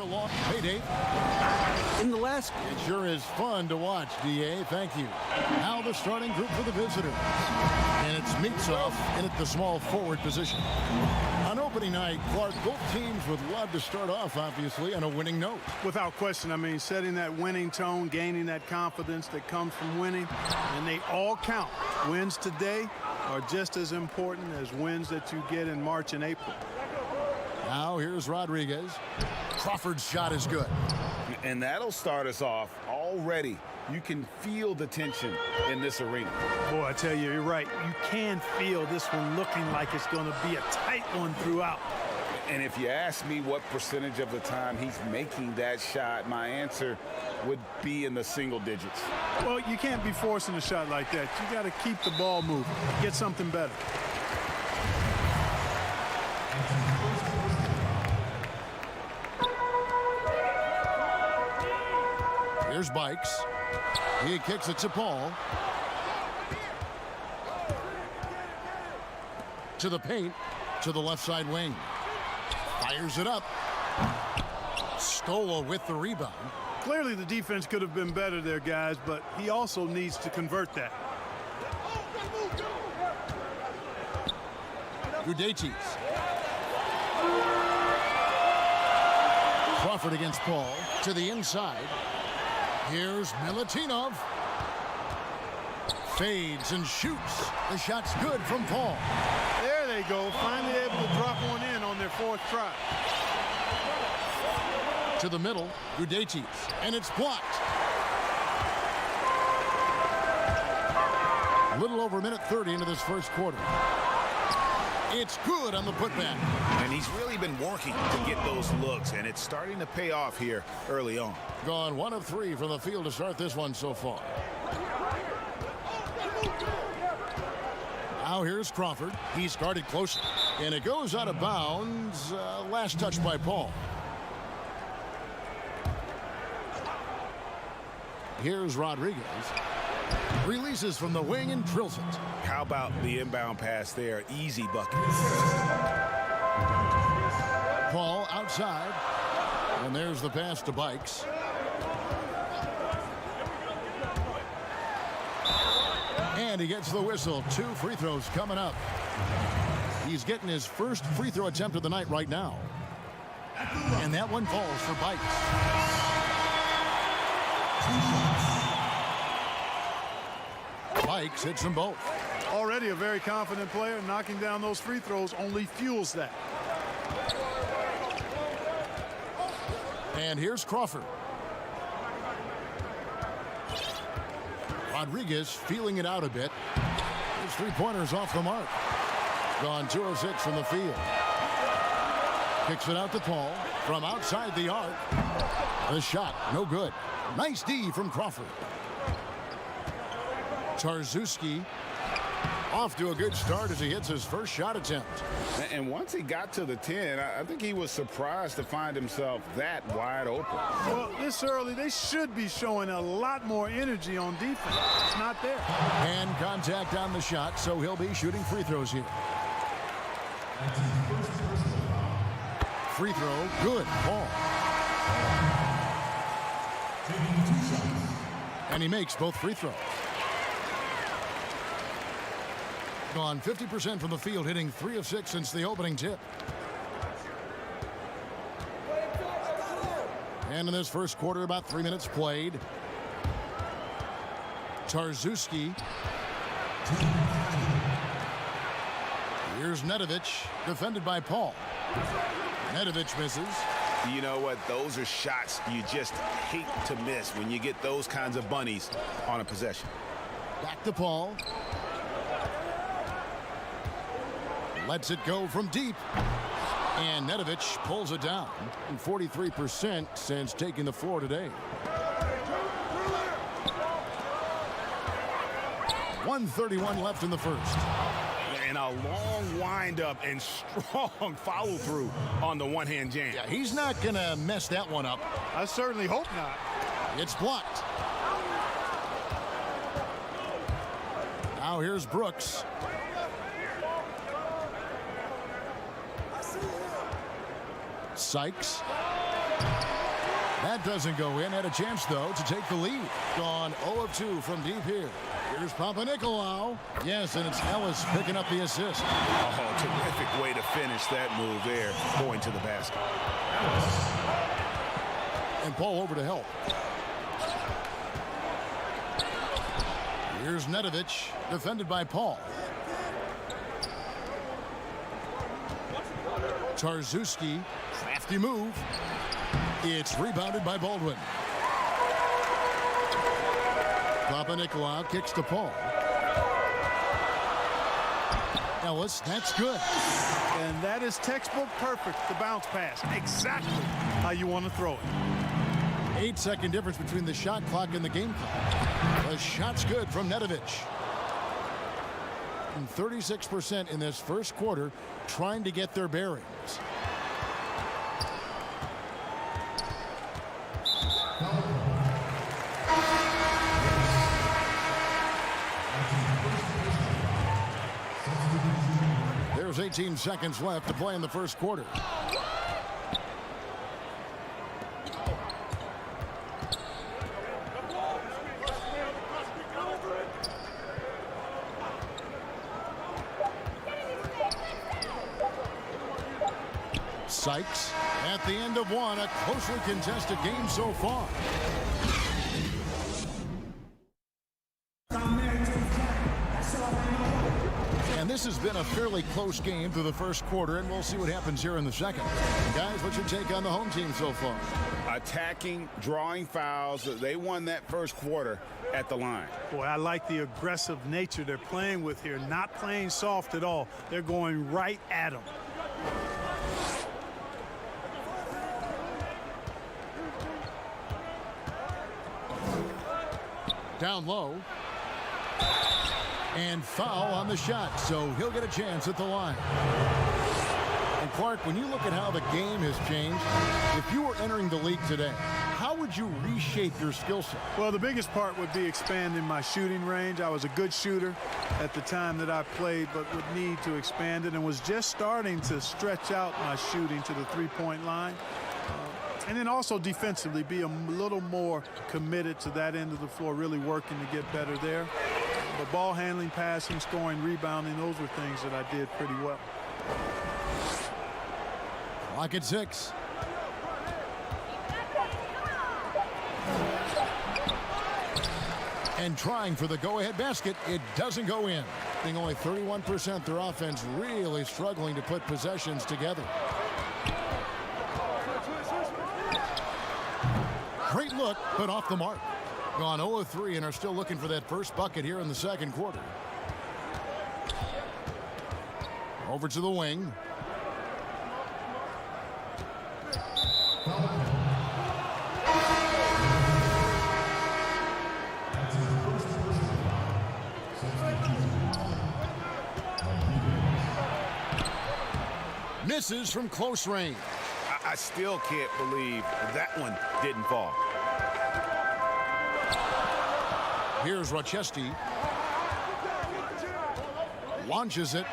long. Hey, Dave. In the last... It sure is fun to watch, D.A. Thank you. Now the starting group for the visitors. And it's Meatsoff in at the small forward position. On opening night, Clark, both teams would love to start off, obviously, on a winning note. Without question, I mean, setting that winning tone, gaining that confidence that comes from winning, and they all count. Wins today are just as important as wins that you get in March and April. Now here's Rodriguez. Crawford's shot is good. And that'll start us off already. You can feel the tension in this arena. Boy, I tell you, you're right. You can feel this one looking like it's going to be a tight one throughout. And if you ask me what percentage of the time he's making that shot, my answer would be in the single digits. Well, you can't be forcing a shot like that. You got to keep the ball moving, get something better. Here's Bikes. He kicks it to Paul. To the paint, to the left side wing. Fires it up. Stola with the rebound. Clearly the defense could have been better there, guys, but he also needs to convert that. Gudaitis. Crawford against Paul. To the inside. Here's Milutinov. Fades and shoots. The shot's good from Paul. There they go. Finally able to drop one in on their fourth try. To the middle, Gudaitis, and it's blocked. A little over a minute 30 into this first quarter. It's good on the putback. And he's really been working to get those looks, and it's starting to pay off here early on. Gone 1 of 3 from the field to start this one so far. Now here's Crawford. He started close, and it goes out of bounds. Last touch by Paul. Here's Rodriguez. Releases from the wing and drills it. How about the inbound pass there? Easy bucket. Paul outside. And there's the pass to Bikes. And he gets the whistle. 2 free throws coming up. He's getting his first free throw attempt of the night right now. And that one falls for Bikes. Bikes hits them both. Already a very confident player. Knocking down those free throws only fuels that. And here's Crawford. Rodriguez feeling it out a bit. His three-pointers off the mark. Gone 2 of 6 from the field. Kicks it out to Paul from outside the arc. The shot, no good. Nice D from Crawford. Tarczewski off to a good start as he hits his first shot attempt. And once he got to the 10, I think he was surprised to find himself that wide open. Well, this early, they should be showing a lot more energy on defense. It's not there. Hand contact on the shot, so he'll be shooting free throws here. Free throw, good, Paul. And he makes both free throws. Gone 50% from the field, hitting 3 of 6 since the opening tip. And in this first quarter, about 3 minutes played. Tarczewski. Here's Nedovic, defended by Paul. Nedovic misses. You know what? Those are shots you just hate to miss when you get those kinds of bunnies on a possession. Back to Paul. Lets it go from deep. And Nedovic pulls it down. 43% since taking the floor today. 1:31 left in the first. And a long windup and strong follow-through on the one-hand jam. Yeah, he's not going to mess that one up. I certainly hope not. It's blocked. Now here's Brooks. Sykes. That doesn't go in. Had a chance, though, to take the lead. Gone 0 of 2 from deep here. Here's Papanikolaou. Yes, and it's Ellis picking up the assist. Oh, terrific way to finish that move there, going to the basket. And Paul over to help. Here's Nedovic, defended by Paul. Tarczewski, crafty move. It's rebounded by Baldwin. Papanikolaou kicks to Paul. Ellis, that's good. And that is textbook perfect, the bounce pass. Exactly how you want to throw it. 8-second difference between the shot clock and the game clock. The shot's good from Nedovic. And 36% in this first quarter trying to get their bearings. There's 18 seconds left to play in the first quarter. Sykes at the end of one, a closely contested game so far. And this has been a fairly close game through the first quarter, and we'll see what happens here in the second. Guys, what's your take on the home team so far? Attacking, drawing fouls. They won that first quarter at the line. Boy, I like the aggressive nature they're playing with here. Not playing soft at all. They're going right at them. Down low. And foul on the shot, so he'll get a chance at the line. And Clark, when you look at how the game has changed, if you were entering the league today, how would you reshape your skill set? Well, the biggest part would be expanding my shooting range. I was a good shooter at the time that I played, but would need to expand it and was just starting to stretch out my shooting to the three-point line. And then also defensively be a little more committed to that end of the floor, really working to get better there. But ball handling, passing, scoring, rebounding, those were things that I did pretty well. Clock at 6. And trying for the go-ahead basket, it doesn't go in. Being only 31%, their offense really struggling to put possessions together. Great look, but off the mark. Gone 0 of 3 and are still looking for that first bucket here in the second quarter. Over to the wing. Misses from close range. I still can't believe that one didn't fall. Here's Rochester. Launches it.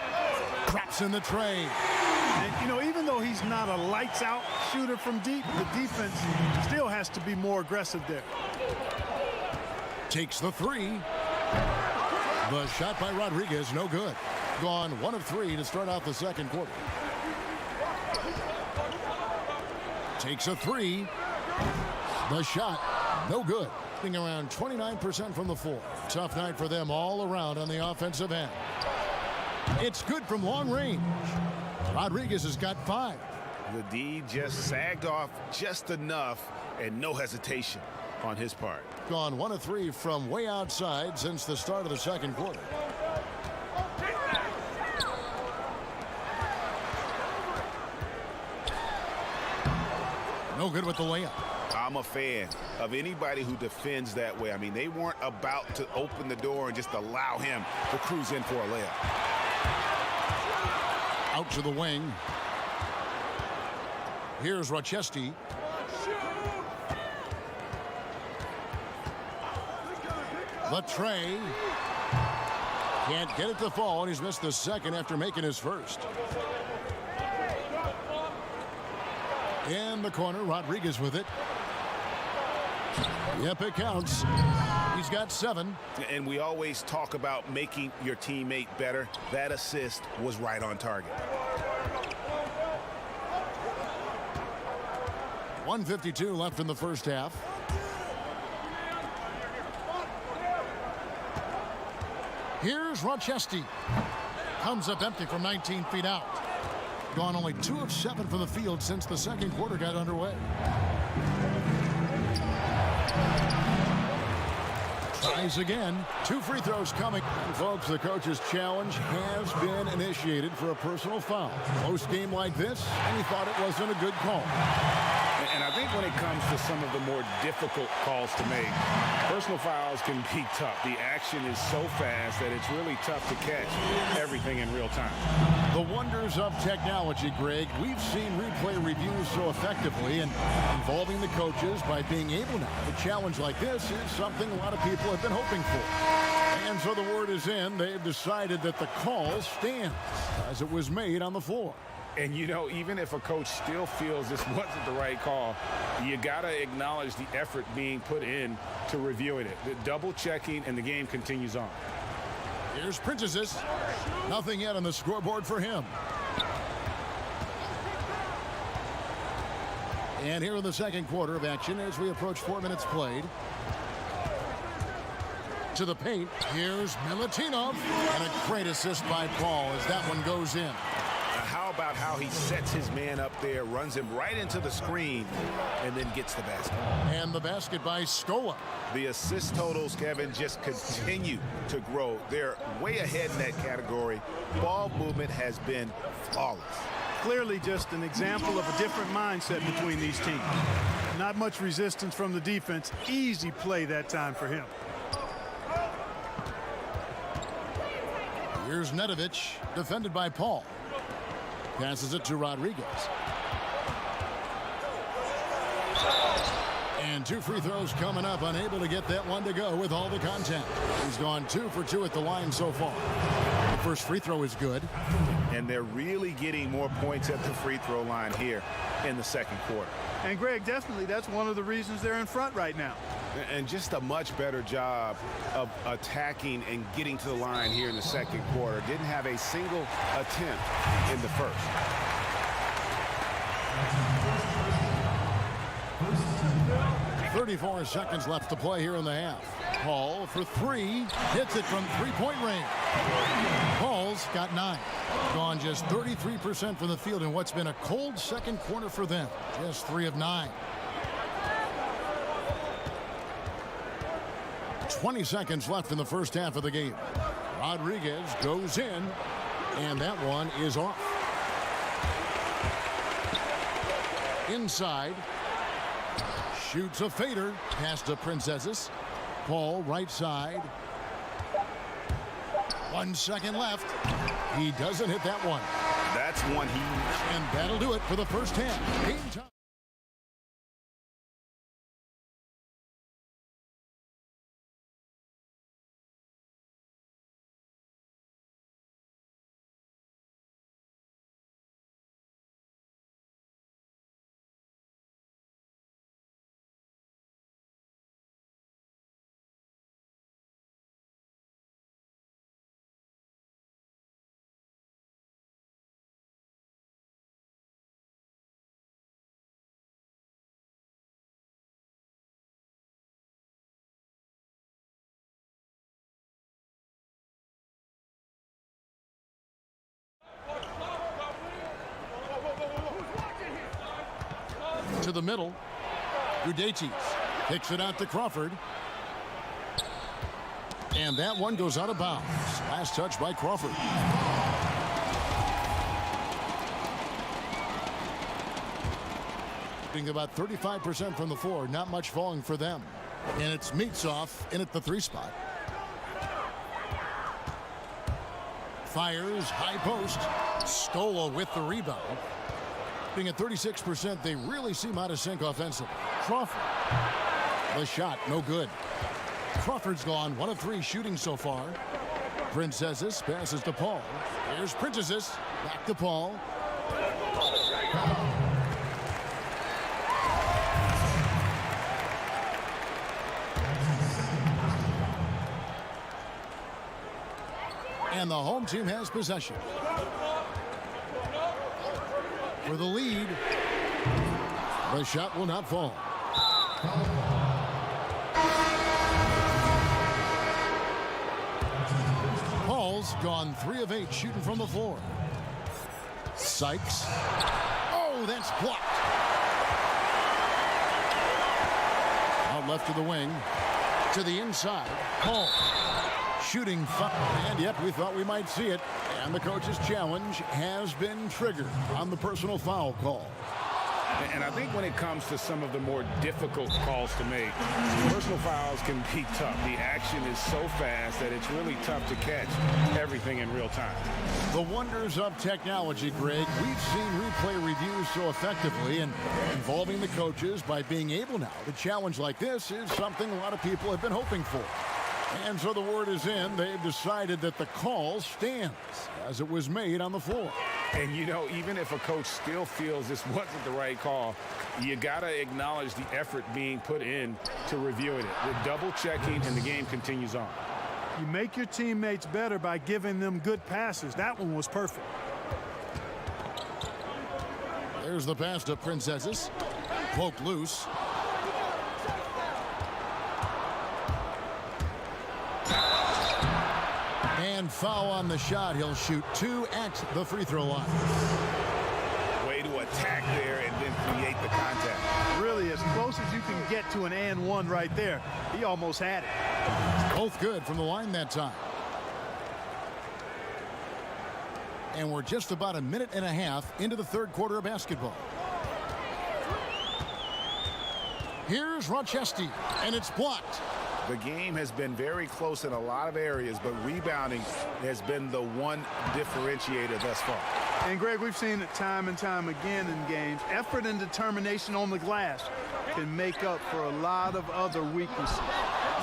Drops in the tray. And, you know, even though he's not a lights-out shooter from deep, the defense still has to be more aggressive there. Takes the three. The shot by Rodriguez, no good. Gone 1 of 3 to start out the second quarter. Takes a three. The shot, no good. Being around 29% from the floor. Tough night for them all around on the offensive end. It's good from long range. Rodriguez has got 5. The D just sagged off just enough and no hesitation on his part. Gone 1 of 3 from way outside since the start of the second quarter. No good with the layup. I'm a fan of anybody who defends that way. I mean, they weren't about to open the door and just allow him to cruise in for a layup. Out to the wing. Here's Rochester. The tray. Can't get it to fall, and he's missed the second after making his first. In the corner, Rodriguez with it. Yep, it counts. He's got 7. And we always talk about making your teammate better. That assist was right on target. 1:52 left in the first half. Here's Rochester. Comes up empty from 19 feet out. Gone only 2 of 7 from the field since the second quarter got underway. Tries again. 2 free throws coming. And folks, the coach's challenge has been initiated for a personal foul. Close game like this, and he thought it wasn't a good call. And I think when it comes to some of the more difficult calls to make, personal fouls can be tough. The action is so fast that it's really tough to catch everything in real time. The wonders of technology, Greg. We've seen replay reviews so effectively, and involving the coaches by being able now to challenge like this is something a lot of people have been hoping for. And so the word is in. They've decided that the call stands as it was made on the floor. And, you know, even if a coach still feels this wasn't the right call, you got to acknowledge the effort being put in to reviewing it. The double checking, and the game continues on. Here's Princess. Nothing yet on the scoreboard for him. And here in the second quarter of action as we approach 4 minutes played. To the paint. Here's Milutinov. And a great assist by Paul as that one goes in. How about how he sets his man up there, runs him right into the screen, and then gets the basket. And the basket by Scola. The assist totals, Kevin, just continue to grow. They're way ahead in that category. Ball movement has been flawless. Clearly just an example of a different mindset between these teams. Not much resistance from the defense. Easy play that time for him. Here's Nedovich, defended by Paul. Passes it to Rodriguez. And 2 free throws coming up. Unable to get that one to go with all the contact. He's gone 2 for 2 at the line so far. The first free throw is good. And they're really getting more points at the free throw line here in the second quarter. And Greg, definitely that's one of the reasons they're in front right now. And just a much better job of attacking and getting to the line here in the second quarter. Didn't have a single attempt in the first. .34 seconds left to play here in the half. Paul for 3. Hits it from 3-point range. Paul's got 9. Gone just 33% from the field in what's been a cold second quarter for them. Just 3 of 9. 20 seconds left in the first half of the game. Rodriguez goes in, and that one is off. Inside. Shoots a fader. Pass to Princesses. Paul right side. 1 second left. He doesn't hit that one. That's one he... And that'll do it for the first half. Game time. To the middle. Gudetis kicks it out to Crawford. And that one goes out of bounds. Last touch by Crawford. Being about 35% from the floor. Not much falling for them. And it's Meatsoff in at the 3 spot. Fires high post. Scola with the rebound. Being at 36%, they really seem out of sync offensively. Crawford. The shot, no good. Crawford's gone 1 of 3 shooting so far. Princesses passes to Paul. Here's Princesses. Back to Paul. And the home team has possession. For the lead. The shot will not fall. Paul's gone 3 of 8 shooting from the floor. Sykes. Oh, that's blocked. Out left to the wing. To the inside. Paul. Shooting fun. And yep, we thought we might see it. And the coach's challenge has been triggered on the personal foul call. And I think when it comes to some of the more difficult calls to make, personal fouls can be tough. The action is so fast that it's really tough to catch everything in real time. The wonders of technology, Greg. We've seen replay reviews so effectively, and involving the coaches by being able now to challenge like this is something a lot of people have been hoping for. And so the word is in. They've decided that the call stands as it was made on the floor. And, you know, even if a coach still feels this wasn't the right call, you got to acknowledge the effort being put in to reviewing it. We're double-checking, and the game continues on. You make your teammates better by giving them good passes. That one was perfect. There's the pass to Princesses. Poked loose. And foul on the shot. He'll shoot 2 at the free throw line. Way to attack there and then create the contact. Really, as close as you can get to an and one right there. He almost had it. Both good from the line that time. And we're just about a minute and a half into the third quarter of basketball. Here's Rochester, and it's blocked. The game has been very close in a lot of areas, but rebounding has been the one differentiator thus far. And, Greg, we've seen it time and time again in games. Effort and determination on the glass can make up for a lot of other weaknesses.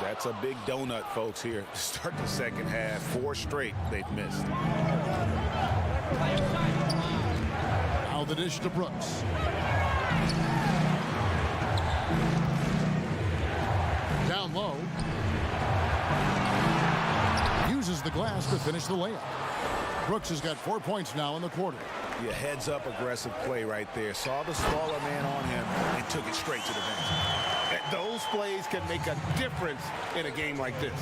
That's a big donut, folks, here to start the second half. 4 straight they've missed. Now the dish to Brooks. Down low. Uses the glass to finish the layup. Brooks has got 4 points now in the quarter. Yeah, heads-up aggressive play right there. Saw the smaller man on him and took it straight to the bench. Those plays can make a difference in a game like this.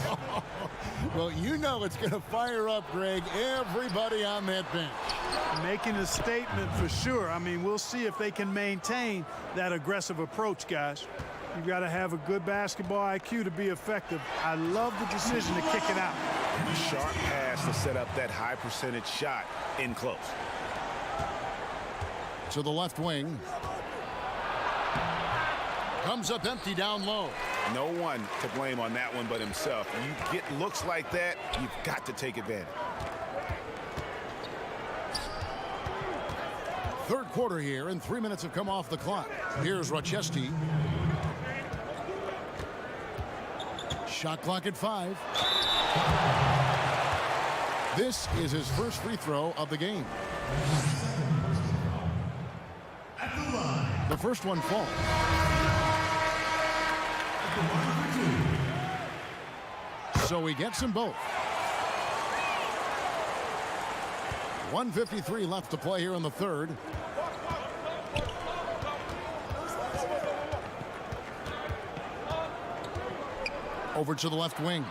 Well, you know it's going to fire up, Greg, everybody on that bench. Making a statement for sure. I mean, we'll see if they can maintain that aggressive approach, guys. You've got to have a good basketball IQ to be effective. I love the decision to kick it out. And a sharp pass to set up that high percentage shot in close. To the left wing. Comes up empty down low. No one to blame on that one but himself. You get looks like that, you've got to take advantage. Third quarter here, and 3 minutes have come off the clock. Here's Rochester. Shot clock at 5. This is his first free throw of the game. The first one falls. So he gets them both. 1:53 left to play here in the third. Over to the left wing.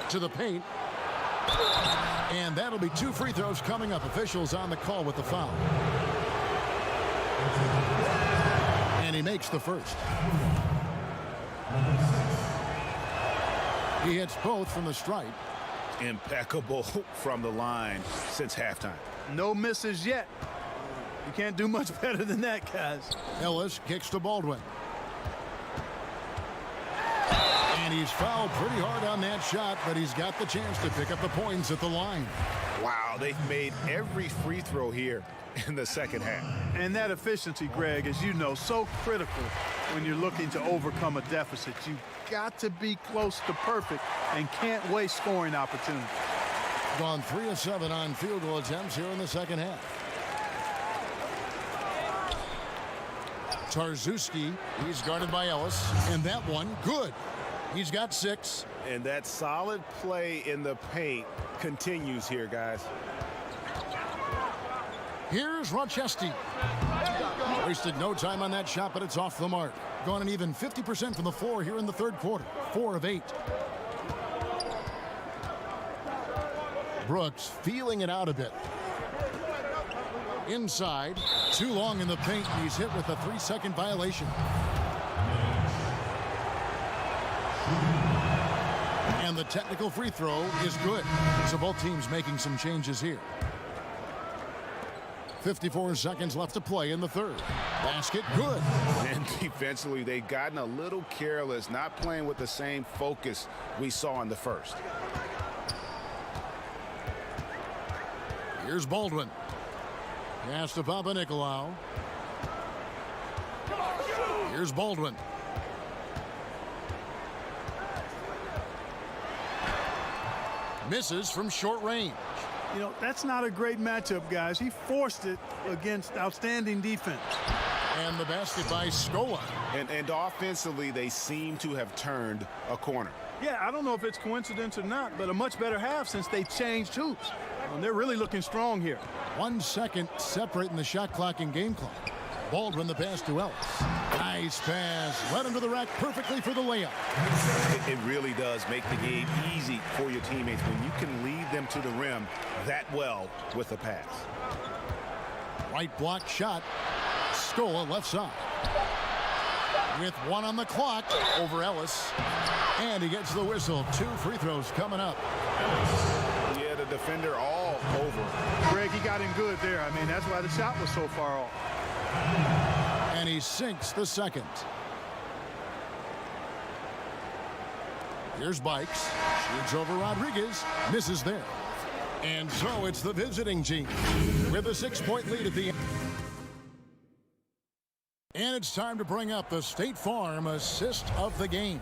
To the paint. And that'll be 2 free throws coming up. Officials on the call with the foul. And he makes the first. He hits both from the stripe. Impeccable from the line since halftime. No misses yet. You can't do much better than that, guys. Ellis kicks to Baldwin. And he's fouled pretty hard on that shot, but he's got the chance to pick up the points at the line. Wow, they've made every free throw here in the second half. And that efficiency, Greg, as you know, so critical when you're looking to overcome a deficit. You've got to be close to perfect and can't waste scoring opportunities. Gone 3 of 7 on field goal attempts here in the second half. Tarczewski, he's guarded by Ellis, and that one good. He's got 6. And that solid play in the paint continues here, guys. Here's Rochester. Wasted no time on that shot, but it's off the mark. Gone an even 50% from the floor here in the third quarter. 4 of 8. Brooks feeling it out a bit. Inside. Too long in the paint, and he's hit with a 3-second violation. And the technical free throw is good. So both teams making some changes here. 54 seconds left to play in the third. Basket good. And defensively, they've gotten a little careless, not playing with the same focus we saw in the first. Here's Baldwin. Pass to Papanikolaou. Here's Baldwin. Misses from short range. You know, that's not a great matchup, guys. He forced it against outstanding defense. And the basket by Scola. And offensively, they seem to have turned a corner. Yeah, I don't know if it's coincidence or not, but a much better half since they changed hoops. And they're really looking strong here. 1 second separating the shot clock and game clock. Baldwin the pass to Ellis. Nice pass. Led him to the rack perfectly for the layup. It really does make the game easy for your teammates when you can lead them to the rim that well with a pass. Right block shot. Scola left side. With 1 on the clock over Ellis. And he gets the whistle. 2 free throws coming up. Yeah, the defender all over. Greg, he got him good there. I mean, that's why the shot was so far off. And he sinks the second. Here's Bikes. Shoots over Rodriguez. Misses there. And so it's the visiting team with a 6-point lead at the end. And it's time to bring up the State Farm assist of the game.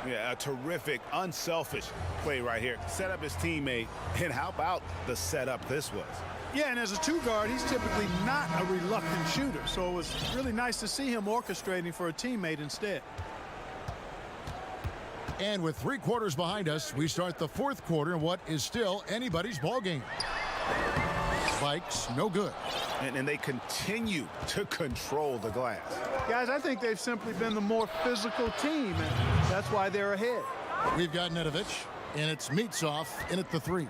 Yeah, a terrific, unselfish play right here. Set up his teammate, and how about the setup this was? Yeah, and as a 2-guard, he's typically not a reluctant shooter, so it was really nice to see him orchestrating for a teammate instead. And with 3 quarters behind us, we start the 4th quarter in what is still anybody's ball game. Spikes, no good. And they continue to control the glass. Guys, I think they've simply been the more physical team, and that's why they're ahead. We've got Nedovic, and it's Meatsoff in at the 3.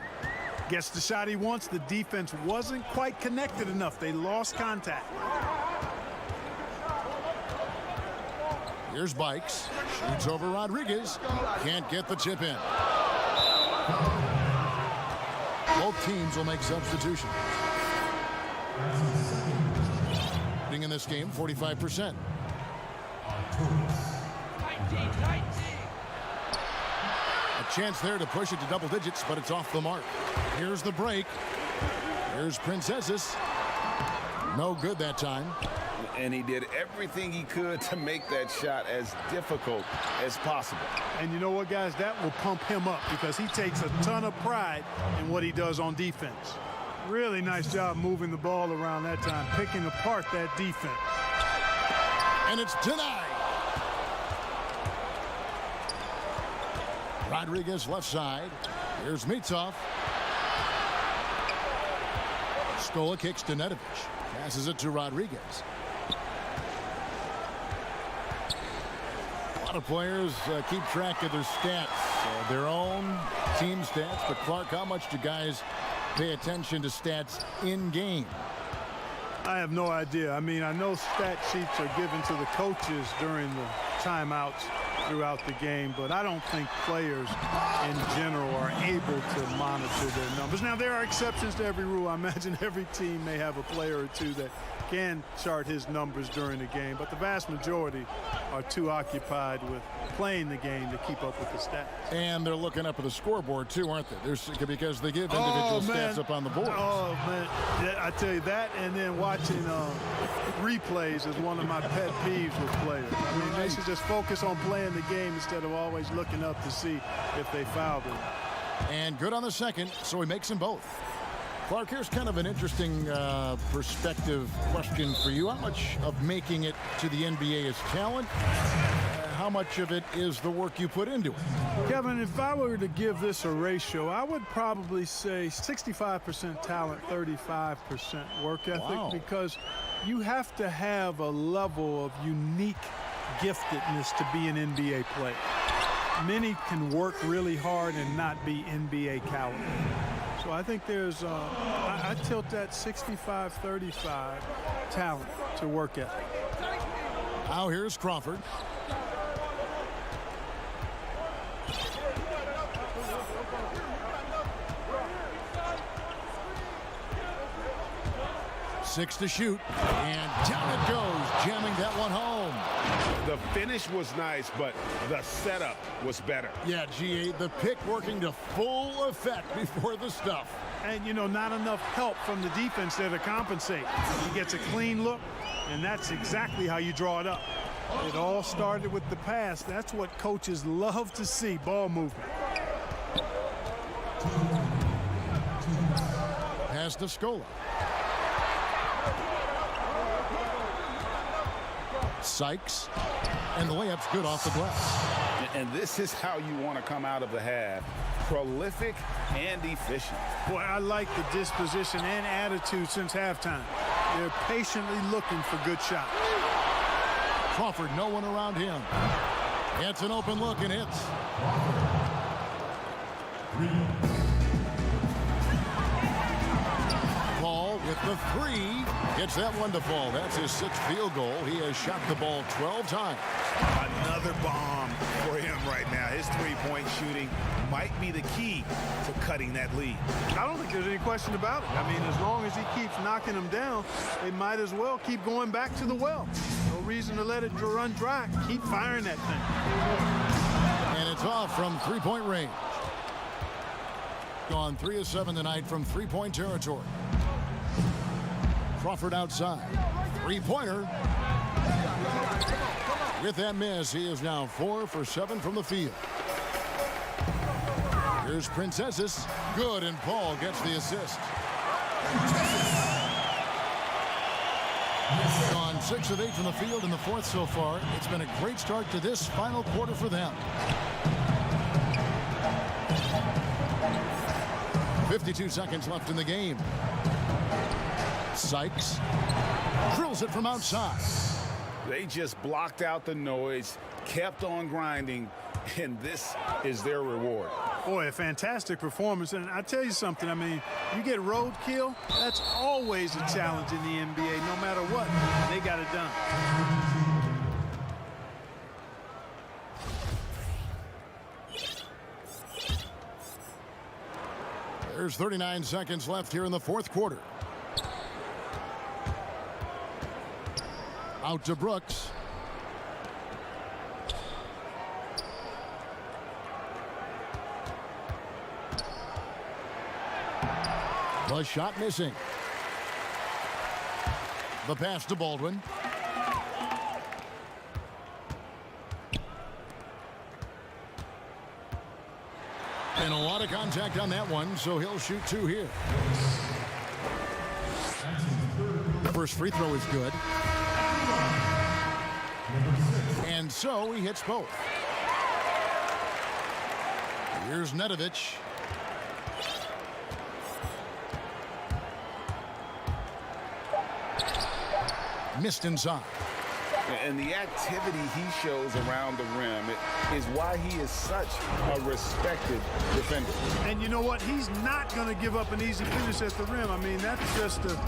Gets the shot he wants. The defense wasn't quite connected enough. They lost contact. Here's Bikes. Shoots over Rodriguez. Can't get the chip in. Both teams will make substitutions. In this game, 45%. A chance there to push it to double digits, but it's off the mark. Here's the break. Here's Princesses. No good that time. And he did everything he could to make that shot as difficult as possible. And you know what, guys? That will pump him up because he takes a ton of pride in what he does on defense. Really nice job moving the ball around that time, picking apart that defense. And it's denied. Rodriguez left side. Here's Meatsoff. Scola kicks to Nedovic. Passes it to Rodriguez. A lot of players keep track of their stats, their own team stats. But Clark, how much do guys pay attention to stats in game? I have no idea. I mean, I know stat sheets are given to the coaches during the timeouts throughout the game, but I don't think players in general are able to monitor their numbers. Now, there are exceptions to every rule. I imagine every team may have a player or two that can chart his numbers during the game, but the vast majority are too occupied with playing the game to keep up with the stats. And they're looking up at the scoreboard too, aren't they? Because they give individual stats up on the board. Oh man, yeah, I tell you that, and then watching replays is one of my pet peeves with players. I mean, they should just focus on playing the game instead of always looking up to see if they fouled him. And good on the second, so he makes them both. Clark, here's kind of an interesting perspective question for you. How much of making it to the NBA is talent? how much of it is the work you put into it? Kevin, if I were to give this a ratio, I would probably say 65% talent, 35% work ethic, Wow. because you have to have a level of unique giftedness to be an NBA player. Many can work really hard and not be NBA caliber. So I think there's, I tilt that 65-35 talent to work ethic. Now here's Crawford. Six to shoot, and down it goes, jamming that one home. The finish was nice, but the setup was better. Yeah, GA, the pick working to full effect before the stuff. And, you know, not enough help from the defense there to compensate. He gets a clean look, and that's exactly how you draw it up. It all started with the pass. That's what coaches love to see, ball movement. Pass to Scola. Sykes, and the layup's good off the glass. And this is how you want to come out of the half. Prolific and efficient. Boy, I like the disposition and attitude since halftime. They're patiently looking for good shots. Crawford, no one around him. Gets an open look and hits. Paul with the three. Gets that one to fall. That's his sixth field goal. He has shot the ball 12 times. Another bomb for him right now. His three-point shooting might be the key to cutting that lead. I don't think there's any question about it. I mean, as long as he keeps knocking them down, they might as well keep going back to the well. No reason to let it run dry. Keep firing that thing. And it's off from three-point range. Gone 3 of 7 tonight from three-point territory. Crawford outside. Three-pointer. With that miss, he is now 4 for 7 from the field. Here's Princesses. Good, and Paul gets the assist. Gone 6 of 8 from the field in the fourth so far. It's been a great start to this final quarter for them. 52 seconds left in the game. Sykes drills it from outside. They just blocked out the noise, kept on grinding, and this is their reward. Boy, a fantastic performance. And I tell you something, I mean, you get roadkill, that's always a challenge in the NBA, no matter what. They got it done. There's 39 seconds left here in the fourth quarter. Out to Brooks. The shot missing. The pass to Baldwin. And a lot of contact on that one, so he'll shoot 2 here. The first free throw is good. And so he hits both. Here's Nedovic. Missed inside. And the activity he shows around the rim is why he is such a respected defender. And you know what? He's not going to give up an easy finish at the rim. I mean, that's just a...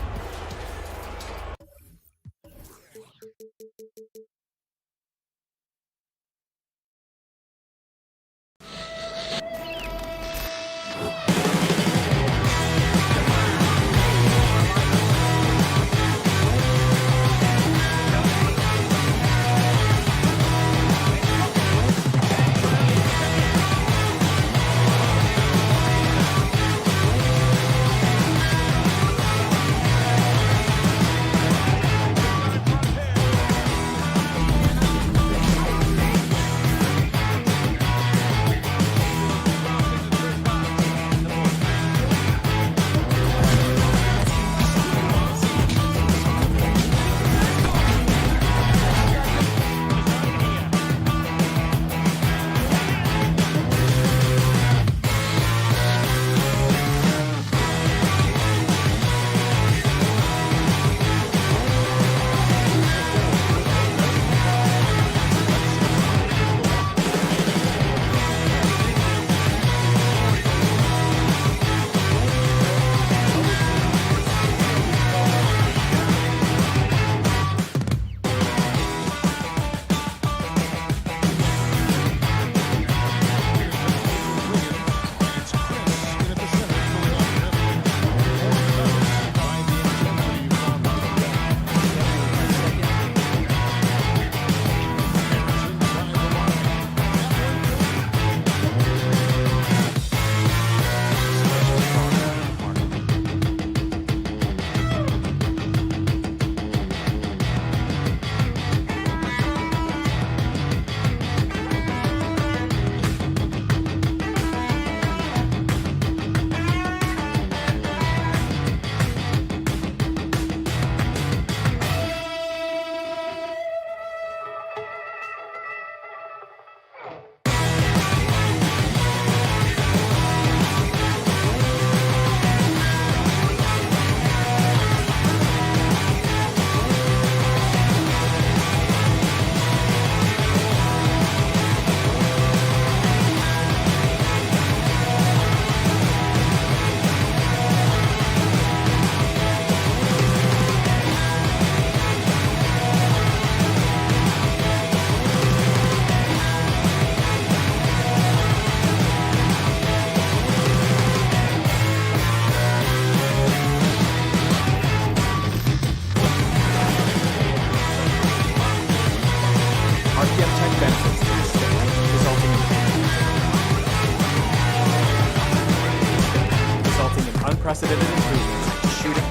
shooting,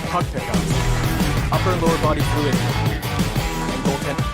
puck pickups, upper and lower body fluidity, and goaltending.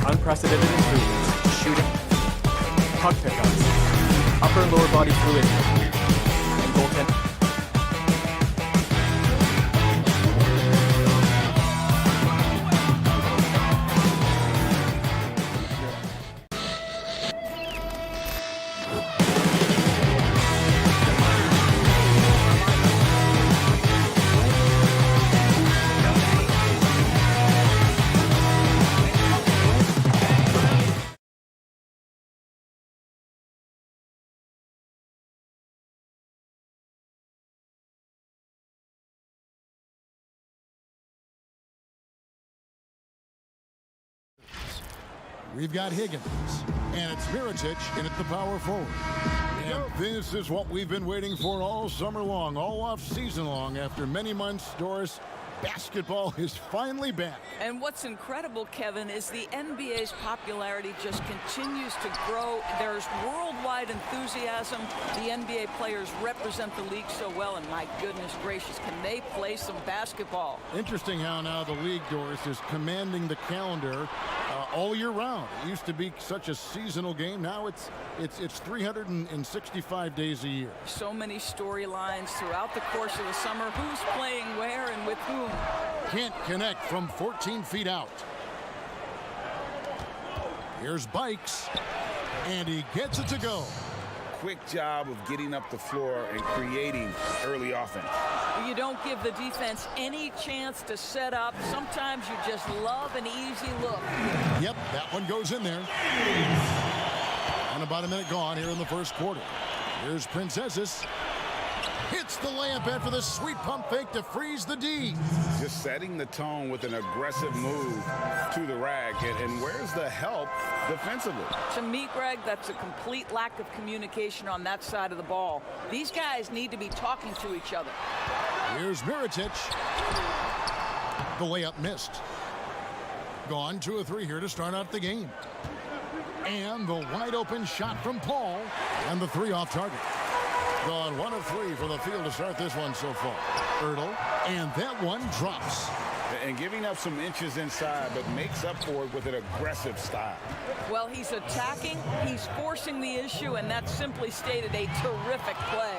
Unprecedented improvements to shooting, puck pickups, upper and lower body fluidity, and goaltending. We've got Higgins, and it's Mirotic in at the power forward. And this is what we've been waiting for all summer long, all off season long. After many months, Doris, basketball is finally back. And what's incredible, Kevin, is the NBA's popularity just continues to grow. There's worldwide enthusiasm. The NBA players represent the league so well, and my goodness gracious, can they play some basketball? Interesting how now the league, Doris, is commanding the calendar all year round. It used to be such a seasonal game. Now it's 365 days a year. So many storylines throughout the course of the summer. Who's playing where and with whom? Can't connect from 14 feet out. Here's Bikes, and he gets it to go. Quick job of getting up the floor and creating early offense. You don't give the defense any chance to set up. Sometimes you just love an easy look. Yep, that one goes in there. And about a minute gone here in the first quarter. Here's Princesses. Hits the layup after the sweet pump fake to freeze the D. Just setting the tone with an aggressive move to the rack. And where's the help defensively? To me, Greg, that's a complete lack of communication on that side of the ball. These guys need to be talking to each other. Here's Mirotic. The layup missed. Gone 2 of 3 here to start out the game. And the wide open shot from Paul. And the 3 off target. Gone 1 of 3 from the field to start this one so far. Ertl, and that one drops. And giving up some inches inside, but makes up for it with an aggressive style. Well, he's attacking, he's forcing the issue, and that's simply stated a terrific play.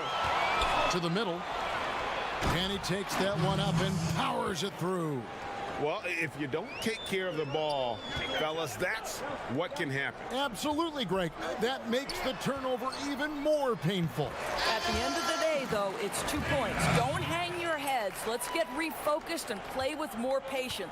To the middle. And he takes that one up and powers it through. Well, if you don't take care of the ball, fellas, that's what can happen. Absolutely, Greg. That makes the turnover even more painful. At the end of the day, though, it's 2 points. Don't hang your heads. Let's get refocused and play with more patience.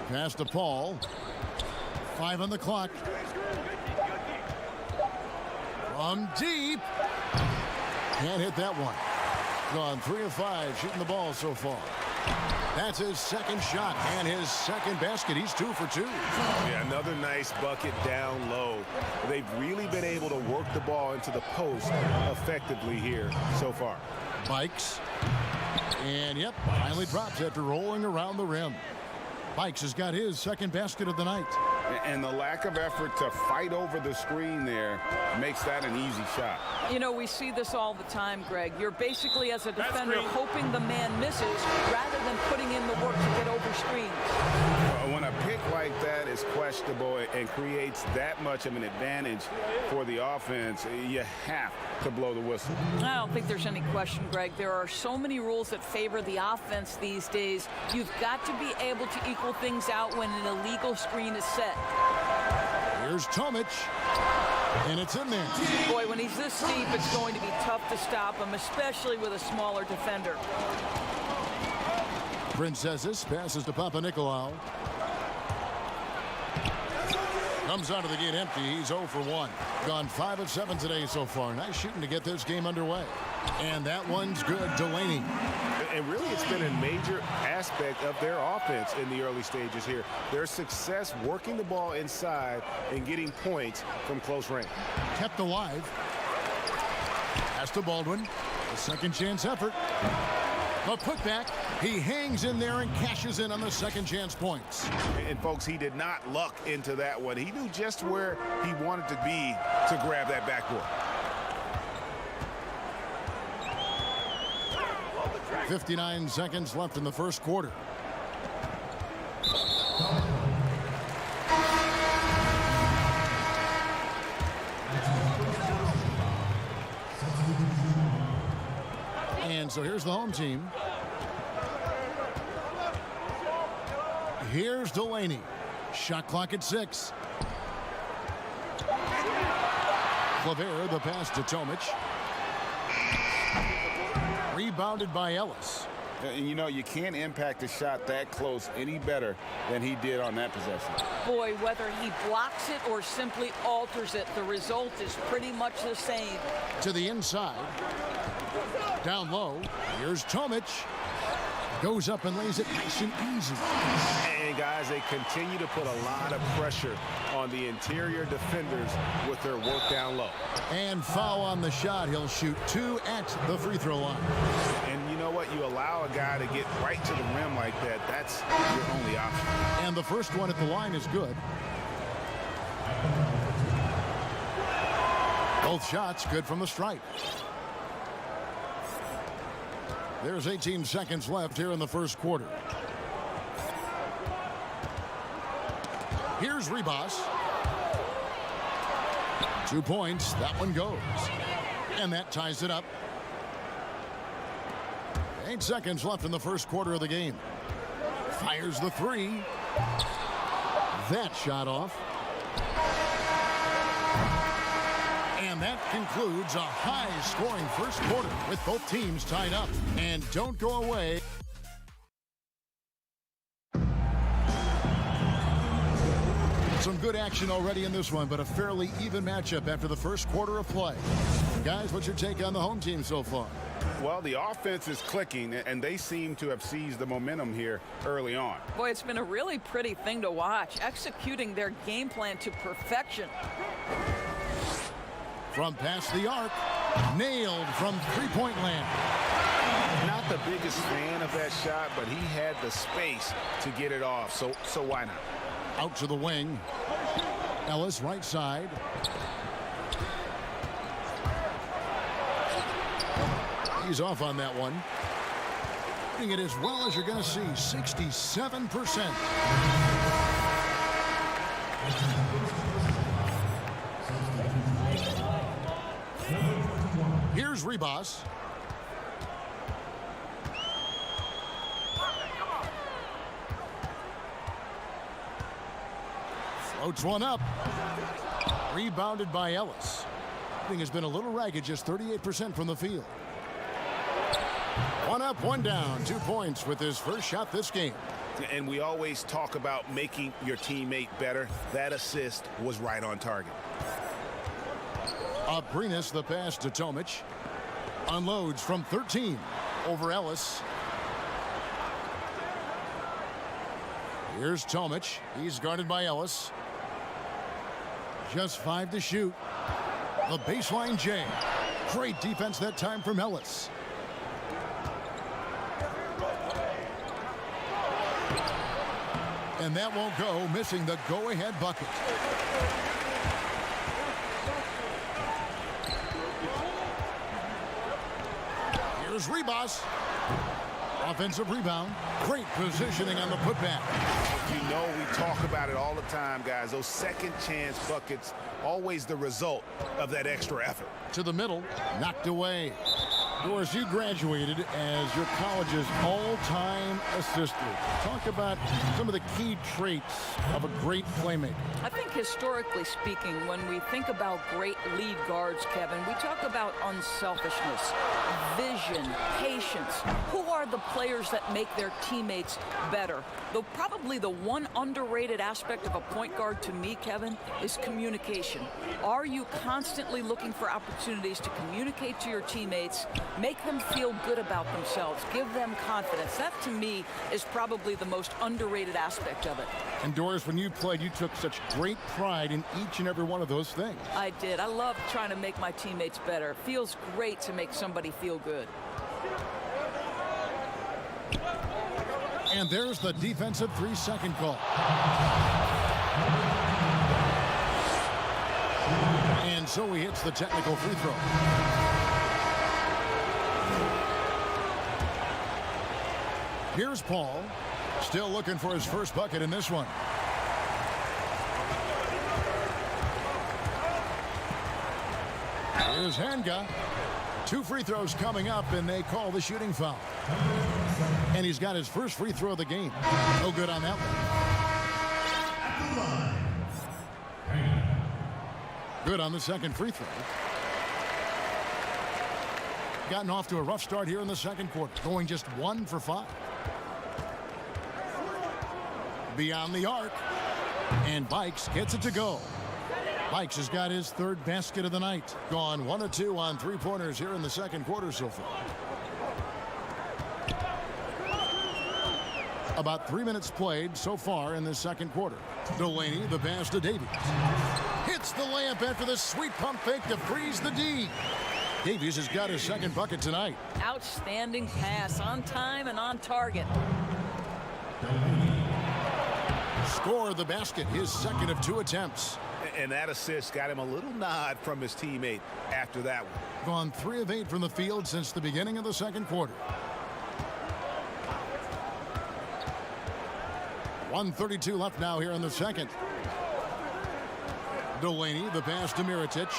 Pass to Paul. 5 on the clock. From deep. Can't hit that one. Gone 3 of 5 shooting the ball so far. That's his second shot and his second basket. He's 2 for 2. Yeah, another nice bucket down low. They've really been able to work the ball into the post effectively here so far. Bikes. And yep, finally drops after rolling around the rim. Bikes has got his second basket of the night. And the lack of effort to fight over the screen there makes that an easy shot. You know, we see this all the time, Greg. You're basically, as a defender, hoping the man misses rather than putting in the work to get over screens. When a pick like that is questionable and creates that much of an advantage for the offense, you have to blow the whistle. I don't think there's any question, Greg. There are so many rules that favor the offense these days. You've got to be able to equal things out when an illegal screen is set. Here's Tomic. And it's in there. Boy, when he's this deep, it's going to be tough to stop him, especially with a smaller defender. Princesses passes to Papanikolaou. Comes out of the gate empty. He's 0 for 1. Gone 5 of 7 today so far. Nice shooting to get this game underway. And that one's good. Delaney. And really, it's been a major aspect of their offense in the early stages here. Their success working the ball inside and getting points from close range. Kept alive. Pass to Baldwin. A second chance effort. A putback. He hangs in there and cashes in on the second chance points. And folks, he did not luck into that one. He knew just where he wanted to be to grab that backboard. 59 seconds left in the first quarter. And so here's the home team. Here's Delaney. Shot clock at 6. Claver, the pass to Tomic. Rebounded by Ellis. And you know, you can't impact a shot that close any better than he did on that possession. Boy, whether he blocks it or simply alters it, the result is pretty much the same. To the inside. Down low. Here's Tomic. Goes up and lays it nice and easy. And guys, they continue to put a lot of pressure on the interior defenders with their work down low. And foul on the shot. He'll shoot 2 at the free throw line. And you know what? You allow a guy to get right to the rim like that. That's your only option. And the first one at the line is good. Both shots good from the stripe. There's 18 seconds left here in the first quarter. Here's Ribas. 2 points. That one goes. And that ties it up. 8 seconds left in the first quarter of the game. Fires the 3. That shot off. And And that concludes a high-scoring first quarter with both teams tied up. And don't go away. Some good action already in this one, but a fairly even matchup after the first quarter of play. Guys, what's your take on the home team so far? Well, the offense is clicking, and they seem to have seized the momentum here early on. Boy, it's been a really pretty thing to watch, executing their game plan to perfection. From past the arc, nailed from three-point land. Not the biggest fan of that shot, but he had the space to get it off, so why not? Out to the wing. Ellis, right side. He's off on that one. Hitting it as well as you're going to see, 67%. Here's Ribas. Floats one up. Rebounded by Ellis. Thing has been a little ragged, just 38% from the field. One up, one down, 2 points with his first shot this game. And we always talk about making your teammate better. That assist was right on target. Aprinas, the pass to Tomic. Unloads from 13 over Ellis. Here's Tomic. He's guarded by Ellis. Just 5 to shoot. The baseline J. Great defense that time from Ellis. And that won't go, missing the go-ahead bucket. Here's Ribas. Offensive rebound. Great positioning on the putback. You know, we talk about it all the time, guys. Those second chance buckets, always the result of that extra effort. To the middle, knocked away. Doris, you graduated as your college's all-time assist leader. Talk about some of the key traits of a great playmaker. I think historically speaking, when we think about great lead guards, Kevin, we talk about unselfishness, vision, patience. Who are the players that make their teammates better? Though probably the one underrated aspect of a point guard to me, Kevin, is communication. Are you constantly looking for opportunities to communicate to your teammates, make them feel good about themselves, give them confidence? That, to me, is probably the most underrated aspect of it. And Doris, when you played, you took such great pride in each and every one of those things. I did. I love trying to make my teammates better. It feels great to make somebody feel good. And there's the defensive 3-second call. And so he hits the technical free throw. Here's Paul, still looking for his first bucket in this one. Here's Hanga. 2 free throws coming up, and they call the shooting foul. And he's got his first free throw of the game. No good on that one. Good on the second free throw. Gotten off to a rough start here in the second quarter, going just 1 for 5. Beyond the arc, and Bikes gets it to go. Bikes has got his 3rd basket of the night. Gone 1 of 2 on 3-pointers here in the second quarter so far. About 3 minutes played so far in this second quarter. Delaney, the pass to Davies. Hits the layup after the sweet pump fake to freeze the D. Davies has got his second bucket tonight. Outstanding pass, on time and on target. Score the basket, his second of 2 attempts. And that assist got him a little nod from his teammate after that one. Gone 3 of 8 from the field since the beginning of the second quarter. 1:32 left now here in the second. Delaney, the pass to Mirotic.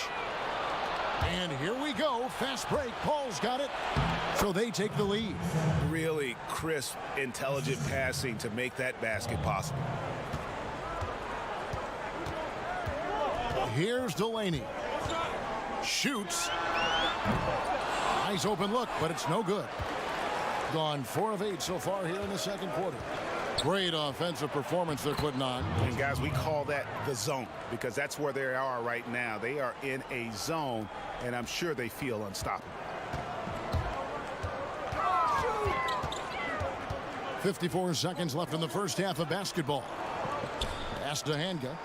And here we go. Fast break. Paul's got it. So they take the lead. Really crisp, intelligent passing to make that basket possible. Here's Delaney. Shoots. Nice open look, but it's no good. Gone 4 of 8 so far here in the second quarter. Great offensive performance they're putting on. And guys, we call that the zone because that's where they are right now. They are in a zone, and I'm sure they feel unstoppable. 54 seconds left in the first half of basketball. Pass to Hanga.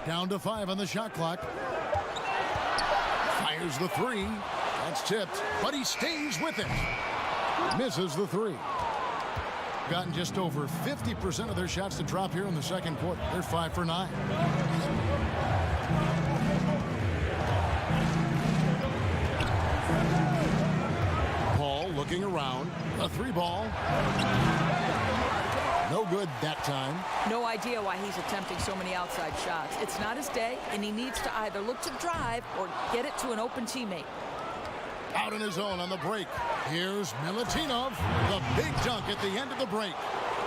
Down to 5 on the shot clock. Fires the 3. That's tipped, but he stays with it. Misses the 3. Gotten just over 50% of their shots to drop here in the second quarter. They're 5 for 9. Paul looking around. A 3 ball. No good that time. No idea why he's attempting so many outside shots. It's not his day, and he needs to either look to drive or get it to an open teammate. Out on his own on the break. Here's Milutinov. The big dunk at the end of the break.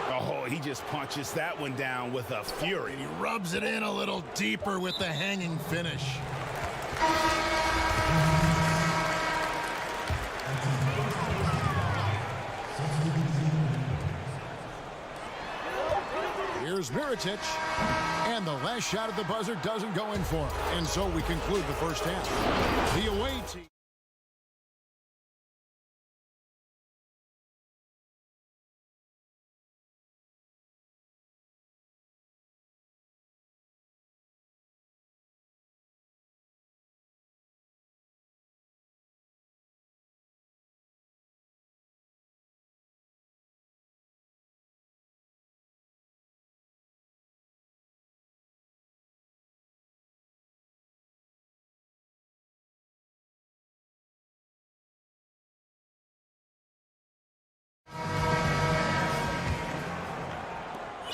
Oh, he just punches that one down with a fury. He rubs it in a little deeper with the hanging finish. Here's Mirotic, and the last shot at the buzzer doesn't go in for him. And so we conclude the first half. The away team.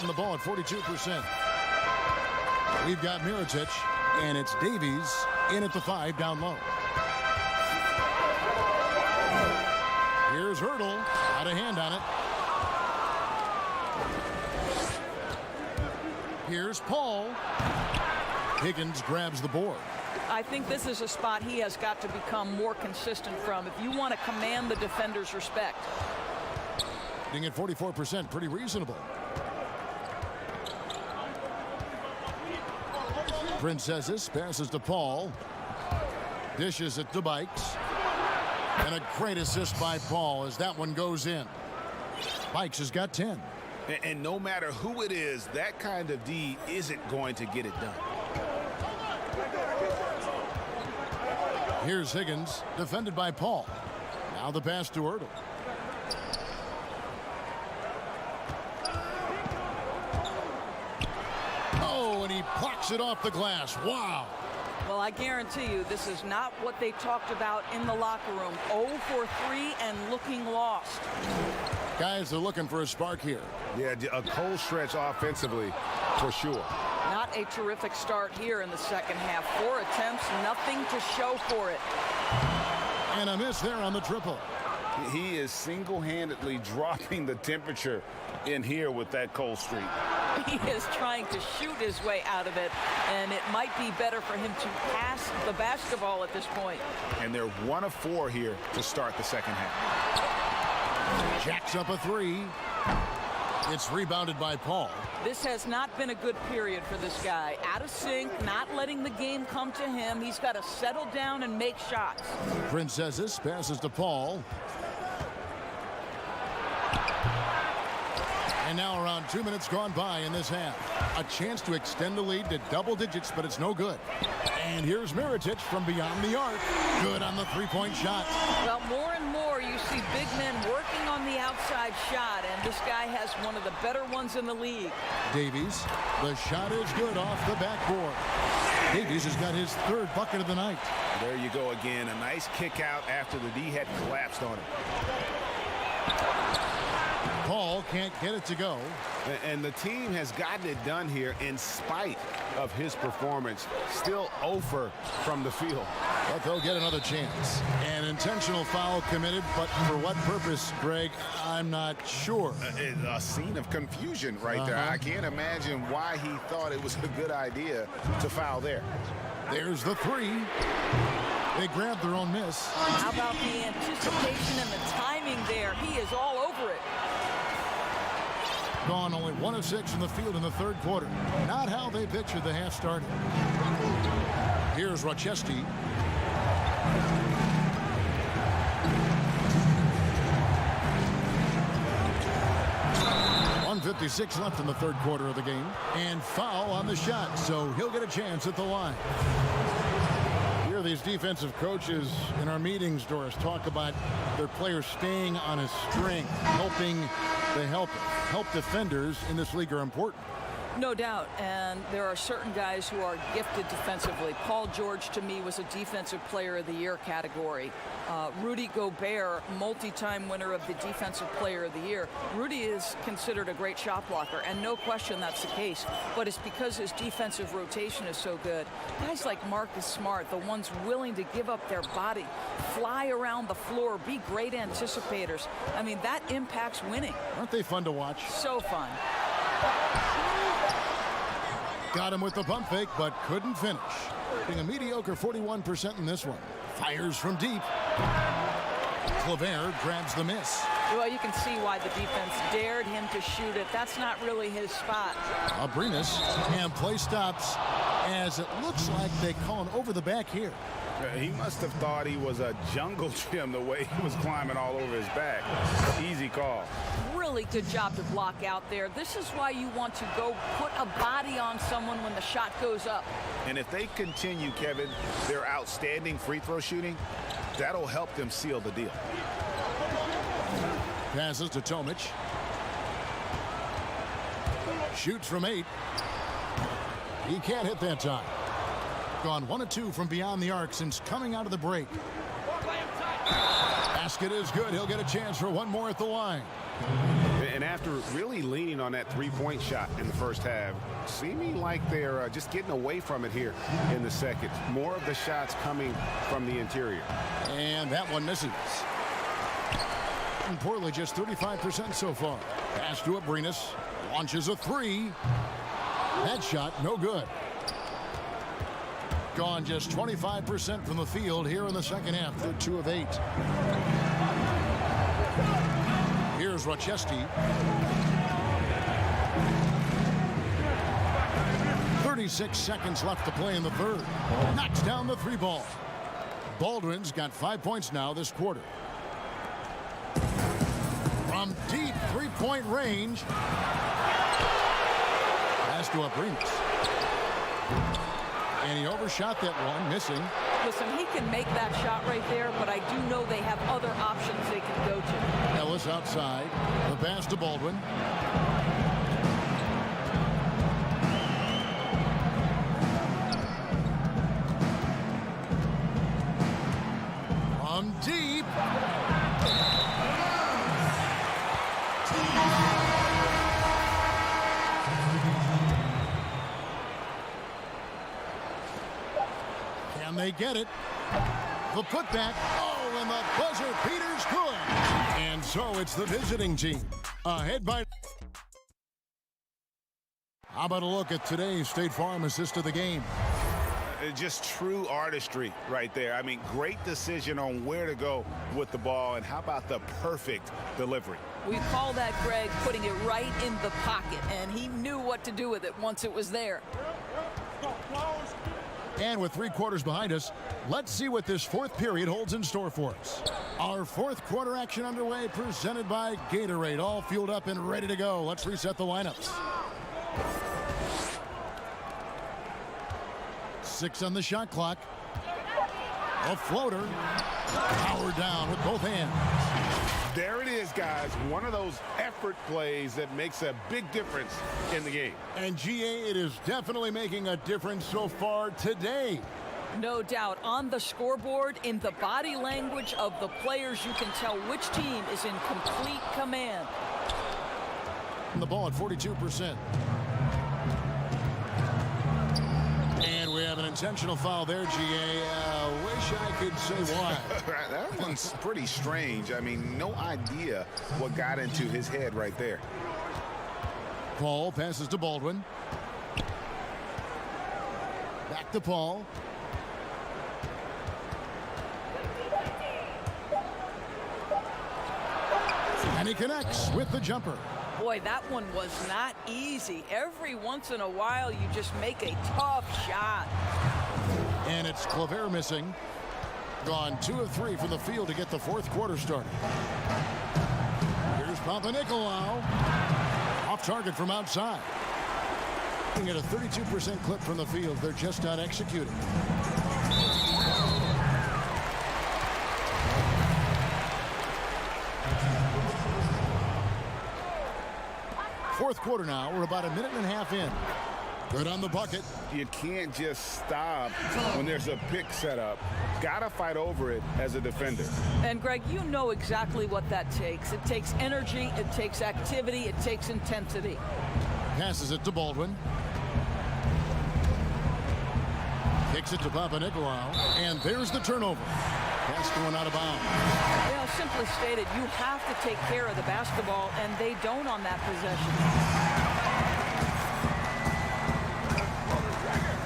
The ball at 42%. We've got Mirotic, and it's Davies in at the 5 down low. Here's Hurdle, out of hand on it. Here's Paul. Higgins grabs the board. I think this is a spot he has got to become more consistent from if you want to command the defender's respect. Being at 44%, pretty reasonable. Princesses passes to Paul. Dishes it to Bikes. And a great assist by Paul as that one goes in. Bikes has got 10. And no matter who it is, that kind of D isn't going to get it done. Here's Higgins, defended by Paul. Now the pass to Hurdle. And he plucks it off the glass. Wow. Well, I guarantee you this is not what they talked about in the locker room. 0 for 3 and looking lost. Guys are looking for a spark here. Yeah, a cold stretch offensively for sure. Not a terrific start here in the second half. 4 attempts, nothing to show for it. And a miss there on the triple. He is single-handedly dropping the temperature in here with that cold streak. He is trying to shoot his way out of it, and it might be better for him to pass the basketball at this point. And they're 1 of 4 here to start the second half. Jacks up a 3. It's rebounded by Paul. This has not been a good period for this guy. Out of sync, not letting the game come to him. He's got to settle down and make shots. Princesses passes to Paul. And now around 2 minutes gone by in this half. A chance to extend the lead to double digits, but it's no good. And here's Mirotic from beyond the arc. Good on the three-point shot. Well, more and more you see big men working on the outside shot, and this guy has one of the better ones in the league. Davies, the shot is good off the backboard. Davies has got his 3rd bucket of the night. There you go again. A nice kick out after the D had collapsed on him. Paul can't get it to go. And the team has gotten it done here in spite of his performance. Still 0 from the field. But they'll get another chance. An intentional foul committed, but for what purpose, Greg, I'm not sure. A scene of confusion right there. I can't imagine why he thought it was a good idea to foul there. There's the three. They grabbed their own miss. How about the anticipation and the timing there? He is all over it. Gone only 1 of 6 from the field in the third quarter. Not how they pictured the half started. Here's Rochester. 1:56 left in the third quarter of the game. And foul on the shot, so he'll get a chance at the line. Here these defensive coaches in our meetings, Doris, talk about their players staying on a string, helping the helper. Help defenders in this league are important. No doubt, and there are certain guys who are gifted defensively. Paul George, to me, was a Defensive Player of the Year category. Rudy Gobert, multi-time winner of the Defensive Player of the Year. Rudy is considered a great shot blocker, and no question that's the case, but it's because his defensive rotation is so good. Guys like Marcus Smart, the ones willing to give up their body, fly around the floor, be great anticipators. I mean, that impacts winning. Aren't they fun to watch? So fun. Got him with the pump fake, but couldn't finish. Being a mediocre 41% in this one. Fires from deep. Clavert grabs the miss. Well, you can see why the defense dared him to shoot it. That's not really his spot. Abrinas, and play stops as it looks like they call him over the back here. He must have thought he was a jungle gym the way he was climbing all over his back. Easy call. Really good job to block out there. This is why you want to go put a body on someone when the shot goes up. And if they continue, Kevin, their outstanding free throw shooting, that'll help them seal the deal. Passes to Tomic. Shoots from 8. He can't hit that time. Gone 1 of 2 from beyond the arc since coming out of the break. Basket is good. He'll get a chance for one more at the line. And after really leaning on that three-point shot in the first half, seeming like they're just getting away from it here in the second. More of the shots coming from the interior. And that one misses. And Portland just 35% so far. Pass to Abrinas. Launches a 3. That shot no good. Gone just 25% from the field here in the second half. They're 2 of 8. Here's Rochester. 36 seconds left to play in the third. Knocks down the 3 ball. Baldwin's got 5 points now this quarter. From deep 3-point range. Pass to Abrinas. And he overshot that one, missing. Listen, he can make that shot right there, but I do know they have other options they can go to. Ellis outside. The pass to Baldwin. From deep. Can they get it? The putback. Oh, and the buzzer Peters good. And so it's the visiting team. Ahead by. How about a look at today's State Farm assist of the game? Just true artistry right there. I mean, great decision on where to go with the ball, and how about the perfect delivery? We call that, Greg, putting it right in the pocket, and he knew what to do with it once it was there. And with 3 quarters behind us, let's see what this fourth period holds in store for us. Our fourth quarter action underway, presented by Gatorade, all fueled up and ready to go. Let's reset the lineups. 6 on the shot clock. A floater. Powered down with both hands. There it is, guys. One of those effort plays that makes a big difference in the game. And GA, it is definitely making a difference so far today. No doubt. On the scoreboard, in the body language of the players, you can tell which team is in complete command. The ball at 42%. And we have an intentional foul there, GA. Wish I could say why. That one's pretty strange. I mean, no idea what got into his head right there. Paul passes to Baldwin. Back to Paul. And he connects with the jumper. Boy, that one was not easy. Every once in a while, you just make a tough shot. And it's Claver missing. Gone 2 of 3 from the field to get the fourth quarter started. Here's Papanikolaou. Off target from outside. Looking at a 32% clip from the field. They're just not executing. Fourth quarter now. We're about a minute and a half in. Good on the bucket. You can't just stop when there's a pick set up. Gotta fight over it as a defender. And Greg, you know exactly what that takes. It takes energy, it takes activity, it takes intensity. Passes it to Baldwin. Kicks it to Papanikolaou. And there's the turnover. Pass going out of bounds. You know, simply stated, you have to take care of the basketball, and they don't on that possession.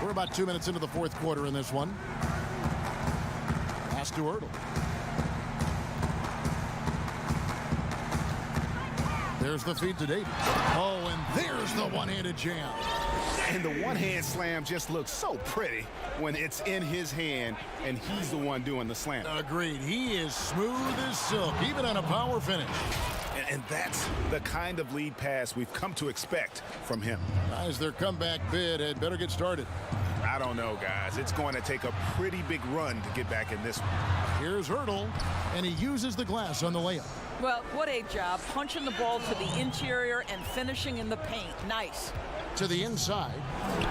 We're about 2 minutes into the fourth quarter in this one. Pass to Ertl. There's the feed to Davis. Oh, and there's the one-handed jam. And the one-hand slam just looks so pretty when it's in his hand and he's the one doing the slam. Agreed. He is smooth as silk, even on a power finish. And that's the kind of lead pass we've come to expect from him. As their comeback bid had better get started. I don't know, guys. It's going to take a pretty big run to get back in this one. Here's Ertl, and he uses the glass on the layup. Well, what a job. Punching the ball to the interior and finishing in the paint. Nice. To the inside.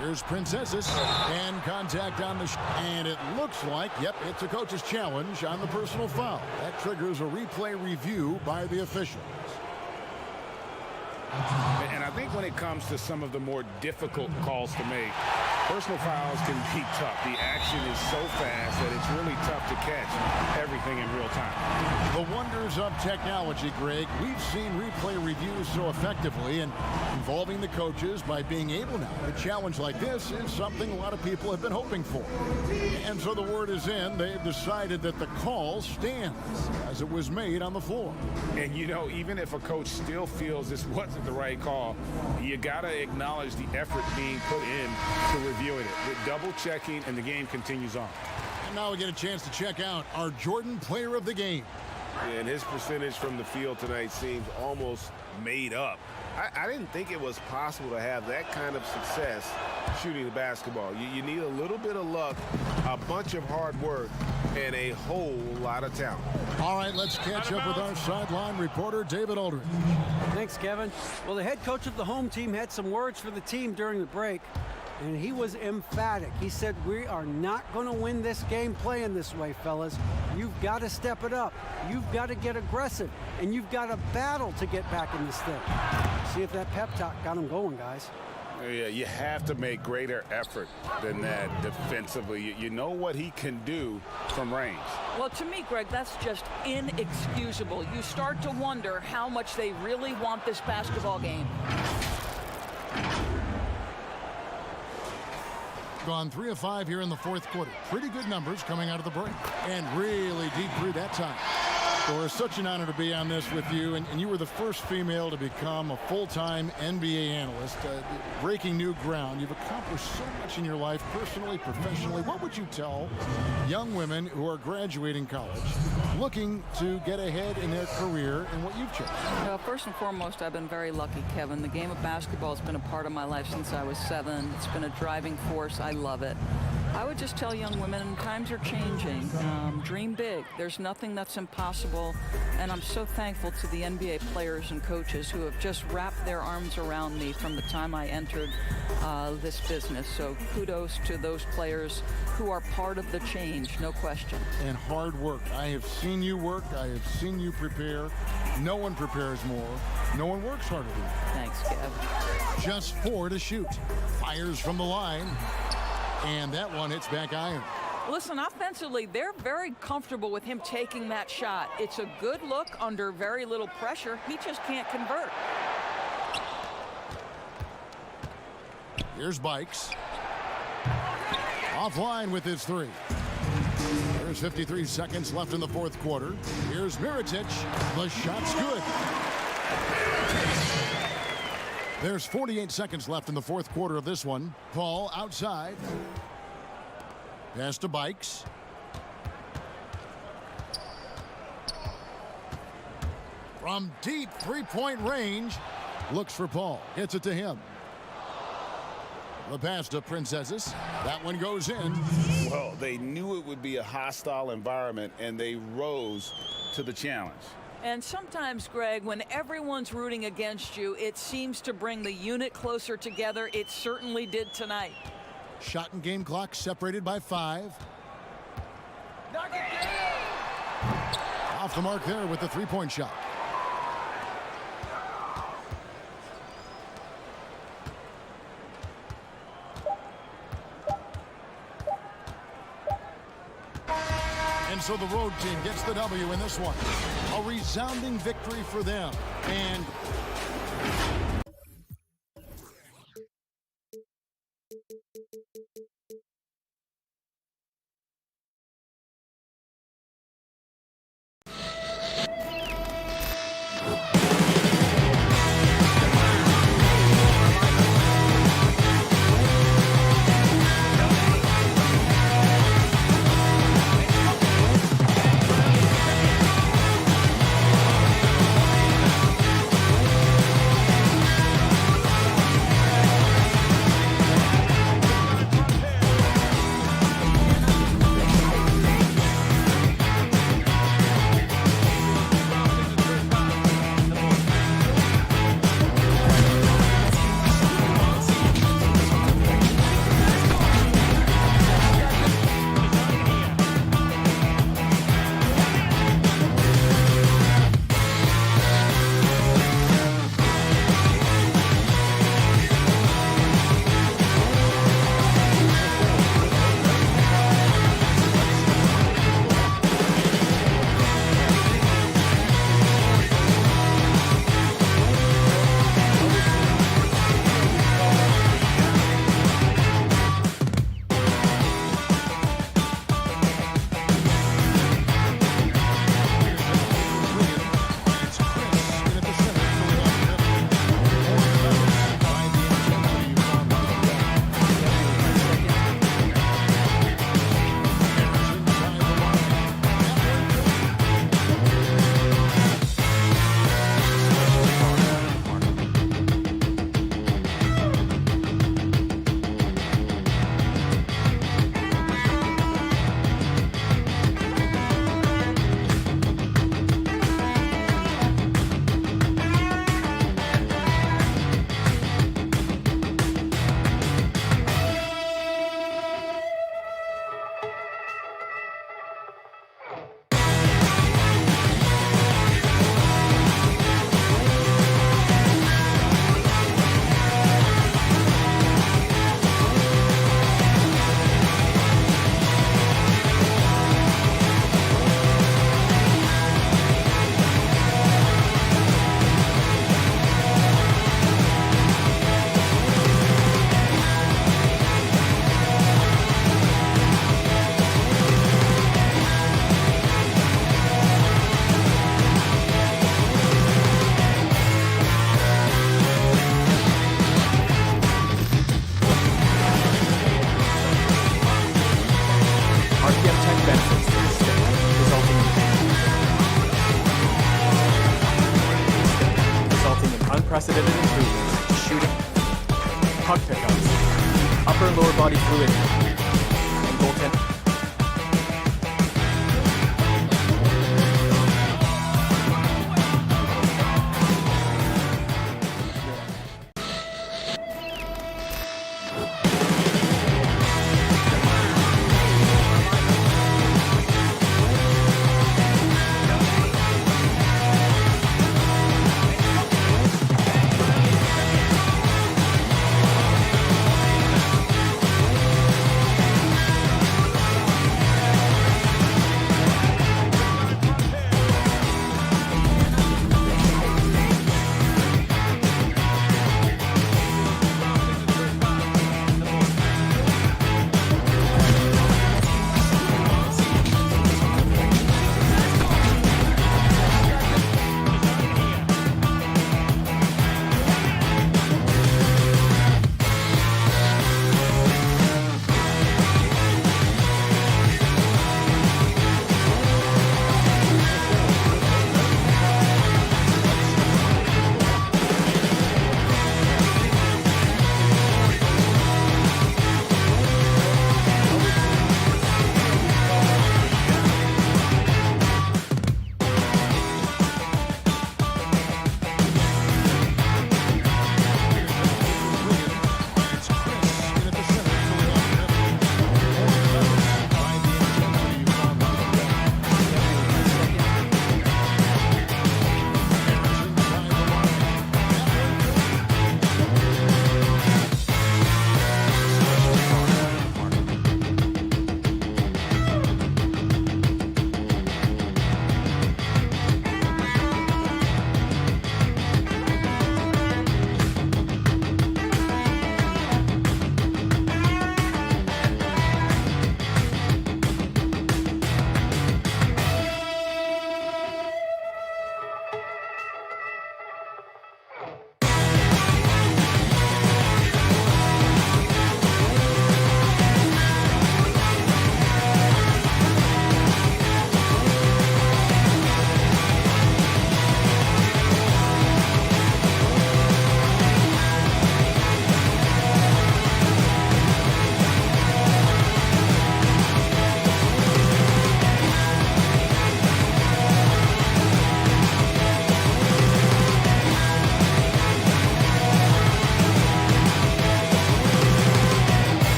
Here's Princesses, and contact on the and it looks like, yep, it's a coach's challenge on the personal foul. That triggers a replay review by the officials. And I think when it comes to some of the more difficult calls to make, personal fouls can be tough. The action is so fast that it's really tough to catch everything in real time. The wonders of technology, Greg. We've seen replay reviews so effectively, and involving the coaches by being able now. A challenge like this is something a lot of people have been hoping for. And so the word is in. They've decided that the call stands as it was made on the floor. And, you know, even if a coach still feels this wasn't the right call, you got to acknowledge the effort being put in to reviewing it. With double checking, and the game continues on. And now we get a chance to check out our Jordan Player of the Game. And his percentage from the field tonight seems almost made up. I didn't think it was possible to have that kind of success shooting the basketball. You need a little bit of luck, a bunch of hard work, and a whole lot of talent. All right, let's catch up with our sideline reporter, David Aldridge. Thanks, Kevin. Well, the head coach of the home team had some words for the team during the break, and he was emphatic. He said, we are not going to win this game playing this way, fellas. You've got to step it up. You've got to get aggressive, and you've got to battle to get back in this thing. See if that pep talk got him going, guys. Yeah, you have to make greater effort than that defensively. You know what he can do from range. Well, to me, Greg, that's just inexcusable. You start to wonder how much they really want this basketball game. Gone 3 of 5 here in the fourth quarter. Pretty good numbers coming out of the break. And really deep through that time. So it's such an honor to be on this with you. And you were the first female to become a full-time NBA analyst. Breaking new ground. You've accomplished so much in your life, personally, professionally. What would you tell young women who are graduating college, looking to get ahead in their career and what you've chosen? Well, first and foremost, I've been very lucky, Kevin. The game of basketball has been a part of my life since I was 7. It's been a driving force. I love it. I would just tell young women, times are changing. Dream big. There's nothing that's impossible. And I'm so thankful to the NBA players and coaches who have just wrapped their arms around me from the time I entered this business. So kudos to those players who are part of the change, no question. And hard work. I have seen you work. I have seen you prepare. No one prepares more. No one works harder than you. Thanks, Kev. Just 4 to shoot. Fires from the line. And that one hits back iron. Listen, offensively, they're very comfortable with him taking that shot. It's a good look under very little pressure. He just can't convert. Here's Bikes. Offline with his 3. There's 53 seconds left in the fourth quarter. Here's Mirotic. The shot's good. There's 48 seconds left in the fourth quarter of this one. Paul outside. Pass to Bikes. From deep three-point range. Looks for Paul. Gets it to him. The pass to Princesses. That one goes in. Well, they knew it would be a hostile environment, and they rose to the challenge. And sometimes, Greg, when everyone's rooting against you, it seems to bring the unit closer together. It certainly did tonight. Shot and game clock separated by 5. Off the mark there with the three-point shot. And so the road team gets the W in this one. A resounding victory for them. And unprecedented improvements to shooting, puck pickups, upper and lower body fluidity, and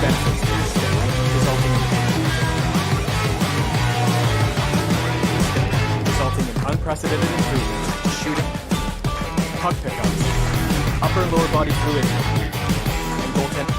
benefits to the stick, resulting in unprecedented improvements in shooting, puck pickups, upper and lower body fluidity, and goaltending.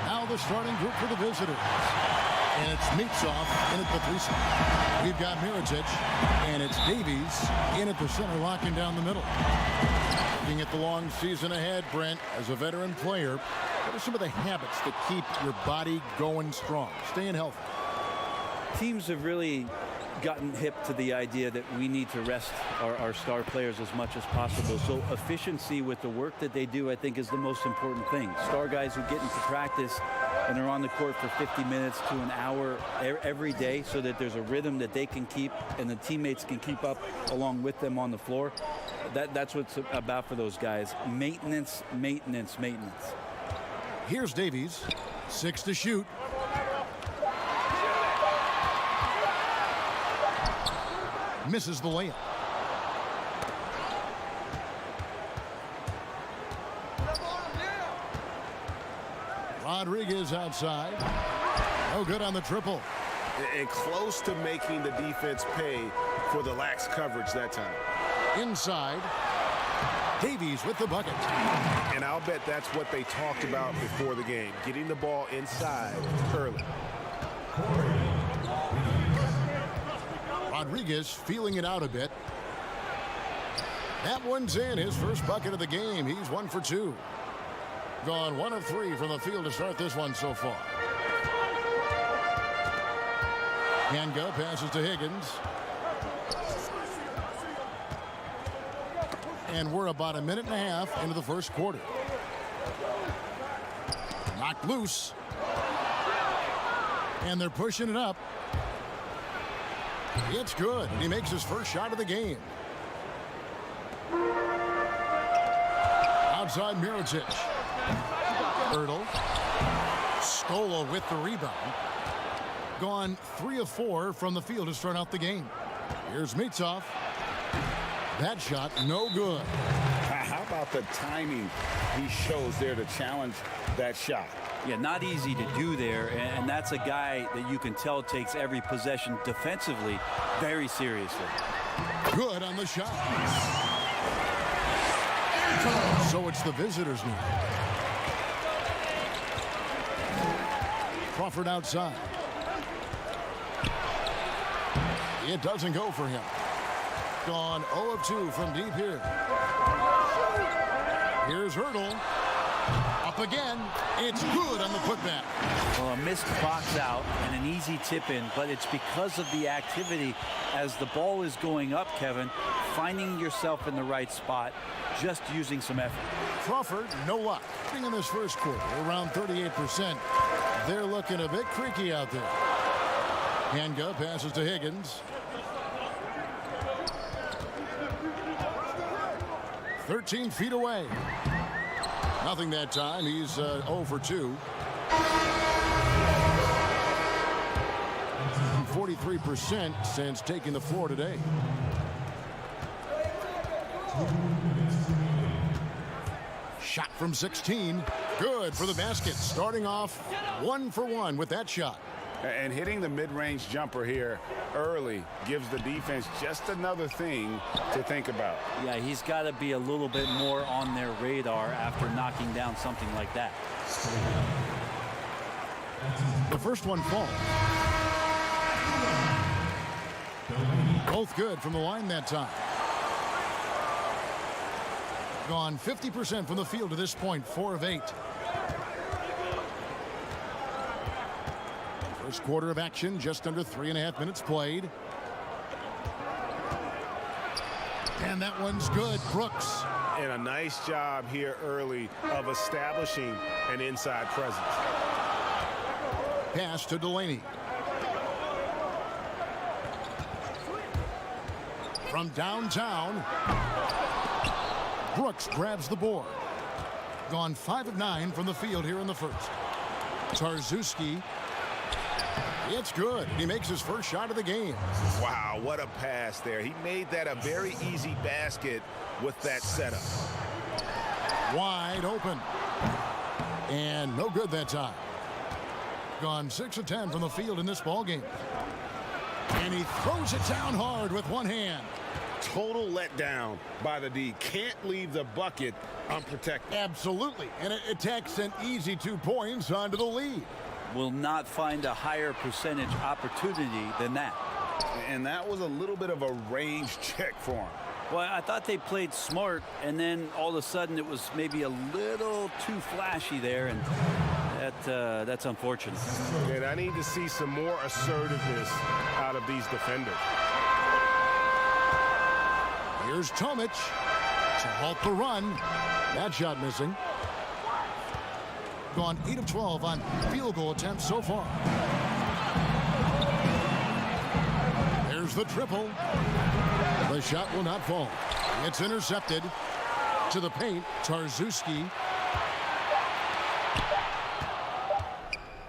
Now the starting group for the visitors. And it's Mitsov in at the 3. We've got Mirotic, and it's Davies in at the center, locking down the middle. Looking at the long season ahead, Brent, as a veteran player, what are some of the habits that keep your body going strong, staying healthy? Teams have really gotten hip to the idea that we need to rest our star players as much as possible. So efficiency with the work that they do, I think, is the most important thing. Star guys who get into practice and are on the court for 50 minutes to an hour every day, so that there's a rhythm that they can keep and the teammates can keep up along with them on the floor. That's what it's about for those guys. Maintenance, maintenance, maintenance. Here's Davies, 6 to shoot. Misses the layup. Rodriguez outside. No good on the triple. And close to making the defense pay for the lax coverage that time. Inside. Davies with the bucket. And I'll bet that's what they talked about before the game, getting the ball inside early. Rodriguez feeling it out a bit. That one's in, his first bucket of the game. He's 1 for 2. Gone 1 of 3 from the field to start this one so far. Kanga passes to Higgins. And we're about 1.5 minutes into the first quarter. Knocked loose. And they're pushing it up. It's good. He makes his first shot of the game. inside Mirotic. Ertl. Stola with the rebound. Gone 3 of 4 from the field to start out the game. Here's Mitov. That shot, no good. How about the timing he shows there to challenge that shot? Yeah, not easy to do there, and that's a guy that you can tell takes every possession defensively very seriously. Good on the shot. So it's the visitors now. Crawford outside. It doesn't go for him. Gone 0 of 2 from deep here. Here's Ertl. Up again. It's good on the putback. Well, a missed box out and an easy tip in, but it's because of the activity as the ball is going up, Kevin, finding yourself in the right spot, just using some effort. Crawford, no luck. In this first quarter, around 38%. They're looking a bit creaky out there. Hanga passes to Higgins. 13 feet away. Nothing that time. He's 0 for 2. 43% since taking the floor today. Shot from 16. Good for the basket. Starting off 1 for 1 with that shot. And hitting the mid-range jumper here early gives the defense just another thing to think about. Yeah, he's got to be a little bit more on their radar after knocking down something like that. The first one falls. Both good from the line that time. Gone 50% from the field to this point, 4 of 8. First quarter of action, just under 3.5 minutes played. And that one's good. Brooks. And a nice job here early of establishing an inside presence. Pass to Delaney. From downtown, Brooks grabs the board. Gone 5 of 9 from the field here in the first. Tarczewski. It's good. He makes his first shot of the game. Wow, what a pass there. He made that a very easy basket with that setup. Wide open. And no good that time. Gone 6 of 10 from the field in this ball game. And he throws it down hard with one hand. Total letdown by the D. Can't leave the bucket unprotected. Absolutely. And it takes an easy 2 points onto the lead. Will not find a higher percentage opportunity than that. And that was a little bit of a range check for him. Well, I thought they played smart, and then all of a sudden it was maybe a little too flashy there, and that's unfortunate. And I need to see some more assertiveness out of these defenders. Here's Tomic to halt the run. That shot missing. Gone 8 of 12 on field goal attempts so far. There's the triple. The shot will not fall. It's intercepted to the paint. Tarczewski.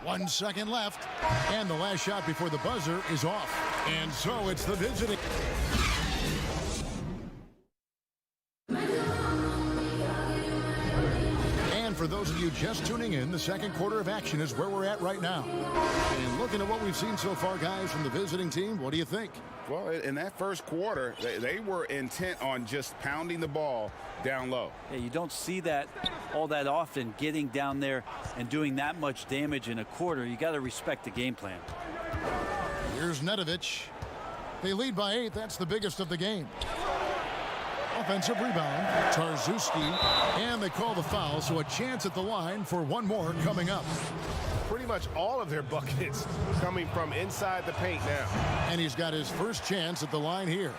1 second left. And the last shot before the buzzer is off. And so it's the visiting. For those of you just tuning in, the second quarter of action is where we're at right now. And looking at what we've seen so far, guys, from the visiting team, what do you think? Well, in that first quarter, they were intent on just pounding the ball down low. Yeah, you don't see that all that often, getting down there and doing that much damage in a quarter. You got to respect the game plan. Here's Nedovic. They lead by 8. That's the biggest of the game. Offensive rebound, Tarczewski, and they call the foul, so a chance at the line for one more coming up. Pretty much all of their buckets coming from inside the paint now. And he's got his first chance at the line here.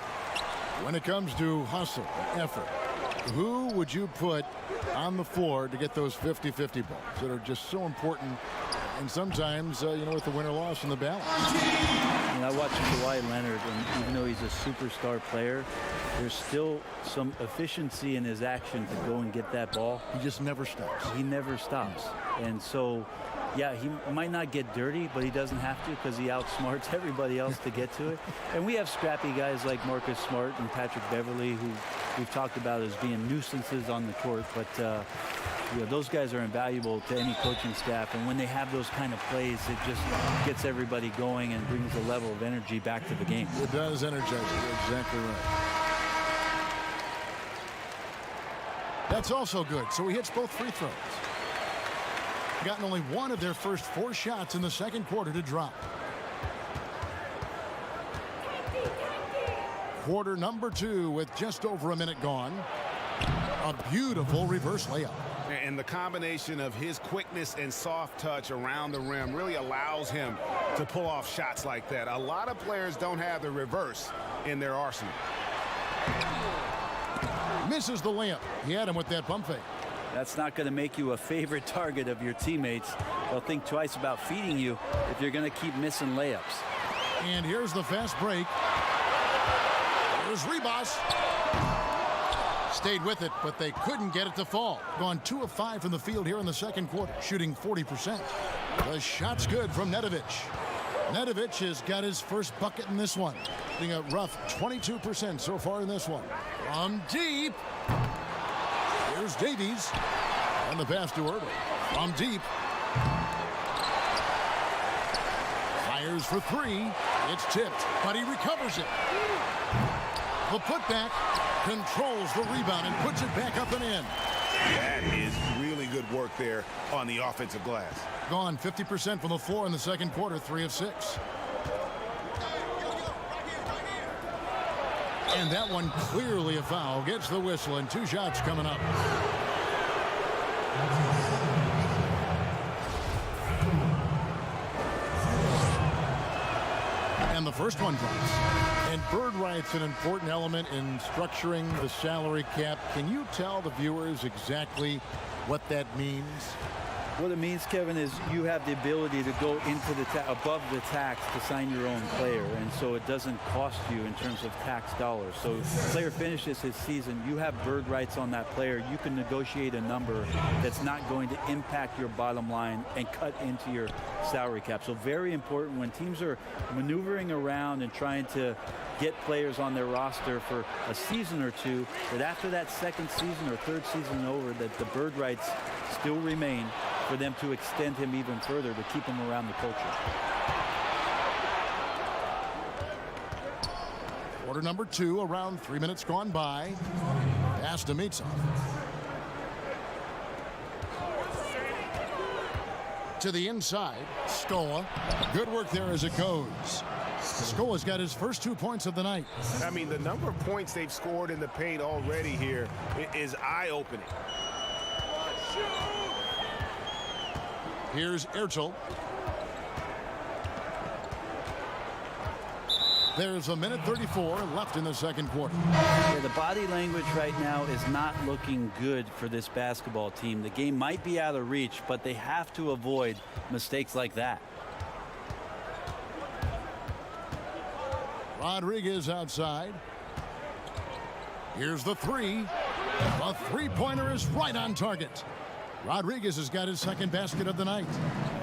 When it comes to hustle, effort, who would you put on the floor to get those 50-50 balls that are just so important? And sometimes, with the winner loss in the balance. I watch Kawhi Leonard, and even though he's a superstar player, there's still some efficiency in his action to go and get that ball. He just never stops. He never stops. And so, yeah, he might not get dirty, but he doesn't have to because he outsmarts everybody else to get to it. And we have scrappy guys like Marcus Smart and Patrick Beverley, who we've talked about as being nuisances on the court. But you know, those guys are invaluable to any coaching staff. And when they have those kind of plays, it just gets everybody going and brings a level of energy back to the game. It does energize you. You're exactly right. That's also good. So he hits both free throws. Gotten only one of their first 4 shots in the second quarter to drop. Quarter number 2 with just over a minute gone. A beautiful reverse layup. And the combination of his quickness and soft touch around the rim really allows him to pull off shots like that. A lot of players don't have the reverse in their arsenal. Misses the layup. He had him with that pump fake. That's not going to make you a favorite target of your teammates. They'll think twice about feeding you if you're going to keep missing layups. And here's the fast break. Here's Ribas. Stayed with it, but they couldn't get it to fall. Gone 2 of 5 from the field here in the second quarter, shooting 40%. The shot's good from Nedovic. Nedovic has got his first bucket in this one. Shooting a rough 22% so far in this one. From deep. Here's Davies. And the pass to Erdo. From deep. Fires for 3. It's tipped, but he recovers it. The putback controls the rebound and puts it back up and in. That is really good work there on the offensive glass. Gone 50% from the floor in the second quarter, 3 of 6. And that one clearly a foul. Gets the whistle and 2 shots coming up. And the first one drops. And bird right's an important element in structuring the salary cap. Can you tell the viewers exactly what that means? What it means, Kevin, is you have the ability to go into the above the tax to sign your own player, and so it doesn't cost you in terms of tax dollars. So if the player finishes his season, you have bird rights on that player. You can negotiate a number that's not going to impact your bottom line and cut into your salary cap. So very important when teams are maneuvering around and trying to get players on their roster for a season or two, that after that second season or third season over, that the bird rights still remain for them to extend him even further to keep him around the culture. Quarter number 2, around 3 minutes gone by. Pass to Mitsov. To the inside, Scola. Good work there as it goes. Scola's got his first 2 points of the night. I mean, the number of points they've scored in the paint already here is eye-opening. Here's Ertel. There's a minute 34 left in the second quarter. Yeah, the body language right now is not looking good for this basketball team. The game might be out of reach, but they have to avoid mistakes like that. Rodriguez outside. Here's the 3. The three-pointer is right on target. Rodriguez has got his second basket of the night.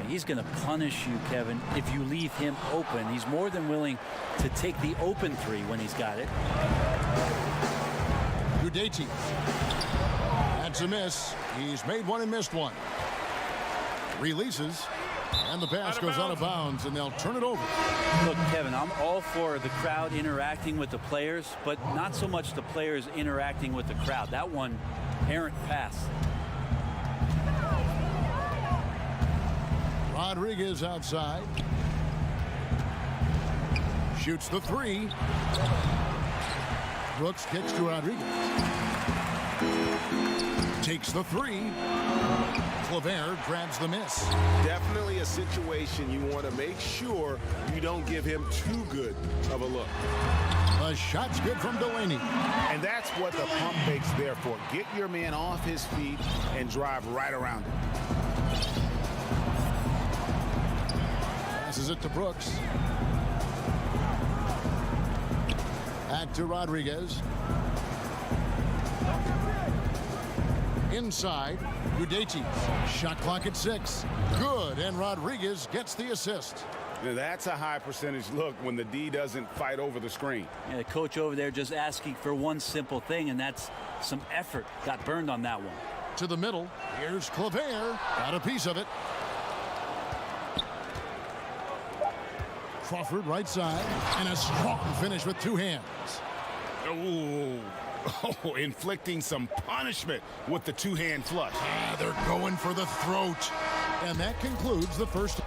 He's going to punish you, Kevin, if you leave him open. He's more than willing to take the open 3 when he's got it. Udati. That's a miss. He's made one and missed one. Releases. And the pass goes out of bounds, and they'll turn it over. Look, Kevin, I'm all for the crowd interacting with the players, but not so much the players interacting with the crowd. That one, errant pass. Rodriguez outside. Shoots the 3. Brooks kicks to Rodriguez. Takes the 3. Claver grabs the miss. Definitely a situation you want to make sure you don't give him too good of a look. The shot's good from Delaney. And that's what the pump fake's there for. Get your man off his feet and drive right around him. Passes it to Brooks. Back to Rodriguez. Inside, Udaitis. Shot clock at 6. Good, and Rodriguez gets the assist. Now that's a high percentage look when the D doesn't fight over the screen. Yeah, the coach over there just asking for one simple thing, and that's some effort. Got burned on that one. To the middle. Here's Claver. Got a piece of it. Crawford right side. And a strong finish with 2 hands. Oh, inflicting some punishment with the 2-hand flush. Yeah, they're going for the throat. And that concludes the first.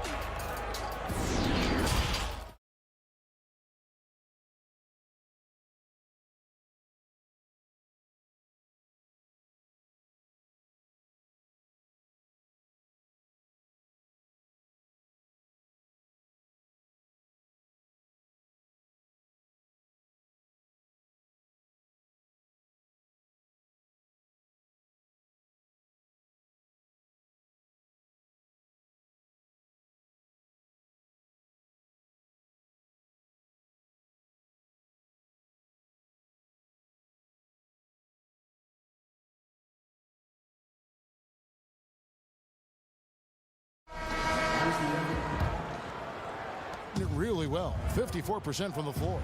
Really well. 54% from the floor.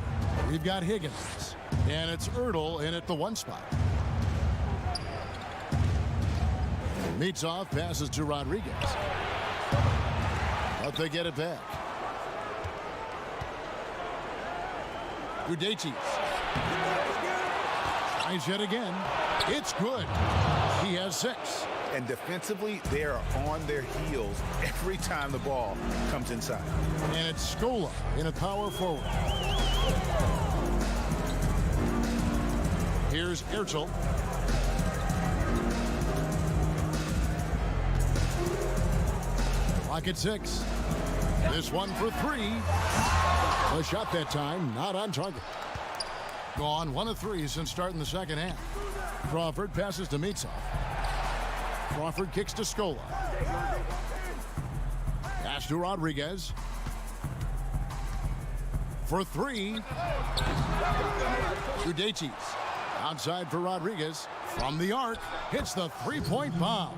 We've got Higgins. And it's Ertl in at the 1 spot. Meetsov passes to Rodriguez. But they get it back. Udaitis. Tries yet again. It's good. He has 6. And defensively, they are on their heels every time the ball comes inside. And it's Scola in a power forward. Here's Ertl. Clock at 6. This one for 3. A shot that time, not on target. Gone 1 of 3 since starting the second half. Crawford passes to Meetsov. Crawford kicks to Scola. Pass to Rodriguez. For 3. Udaitis. Outside for Rodriguez. From the arc. Hits the 3-point bomb.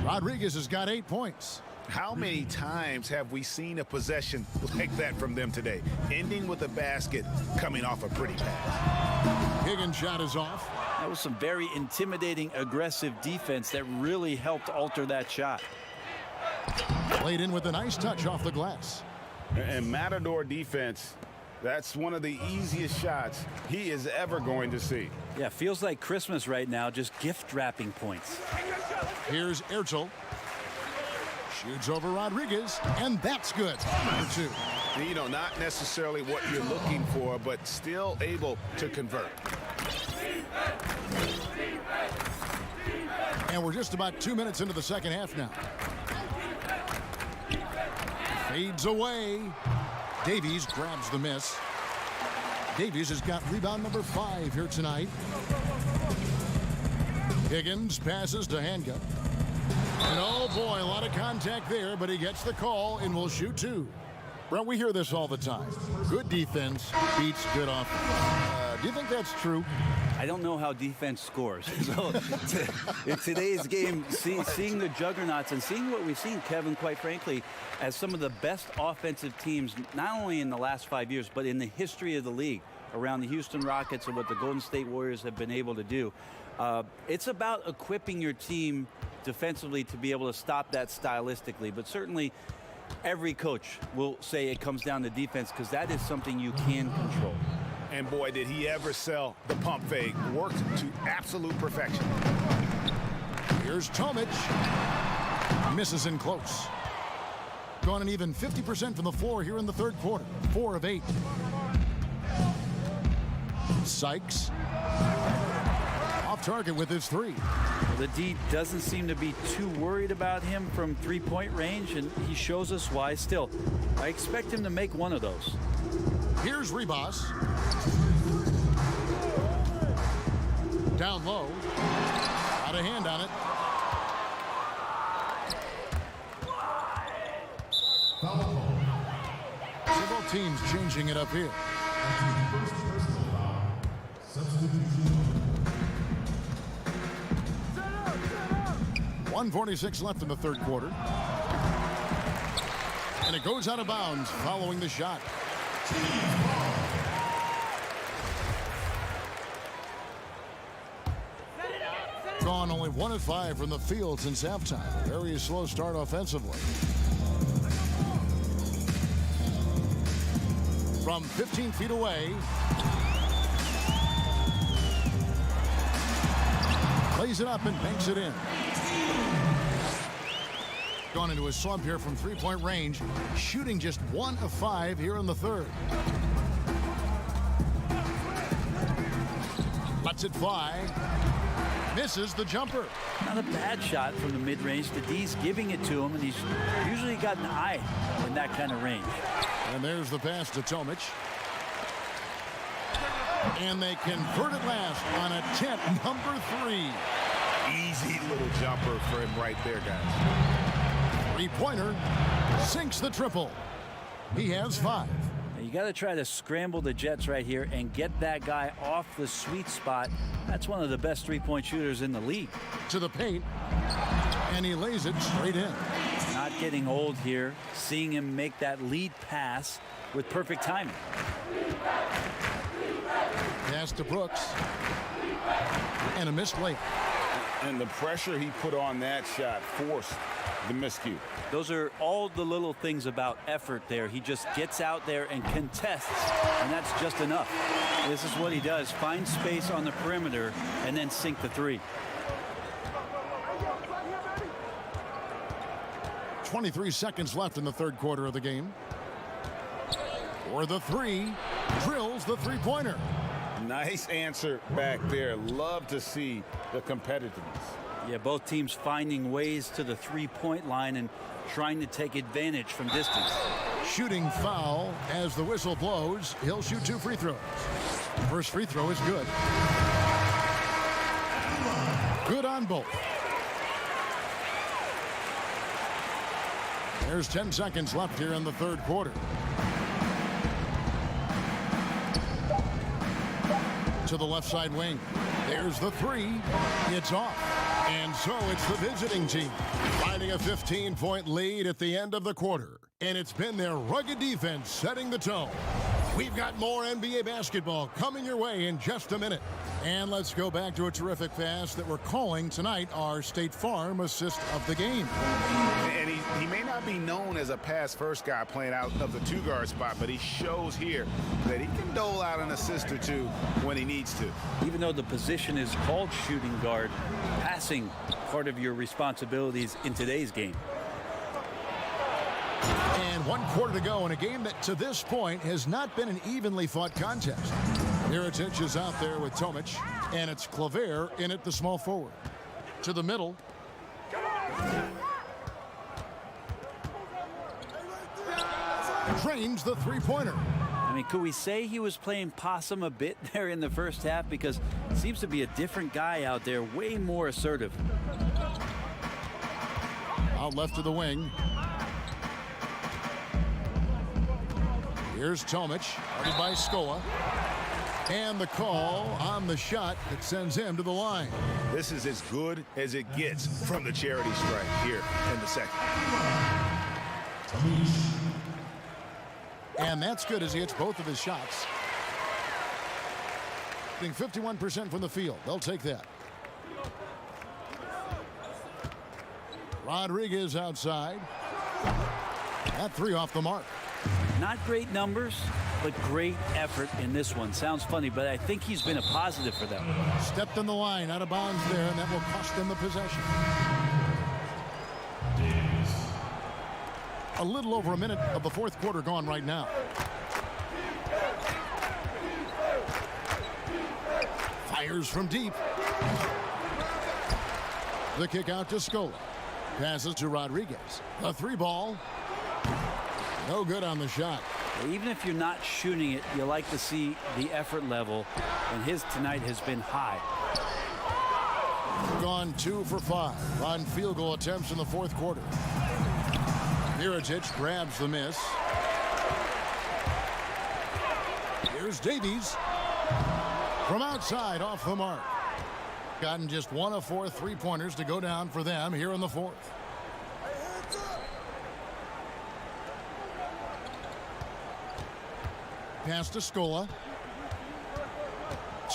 Rodriguez has got 8 points. How many times have we seen a possession like that from them today? Ending with a basket, coming off a pretty pass. Higgins' shot is off. That was some very intimidating, aggressive defense that really helped alter that shot. Played in with a nice touch off the glass. And Matador defense, that's one of the easiest shots he is ever going to see. Yeah, feels like Christmas right now, just gift wrapping points. Here's Ertl. Shoots over Rodriguez, and that's good. For 2. You know, not necessarily what you're looking for, but still able to convert. And we're just about 2 minutes into the second half now. Fades away. Davies grabs the miss. Davies has got rebound number 5 here tonight. Higgins passes to Handgun. And oh boy, a lot of contact there, but he gets the call and will shoot 2. Brent, we hear this all the time. Good defense beats good offense. Do you think that's true? I don't know how defense scores. So in today's game, seeing the juggernauts and seeing what we've seen, Kevin, quite frankly, as some of the best offensive teams, not only in the last 5 years, but in the history of the league, around the Houston Rockets and what the Golden State Warriors have been able to do. It's about equipping your team defensively to be able to stop that stylistically, but certainly every coach will say it comes down to defense because that is something you can control. And boy, did he ever sell the pump fake. Worked to absolute perfection. Here's Tomic. Misses in close. Gone an even 50% from the floor here in the third quarter. 4 of 8. Sykes. Off target with his 3. The D doesn't seem to be too worried about him from 3-point range, and he shows us why. Still, I expect him to make one of those. Here's Ribas. Down low. Got a hand on it. Several teams changing it up here. 1:46 left in the third quarter. And it goes out of bounds following the shot. Gone only 1 of 5 from the field since halftime. Very slow start offensively. From 15 feet away. Lays it up and banks it in. Gone into a slump here from three-point range. Shooting just 1 of 5 here in the third. Lets it fly. Misses the jumper. Not a bad shot from the mid-range. The D's giving it to him, and he's usually got an eye in that kind of range. And there's the pass to Tomic. And they convert it last on attempt number 3. Easy little jumper for him right there, guys. Three-pointer sinks the triple. He has 5. You got to try to scramble the Jets right here and get that guy off the sweet spot. That's one of the best three-point shooters in the league. To the paint, and he lays it straight in. Not getting old here. Seeing him make that lead pass with perfect timing. Pass to Brooks. And a missed layup. And the pressure he put on that shot forced the miscue. Those are all the little things about effort there. He just gets out there and contests, and that's just enough. This is what he does. Find space on the perimeter and then sink the three. 23 seconds left in the third quarter of the game. For the three, drills the three-pointer. Nice answer back there. Love to see the competitiveness. Yeah, both teams finding ways to the three-point line and trying to take advantage from distance. Shooting foul as the whistle blows. He'll shoot 2 free throws. First free throw is good. Good on both. There's 10 seconds left here in the third quarter. To the left side wing. There's the three. It's off. And so it's the visiting team finding a 15-point lead at the end of the quarter. And it's been their rugged defense setting the tone. We've got more NBA basketball coming your way in just a minute. And let's go back to a terrific pass that we're calling tonight our State Farm assist of the game. And he may not be known as a pass-first guy playing out of the two-guard spot, but he shows here that he can dole out an assist or two when he needs to. Even though the position is called shooting guard, passing part of your responsibilities in today's game. And 1 quarter to go in a game that to this point has not been an evenly fought contest. Mirotic is out there with Tomic, and it's Claver in at the small forward. To the middle. Drains the three-pointer. I mean, could we say he was playing possum a bit there in the first half? Because it seems to be a different guy out there, way more assertive. Out left to the wing. Here's Tomic, guarded by Scola. And the call on the shot that sends him to the line. This is as good as it gets from the charity strike here in the second. And that's good as he hits both of his shots. Being 51% from the field. They'll take that. Rodriguez outside. That three off the mark. Not great numbers, but great effort in this one. Sounds funny, but I think he's been a positive for them. Stepped in the line, out of bounds there, and that will cost them the possession. A little over a minute of the fourth quarter gone right now. Fires from deep. The kick out to Scola. Passes to Rodriguez. A three ball. No good on the shot. Even if you're not shooting it, you like to see the effort level, and his tonight has been high. Gone 2 for 5 on field goal attempts in the fourth quarter. Mirotic grabs the miss. Here's Davies from outside off the mark. Gotten just 1 of 4 3-pointers to go down for them here in the fourth. Pass to Scola.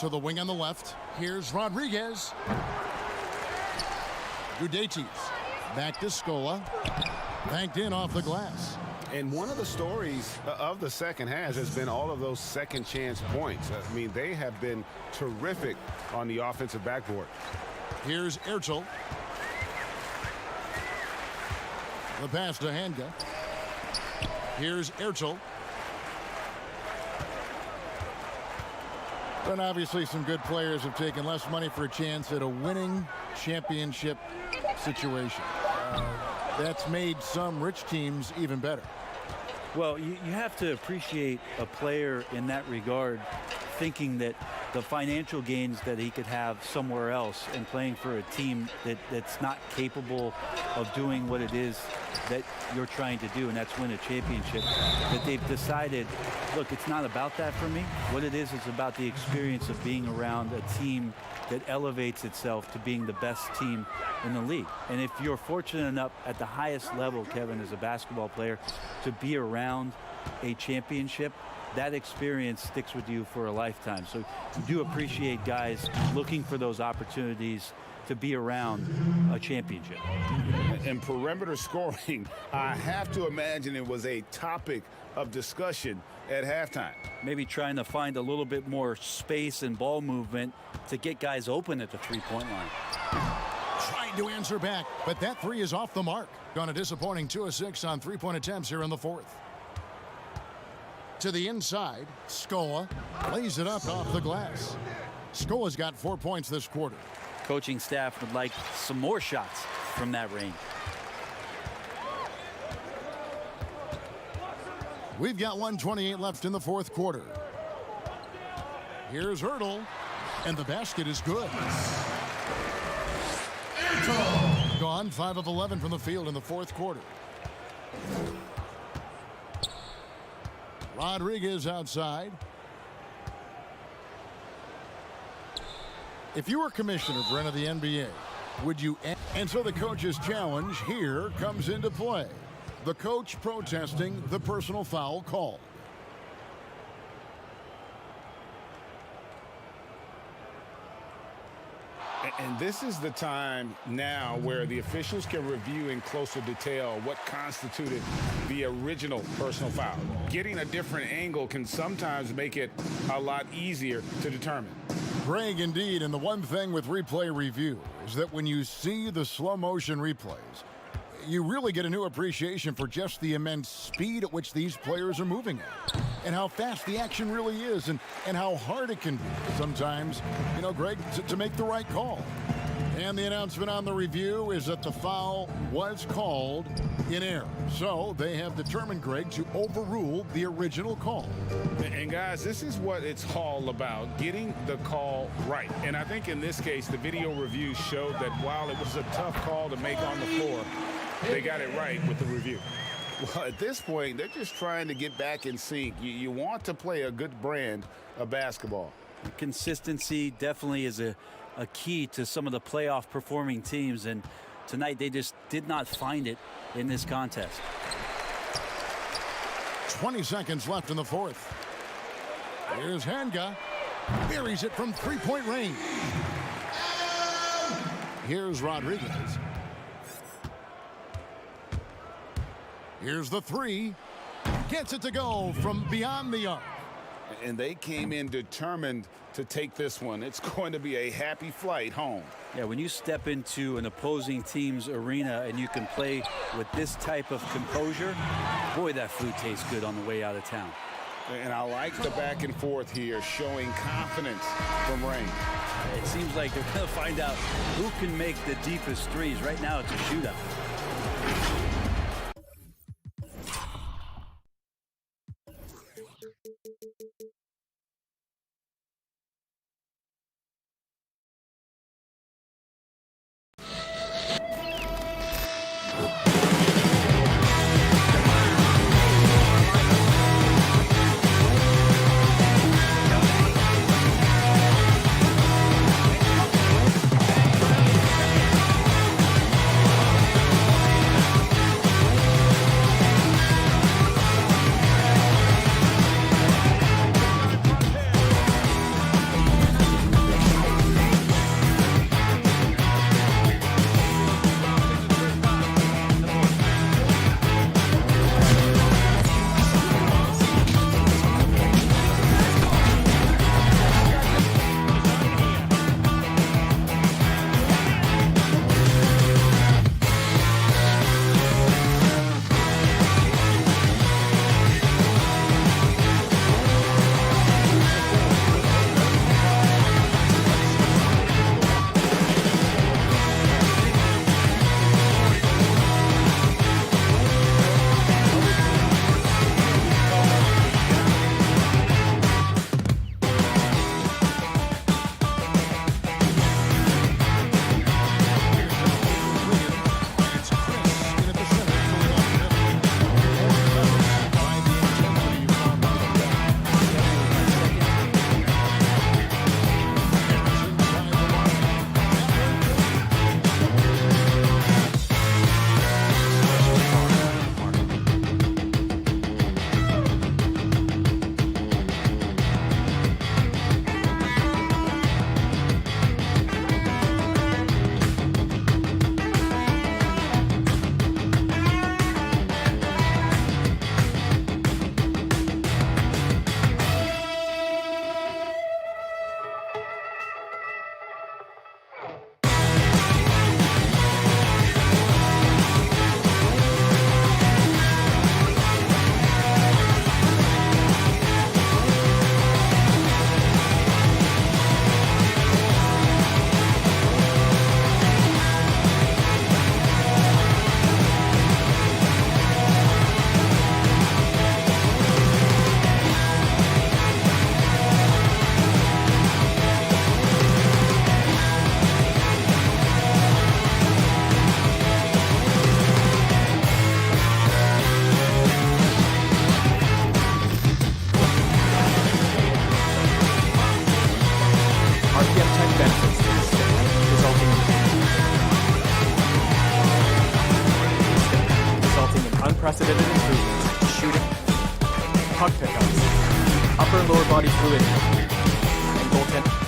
To the wing on the left. Here's Rodriguez. Gudaitis. Back to Scola. Banked in off the glass. And one of the stories of the second half has been all of those second chance points. I mean, they have been terrific on the offensive backboard. Here's Ertel. The pass to Hanga. Here's Ertel. And obviously some good players have taken less money for a chance at a winning championship situation. That's made some rich teams even better. Well, you have to appreciate a player in that regard, thinking that the financial gains that he could have somewhere else and playing for a team that's not capable of doing what it is that you're trying to do, and that's win a championship, that they've decided, look, it's not about that for me. What it is about the experience of being around a team that elevates itself to being the best team in the league. And if you're fortunate enough at the highest level, Kevin, as a basketball player, to be around a championship, that experience sticks with you for a lifetime. So you do appreciate guys looking for those opportunities to be around a championship. And perimeter scoring, I have to imagine it was a topic of discussion at halftime. Maybe trying to find a little bit more space and ball movement to get guys open at the three-point line. Trying to answer back, but that three is off the mark. Gone a disappointing 2 of 6 on 3-point attempts here in the fourth. To the inside, Scola lays it up off the glass. Scola's got 4 points this quarter. Coaching staff would like some more shots from that range. We've got 1:28 left in the fourth quarter. Here's Ertel, and the basket is good. Gone 5 of 11 from the field in the fourth quarter. Rodriguez outside. If you were commissioner, Brent, of the NBA, would you? And so the coach's challenge here comes into play. The coach protesting the personal foul call. And this is the time now where the officials can review in closer detail what constituted the original personal foul. Getting a different angle can sometimes make it a lot easier to determine. Greg, indeed, and the one thing with replay review is that when you see the slow motion replays, you really get a new appreciation for just the immense speed at which these players are moving at, and how fast the action really is, and how hard it can be sometimes, you know, Greg, to make the right call. And the announcement on the review is that the foul was called in error. So they have determined, Greg, to overrule the original call. And guys, this is what it's all about, getting the call right. And I think in this case, the video review showed that while it was a tough call to make on the floor, they got it right with the review. Well, at this point, they're just trying to get back in sync. You want to play a good brand of basketball. Consistency definitely is a key to some of the playoff performing teams, and tonight they just did not find it in this contest. 20 seconds left in the fourth. Here's Hanga. Buries it from three-point range. Here's Rodriguez. Here's the three. Gets it to go from beyond the arc. And they came in determined to take this one. It's going to be a happy flight home. Yeah, when you step into an opposing team's arena and you can play with this type of composure, boy, that food tastes good on the way out of town. And I like the back and forth here, showing confidence from Rain. It seems like they're going to find out who can make the deepest threes. Right now, it's a shootout. unprecedented improvements, shooting, puck pickups, upper and lower body fluidity, and goaltending.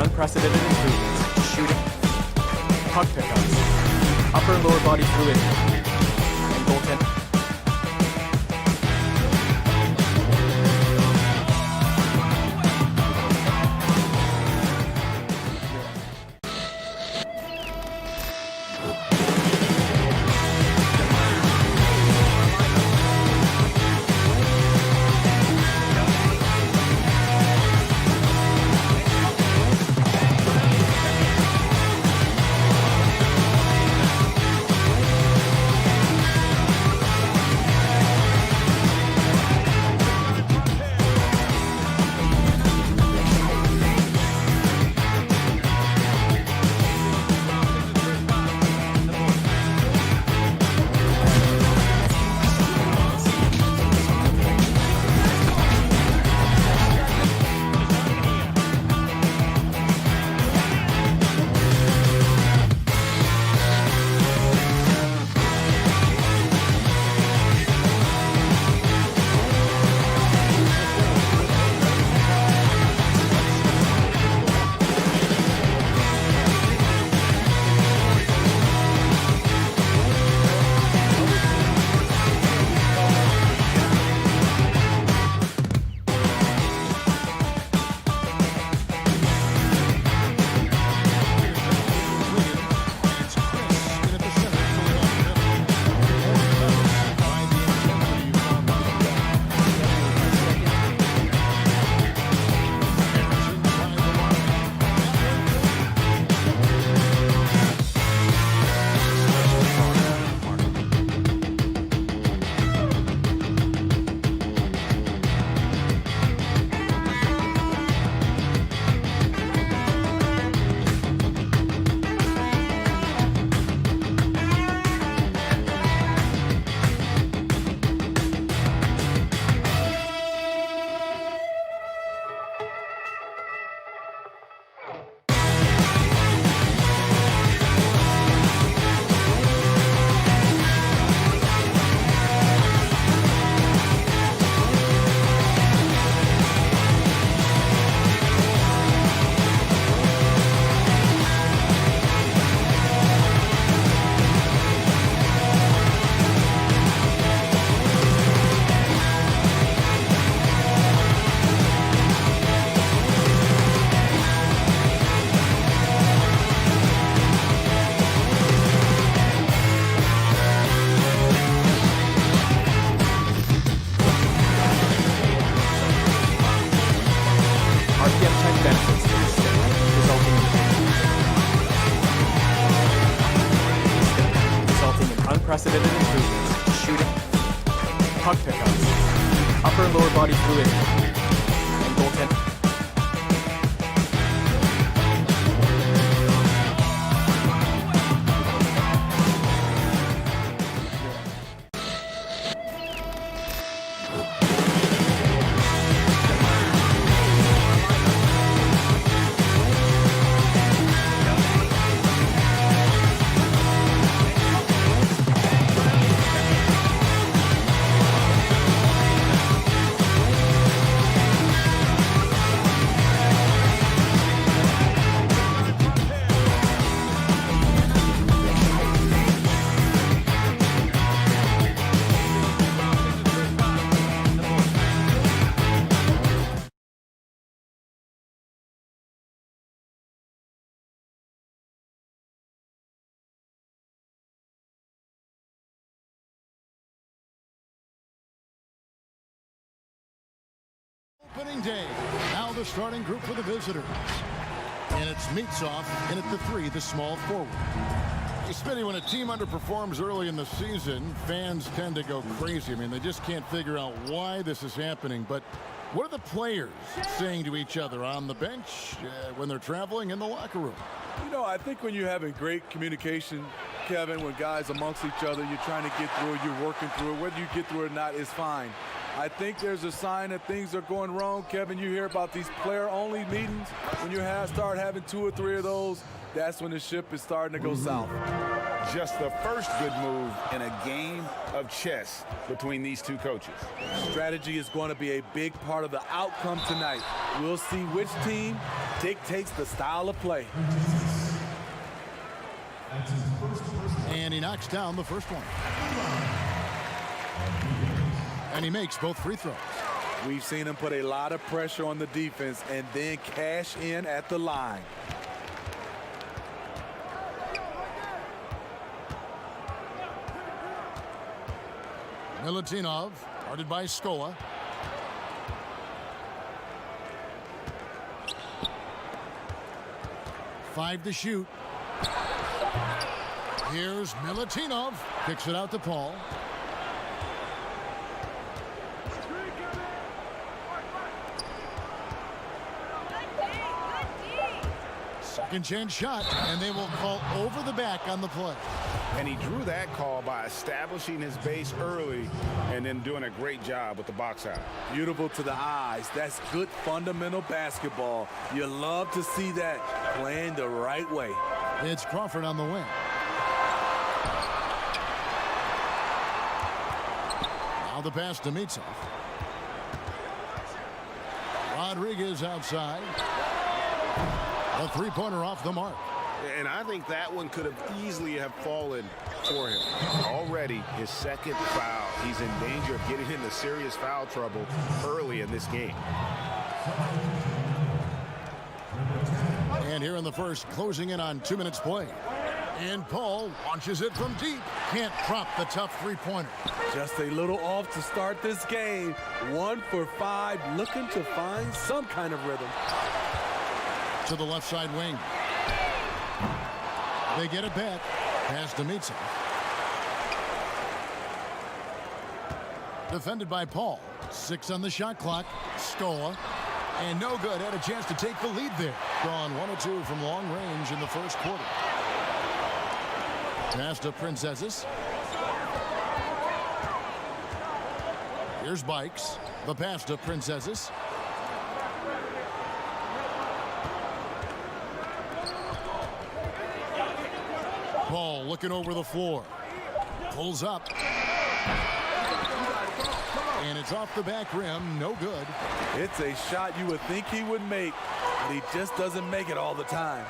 Unprecedented improvements, shooting, puck pickups, upper and lower body fluidity, and goaltending. shooting, puck pickups, upper and lower body fluidity, and goaltending. Opening day. Now the starting group for the visitors. And it's Mitsov in at the 3, the small forward. Smitty, when a team underperforms early in the season, fans tend to go crazy. I mean, they just can't figure out why this is happening. But what are the players saying to each other on the bench when they're traveling in the locker room? You know, I think when you're having great communication, Kevin, when guys amongst each other, you're trying to get through it, you're working through it. Whether you get through it or not is fine. I think there's a sign that things are going wrong. Kevin, you hear about these player-only meetings. When you start having 2 or 3 of those, that's when the ship is starting to go south. Just the first good move in a game of chess between these two coaches. Strategy is going to be a big part of the outcome tonight. We'll see which team dictates the style of play. And he knocks down the first one. And he makes both free throws. We've seen him put a lot of pressure on the defense and then cash in at the line. Milutinov, guarded by Skoa. Five to shoot. Here's Milutinov. Kicks it out to Paul. Second chance shot, and they will call over the back on the play. And he drew that call by establishing his base early and then doing a great job with the box out. Beautiful to the eyes. That's good fundamental basketball. You love to see that playing the right way. It's Crawford on the wing. Now the pass to Mitsov. Rodriguez outside. A three-pointer off the mark. And I think that one could have easily have fallen for him. Already his second foul. He's in danger of getting into serious foul trouble early in this game. And here in the first, closing in on 2 minutes play. And Paul launches it from deep. Can't drop the tough three-pointer. Just a little off to start this game. 1 for 5, looking to find some kind of rhythm. To the left side wing. They get it back. Pass to Mitsov. Defended by Paul. 6 on the shot clock. Skoa. And no good. Had a chance to take the lead there. Gone 1 or 2 from long range in the first quarter. Pass to Princesses. Here's Bikes. The pass to Princesses. Paul looking over the floor. Pulls up. And it's off the back rim. No good. It's a shot you would think he would make, but he just doesn't make it all the time.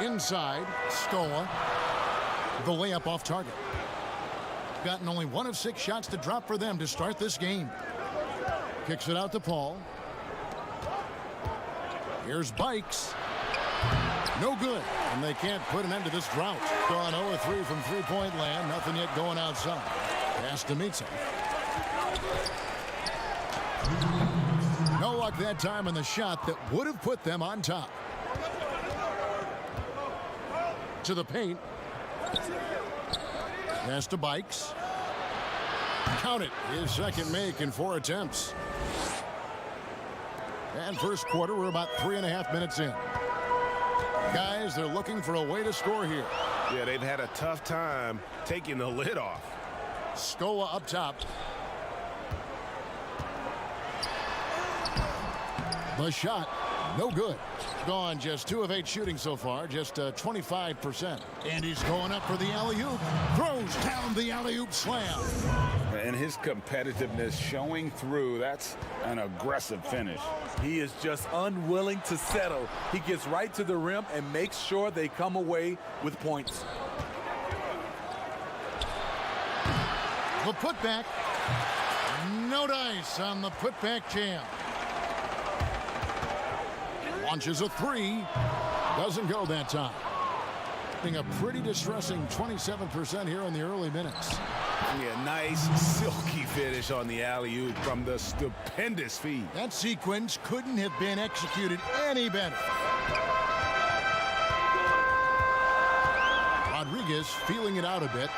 Inside, Skoa. The layup off target. Gotten only 1 of 6 shots to drop for them to start this game. Kicks it out to Paul. Here's Bikes. No good. And they can't put an end to this drought. Gone 0-3 from three-point land. Nothing yet going outside. Pass to Mitsov. No luck that time on the shot that would have put them on top. To the paint. Pass to Bikes. Count it. His second make in 4 attempts. And first quarter, we're about 3.5 minutes in. Guys, they're looking for a way to score here. Yeah, they've had a tough time taking the lid off. Scola up top. The shot, no good. Gone just 2 of 8 shooting so far, just 25%. And he's going up for the alley-oop. Throws down the alley-oop slam. And his competitiveness showing through. That's an aggressive finish. He is just unwilling to settle. He gets right to the rim and makes sure they come away with points. The putback. No dice on the putback jam. Launches a 3. Doesn't go that time. A pretty distressing 27% here in the early minutes. Yeah, nice silky finish on the alley-oop from the stupendous feed. That sequence couldn't have been executed any better. Rodriguez feeling it out a bit.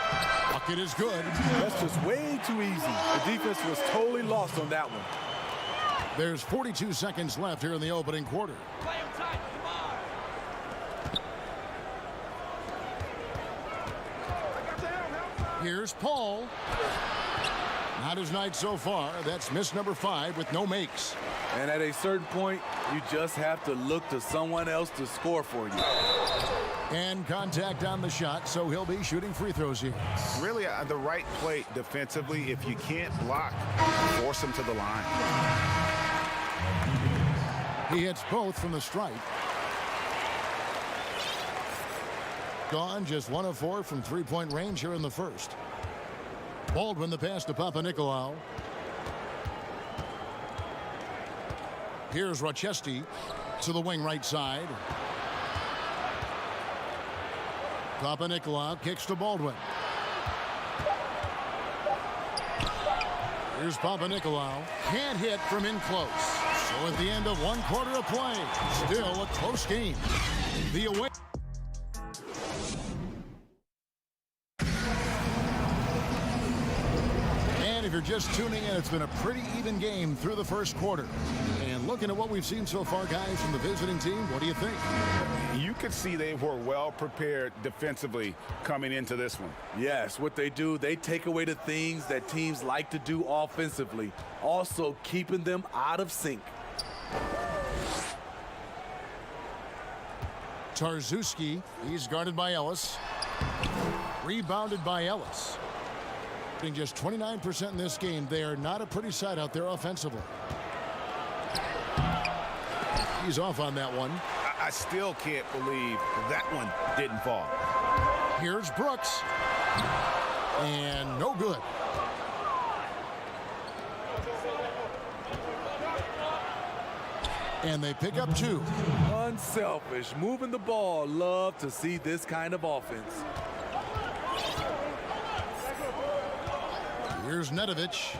Bucket is good. That's just way too easy. The defense was totally lost on that one. There's 42 seconds left here in the opening quarter. Here's Paul. Not his night so far. That's miss number 5 with no makes. And at a certain point, you just have to look to someone else to score for you. And contact on the shot, so he'll be shooting free throws here. Really, the right play defensively. If you can't block, force him to the line. He hits both from the stripe. Gone just 1 of 4 from 3-point range here in the first. Baldwin the pass to Papanikolaou. Here's Rochester to the wing right side. Papanikolaou kicks to Baldwin. Here's Papanikolaou. Can't hit from in close. So at the end of 1 quarter of play, still a close game. The away. If you're just tuning in, it's been a pretty even game through the first quarter. And looking at what we've seen so far, guys, from the visiting team, what do you think? You could see they were well prepared defensively coming into this one. Yes, what they do, they take away the things that teams like to do offensively, also keeping them out of sync. Tarczewski, he's guarded by Ellis. Rebounded by Ellis. Just 29% in this game. They are not a pretty sight out there offensively. He's off on that one. I still can't believe that one didn't fall. Here's Brooks. And no good. And they pick up 2. Unselfish, moving the ball. Love to see this kind of offense. Here's Nedovic.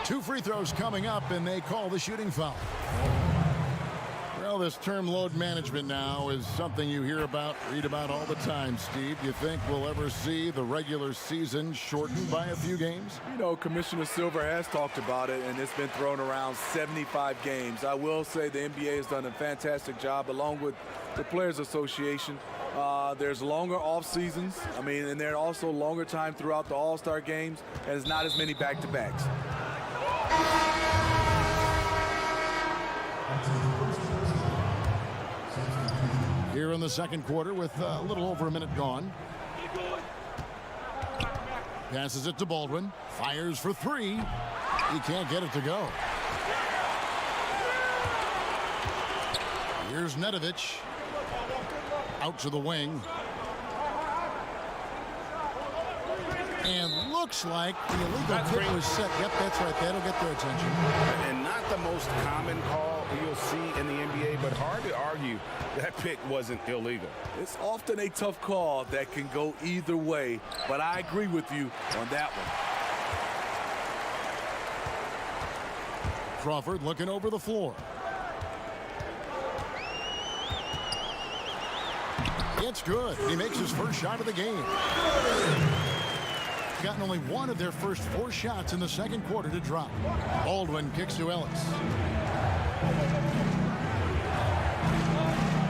2 free throws coming up, and they call the shooting foul. Well, this term load management now is something you hear about, read about all the time, Steve. You think we'll ever see the regular season shortened by a few games? You know, Commissioner Silver has talked about it, and it's been thrown around 75 games. I will say the NBA has done a fantastic job, along with the Players Association. There's longer off seasons. And there are also longer time throughout the All-Star games, and it's not as many back-to-backs. Here in the second quarter with a little over a minute gone. Passes it to Baldwin. Fires for 3. He can't get it to go. Here's Nedovic. Out to the wing. And looks like the illegal kick was set. Yep, that's right. That'll get their attention. And not the most common call you'll see in the NBA, but hard to argue that pick wasn't illegal. It's often a tough call that can go either way, but I agree with you on that one. Crawford looking over the floor. It's good. He makes his first shot of the game. Gotten only one of their first 4 shots in the second quarter to drop. Baldwin kicks to Ellis.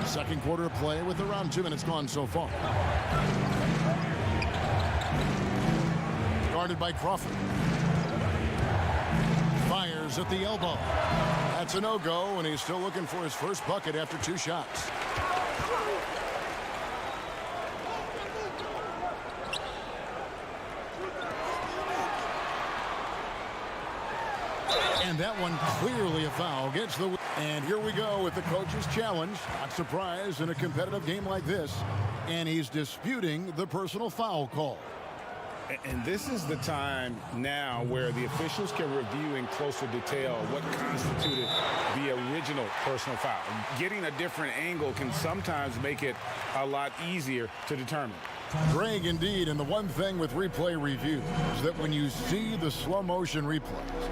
Second quarter of play with around 2 minutes gone so far. Guarded by Crawford. Fires at the elbow. That's a no-go, and he's still looking for his first bucket after 2 shots. And that one clearly a foul. Gets the... And here we go with the coach's challenge. Not surprised in a competitive game like this. And he's disputing the personal foul call. And this is the time now where the officials can review in closer detail what constituted the original personal foul. Getting a different angle can sometimes make it a lot easier to determine. Greg, indeed, and the one thing with replay review is that when you see the slow motion replays,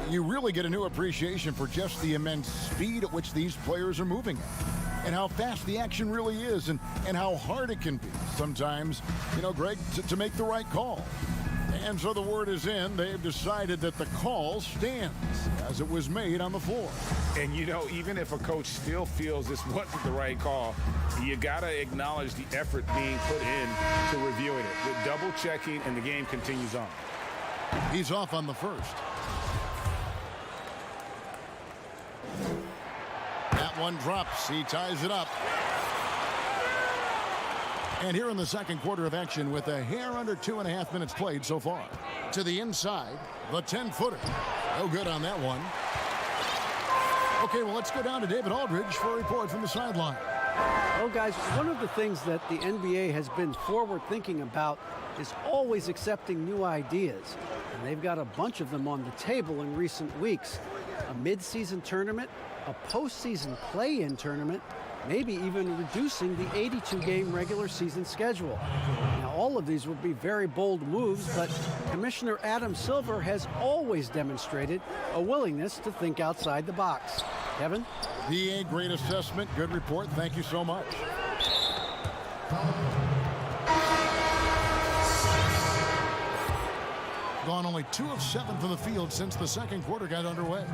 you really get a new appreciation for just the immense speed at which these players are moving at, and how fast the action really is, and how hard it can be sometimes, you know, Greg, to make the right call. And so the word is in. They've decided that the call stands as it was made on the floor. And, you know, even if a coach still feels this wasn't the right call, you got to acknowledge the effort being put in to reviewing it. With double checking, and the game continues on. He's off on the first. That one drops. He ties it up. And here in the second quarter of action with a hair under 2.5 minutes played so far. To the inside, the 10-footer. No good on that one. Okay, well, let's go down to David Aldridge for a report from the sideline. Well, guys, one of the things that the NBA has been forward thinking about is always accepting new ideas. And they've got a bunch of them on the table in recent weeks. A mid-season tournament, a postseason play-in tournament, maybe even reducing the 82-game regular season schedule. Now, all of these would be very bold moves, but Commissioner Adam Silver has always demonstrated a willingness to think outside the box. Kevin? VA, great assessment. Good report. Thank you so much. Gone only 2 of 7 from the field since the second quarter got underway.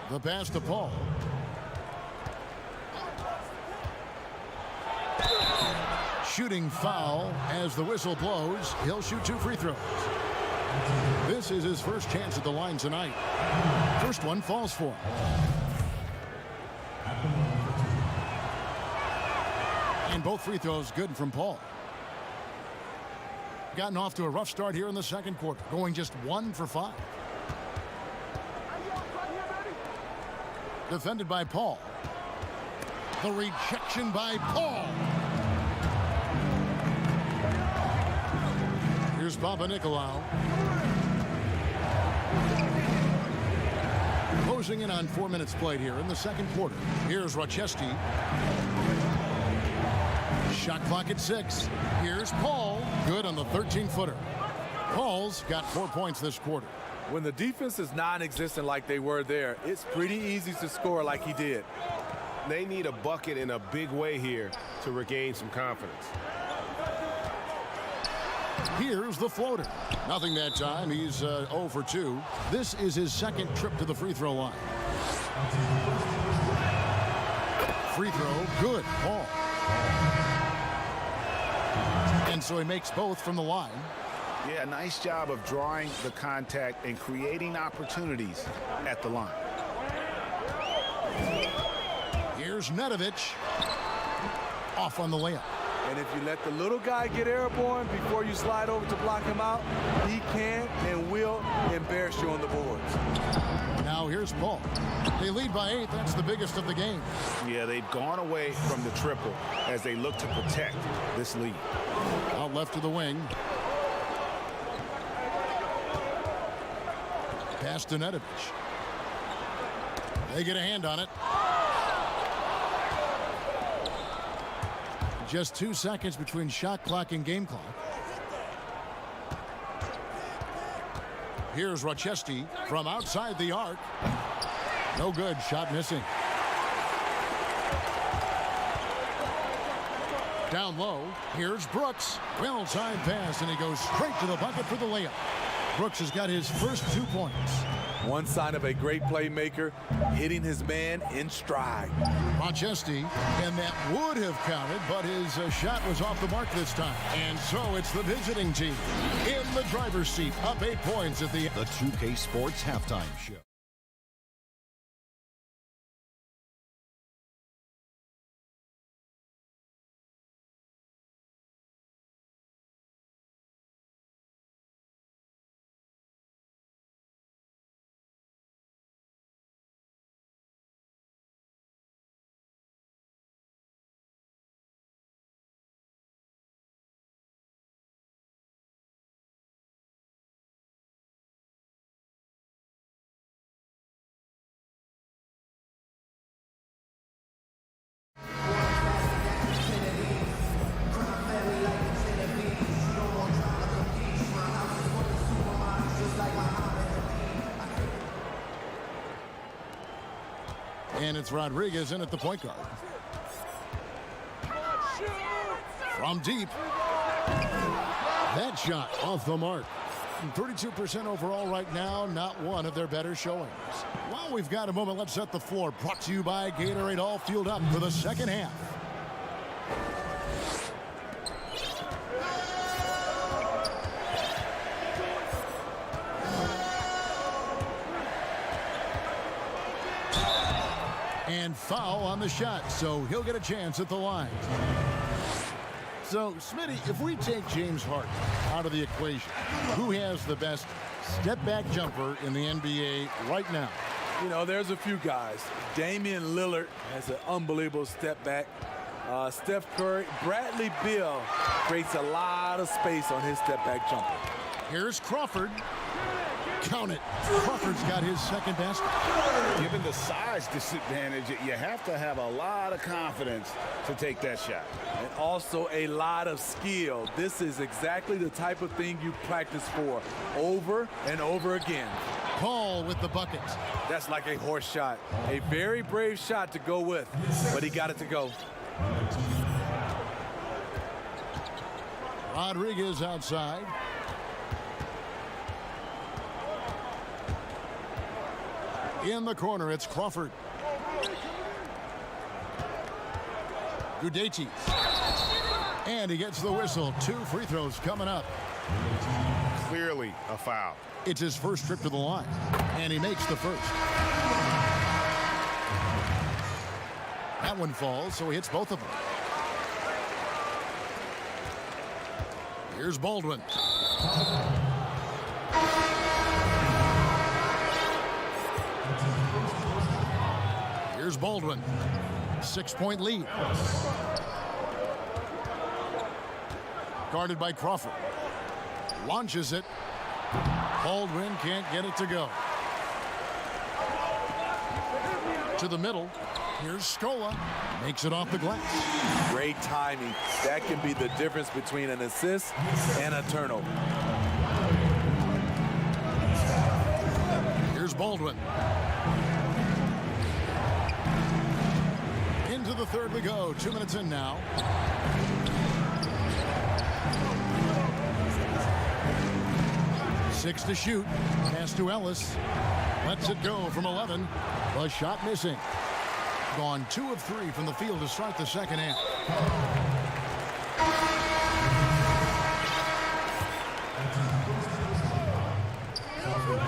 The pass to Paul. Shooting foul as the whistle blows. He'll shoot 2 free throws. This is his first chance at the line tonight. First one falls for him. And both free throws good from Paul. Gotten off to a rough start here in the second quarter, going just 1 for 5. Defended by Paul. The rejection by Paul. Here's Papanikolaou. Closing in on 4 minutes played here in the second quarter. Here's Rochesky. Shot clock at 6. Here's Paul. Good on the 13-footer. Paul's got 4 points this quarter. When the defense is non-existent like they were there, it's pretty easy to score like he did. They need a bucket in a big way here to regain some confidence. Here's the floater. Nothing that time. He's 0 for 2. This is his second trip to the free throw line. Free throw, good. Paul. And so he makes both from the line. Yeah, nice job of drawing the contact and creating opportunities at the line. Here's Nedovic. Off on the layup. And if you let the little guy get airborne before you slide over to block him out, he can and will embarrass you on the boards. Now here's Paul. They lead by 8. That's the biggest of the game. Yeah, they've gone away from the triple as they look to protect this lead. Out left to the wing. Pass to Nedovic. They get a hand on it. Just 2 seconds between shot clock and game clock. Here's Rochesky from outside the arc. No good. Shot missing. Down low, here's Brooks. Well-timed pass, and he goes straight to the bucket for the layup. Brooks has got his first 2 points. One sign of a great playmaker, hitting his man in stride. Rochester, and that would have counted, but his shot was off the mark this time. And so it's the visiting team in the driver's seat, up 8 points at the 2K Sports Halftime Show. And it's Rodriguez in at the point guard. From deep. That shot off the mark. 32% overall right now, not one of their better showings. While we've got a moment, let's set the floor. Brought to you by Gatorade, all fueled up for the second half. And foul on the shot, so he'll get a chance at the line. So, Smitty, if we take James Harden out of the equation, who has the best step-back jumper in the NBA right now? You know, there's a few guys. Damian Lillard has an unbelievable step back. Steph Curry, Bradley Beal creates a lot of space on his step back jumper. Here's Crawford. Count it. Crawford's got his second basket. Given the size disadvantage, you have to have a lot of confidence to take that shot. And also a lot of skill. This is exactly the type of thing you practice for over and over again. Paul with the bucket. That's like a horse shot. A very brave shot to go with, but he got it to go. Rodriguez outside. In the corner, it's Crawford. Gudaitis. And he gets the whistle. 2 free throws coming up. Clearly a foul. It's his first trip to the line. And he makes the first. That one falls, so he hits both of them. Here's Baldwin. Here's Baldwin. 6-point lead. Guarded by Crawford. Launches it. Baldwin can't get it to go. To the middle. Here's Scola. Makes it off the glass. Great timing. That can be the difference between an assist and a turnover. Here's Baldwin. Into the third we go. 2 minutes in now. Six to shoot. Pass to Ellis. Lets it go from 11. The shot missing. Gone 2 of 3 from the field to start the second half.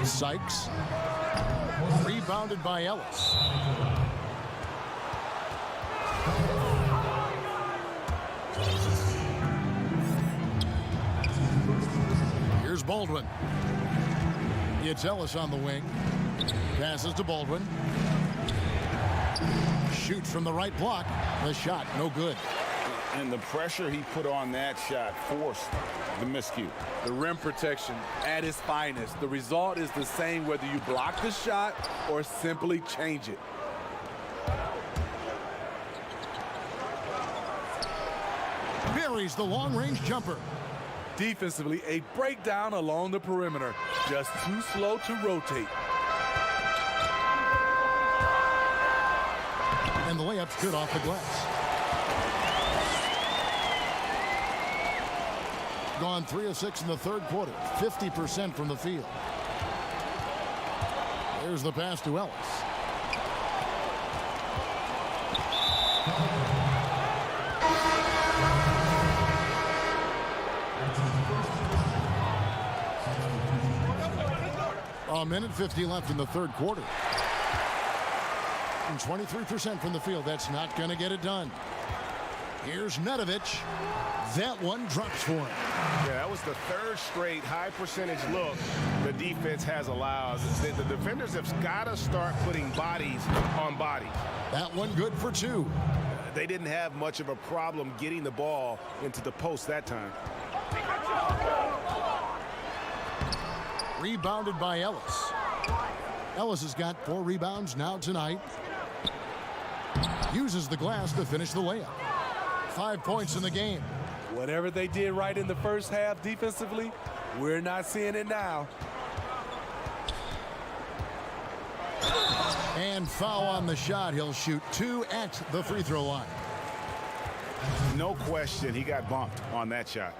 Sykes. Rebounded by Ellis. Here's Baldwin. It's Ellis on the wing. Passes to Baldwin. Shoots from the right block. The shot, no good. And the pressure he put on that shot forced the miscue. The rim protection at its finest. The result is the same whether you block the shot or simply change it. Buries the long-range jumper. Defensively, a breakdown along the perimeter. Just too slow to rotate. And the layup's good off the glass. Gone 3 of 6 in the third quarter, 50% from the field. There's the pass to Ellis. A minute 50 left in the third quarter. And 23% from the field. That's not going to get it done. Here's Nedovic. That one drops for him. Yeah, that was the third straight high percentage look the defense has allowed. The defenders have got to start putting bodies on bodies. That one good for 2. They didn't have much of a problem getting the ball into the post that time. Rebounded by Ellis. Ellis has got 4 rebounds now tonight. Uses the glass to finish the layup. 5 points in the game. Whatever they did right in the first half defensively, we're not seeing it now. And foul on the shot. He'll shoot 2 at the free throw line. No question he got bumped on that shot.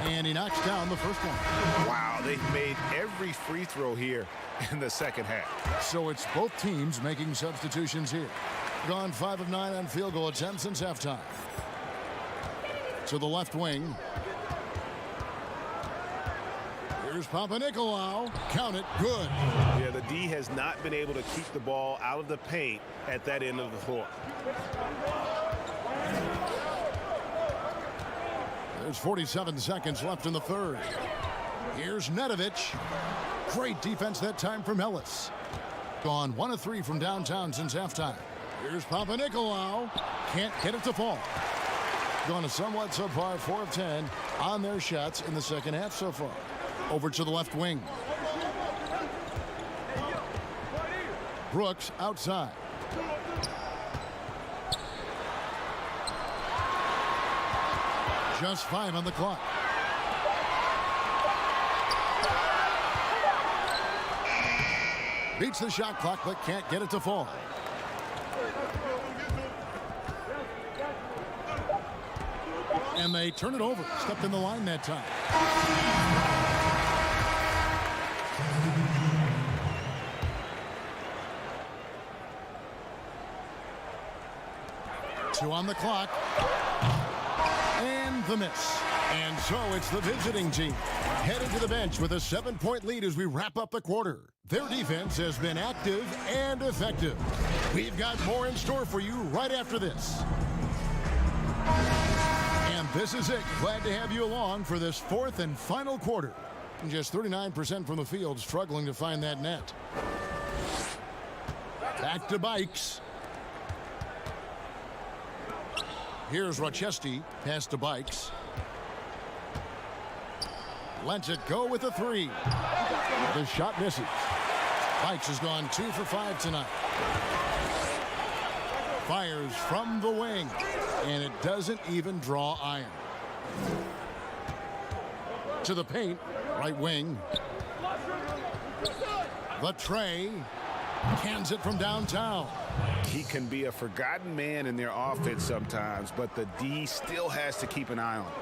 And he knocks down the first one. Wow, they've made every free throw here in the second half. So it's both teams making substitutions here. Gone 5 of 9 on field goal attempts since halftime. To the left wing. Here's Papanikolaou. Count it. Good. Yeah, the D has not been able to keep the ball out of the paint at that end of the floor. There's 47 seconds left in the third. Here's Nedovic. Great defense that time from Ellis. Gone 1 of 3 from downtown since halftime. Here's Papanikolaou. Can't get it to fall. Gone a somewhat subpar 4 of 10 on their shots in the second half so far. Over to the left wing. Brooks outside. Just 5 on the clock. Beats the shot clock, but can't get it to fall. And they turn it over. Stepped in the line that time. Two on the clock. And the miss. And so it's the visiting team headed to the bench with a 7-point lead as we wrap up the quarter. Their defense has been active and effective. We've got more in store for you right after this. And this is it. Glad to have you along for this 4th and final quarter. Just 39% from the field, struggling to find that net. Back to Bikes. Here's Rochestie. Pass to Bikes. Lets it go with a 3. The shot misses. Bikes has gone 2 for 5 tonight. Fires from the wing. And it doesn't even draw iron. To the paint. Right wing. The tray. Cans it from downtown. He can be a forgotten man in their offense sometimes, but the D still has to keep an eye on him.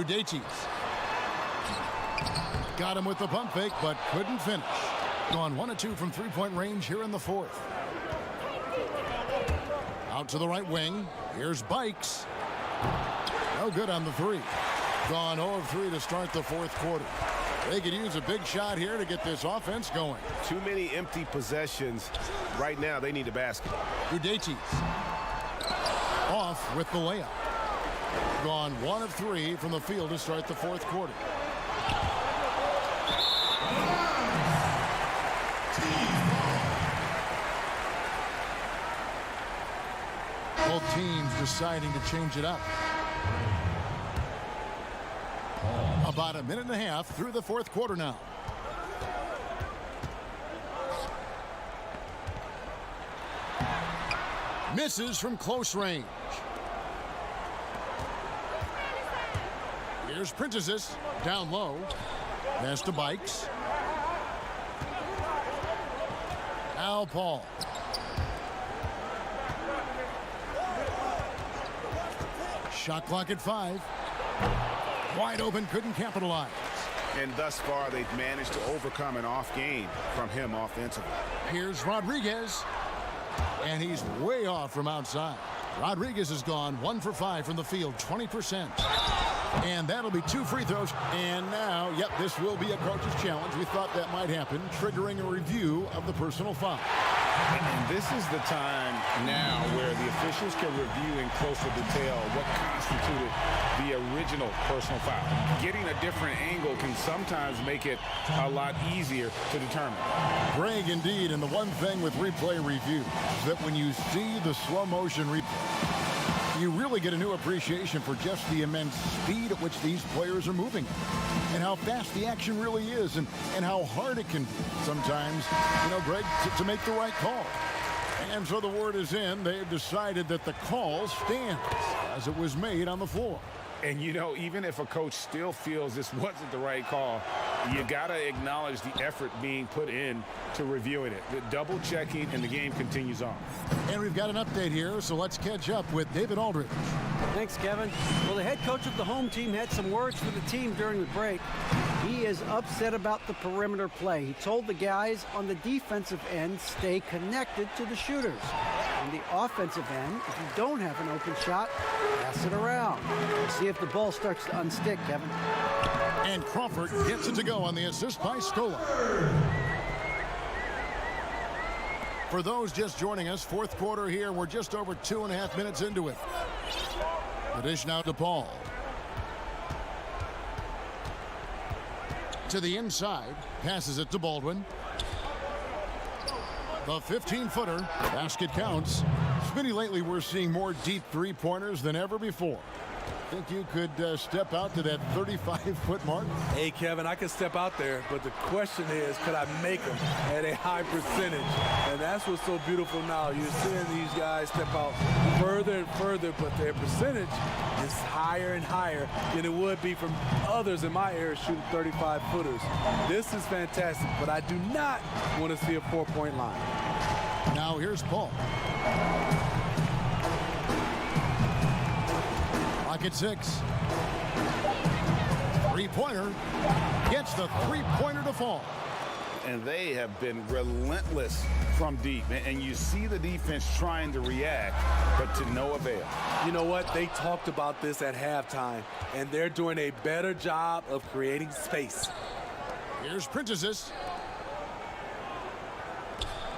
Udetis. Got him with the pump fake, but couldn't finish. Gone 1 of 2 from 3-point range here in the 4th. Out to the right wing. Here's Bikes. No good on the 3. Gone 0 of 3 to start the 4th quarter. They could use a big shot here to get this offense going. Too many empty possessions. Right now, they need a basket. Udetis. Off with the layup. Gone 1 of 3 from the field to start the 4th quarter. Both teams deciding to change it up. About a minute and a half through the 4th quarter now. Misses from close range. Here's Prentices down low. Pass to Bikes. Now Paul. Shot clock at 5. Wide open, couldn't capitalize. And thus far, they've managed to overcome an off game from him offensively. Here's Rodriguez. And he's way off from outside. Rodriguez has gone 1 for 5 from the field, 20%. And that'll be 2 free throws. And now, yep, this will be a coach's challenge. We thought that might happen, triggering a review of the personal foul. And this is the time now where the officials can review in closer detail what constituted the original personal foul. Getting a different angle can sometimes make it a lot easier to determine. Greg, indeed, and the one thing with replay review is that when you see the slow motion replay, you really get a new appreciation for just the immense speed at which these players are moving and how fast the action really is and how hard it can be sometimes, Greg, to make the right call. And so the word is in. They've decided that the call stands as it was made on the floor. And, even if a coach still feels this wasn't the right call, you got to acknowledge the effort being put in to reviewing it. The double checking, and the game continues on. And we've got an update here, so let's catch up with David Aldridge. Thanks, Kevin. Well, the head coach of the home team had some words for the team during the break. He is upset about the perimeter play. He told the guys on the defensive end, stay connected to the shooters. On the offensive end, if you don't have an open shot, pass it around. See if the ball starts to unstick, Kevin. And Crawford gets it to go on the assist by Stola. For those just joining us, fourth quarter here. We're just over 2.5 minutes into it. The dish now to Paul. To the inside, passes it to Baldwin. The 15-footer, basket counts. Smitty, lately we're seeing more deep three-pointers than ever before. Think you could step out to that 35-foot mark? Hey, Kevin, I can step out there, but the question is, could I make them at a high percentage? And that's what's so beautiful now. You're seeing these guys step out further and further, but their percentage is higher and higher than it would be from others in my area shooting 35-footers. This is fantastic, but I do not want to see a 4-point line. Now here's Paul. Clock at 6. Three-pointer. Gets the three-pointer to fall. And they have been relentless from deep. And you see the defense trying to react, but to no avail. You know what? They talked about this at halftime, and they're doing a better job of creating space. Here's Prentices.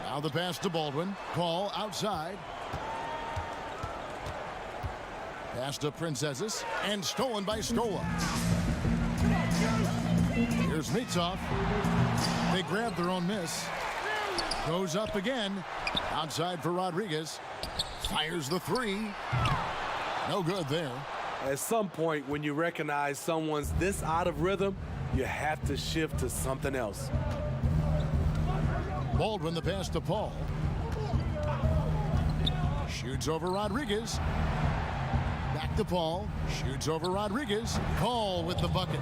Now the pass to Baldwin. Paul outside. Pass to Princesses and stolen by Stola. Here's Mitsov. They grab their own miss. Goes up again. Outside for Rodriguez. Fires the three. No good there. At some point, when you recognize someone's this out of rhythm, you have to shift to something else. Baldwin the pass to Paul. Shoots over Rodriguez. Back to Paul. Shoots over Rodriguez. Paul with the bucket.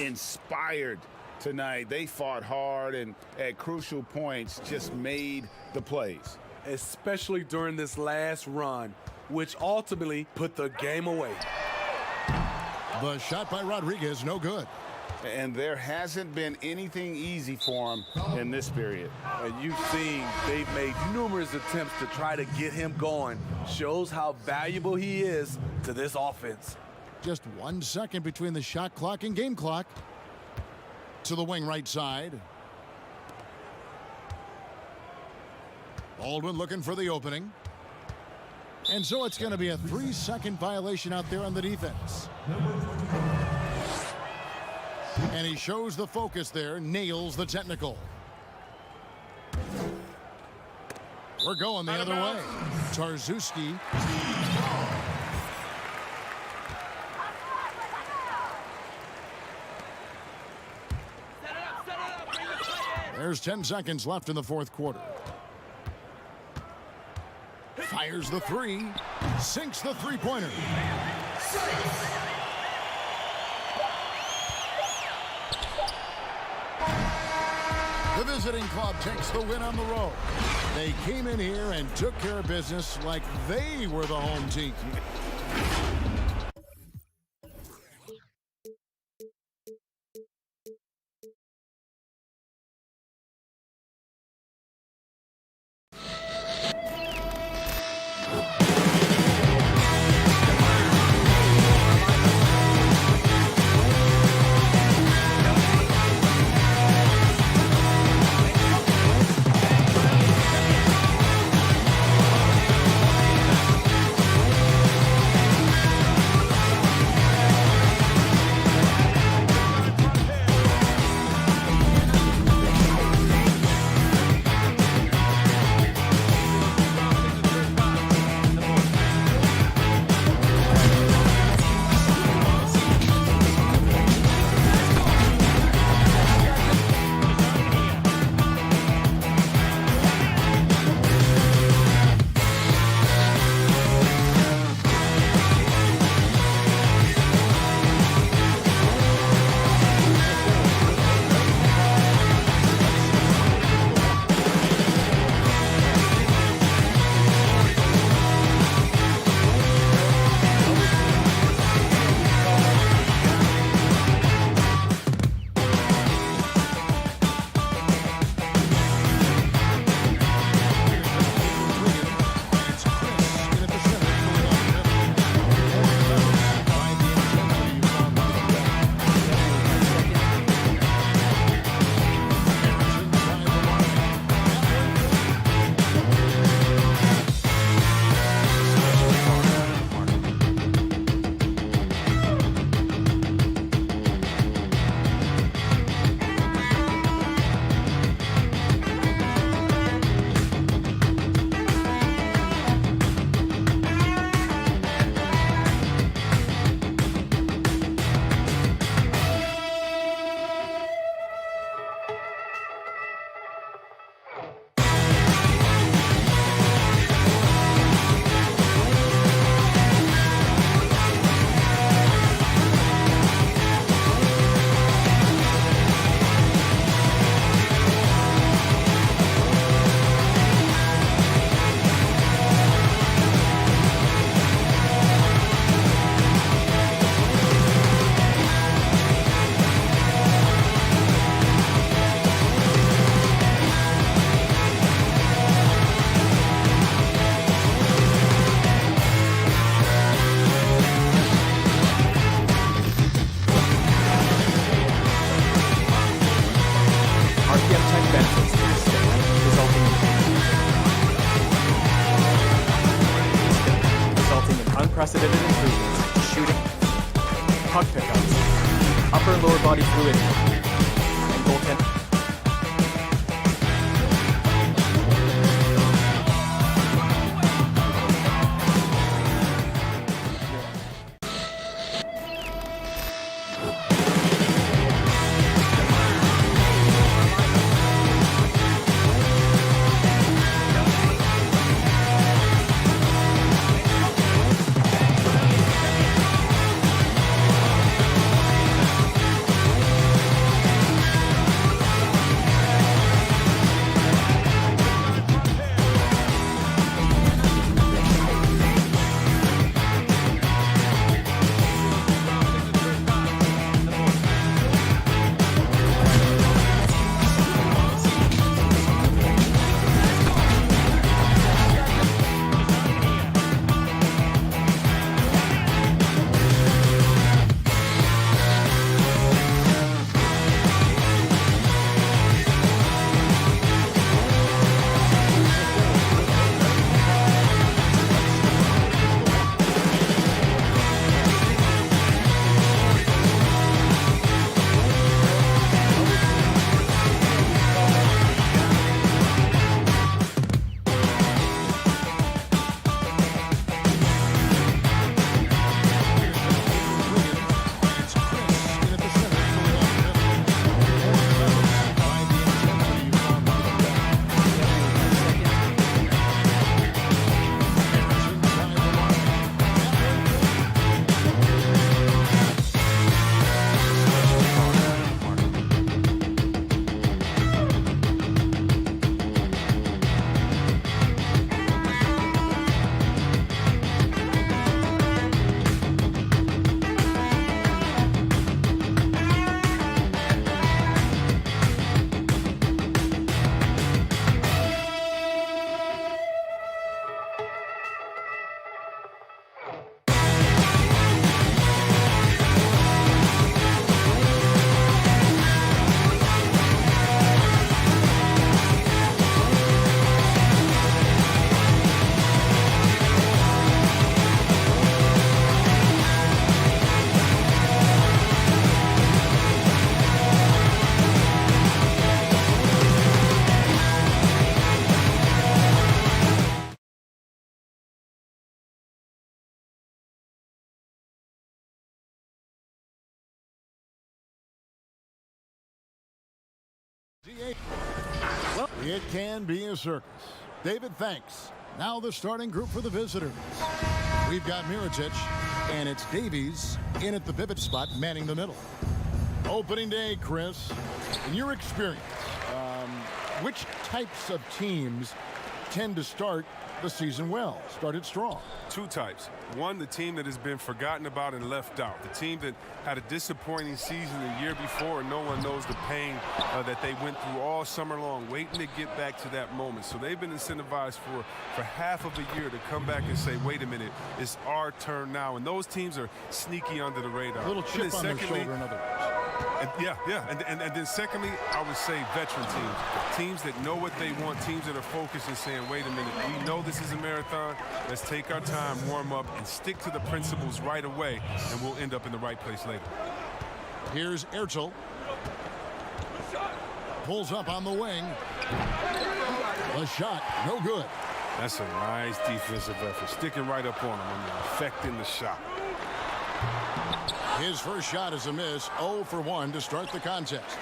Inspired tonight. They fought hard and at crucial points just made the plays. Especially during this last run, which ultimately put the game away. The shot by Rodriguez, no good. And there hasn't been anything easy for him in this period. And you've seen they've made numerous attempts to try to get him going. Shows how valuable he is to this offense. Just 1 second between the shot clock and game clock. To the wing right side. Baldwin looking for the opening. And so it's going to be a 3-second violation out there on the defense. And he shows the focus there, nails the technical. We're going the other way. Tarczewski. There's 10 seconds left in the fourth quarter. Fires the three. Sinks the three-pointer. The visiting club takes the win on the road. They came in here and took care of business like they were the home team. unprecedented improvements in shooting, puck pickups, upper and lower body fluidity, and goaltending. Well, it can be a circus. David, thanks. Now the starting group for the visitors. We've got Mirotic, and it's Davies in at the pivot spot, manning the middle. Opening day, Chris, in your experience, which types of teams tend to start the season well, started strong? Two types. One, the team that has been forgotten about and left out. The team that had a disappointing season the year before, and no one knows the pain that they went through all summer long, waiting to get back to that moment. So they've been incentivized for half of a year to come back and say, wait a minute, it's our turn now. And those teams are sneaky under the radar. A little chip on their shoulder, in other words. And then secondly, I would say veteran teams that know what they want, teams that are focused and saying, wait a minute, we know this is a marathon. Let's take our time, warm up, and stick to the principles right away, and we'll end up in the right place later. Here's Ertel. Pulls up on the wing. A shot, no good. That's a nice defensive effort, sticking right up on him and affecting the shot. His first shot is a miss, 0 for 1 to start the contest.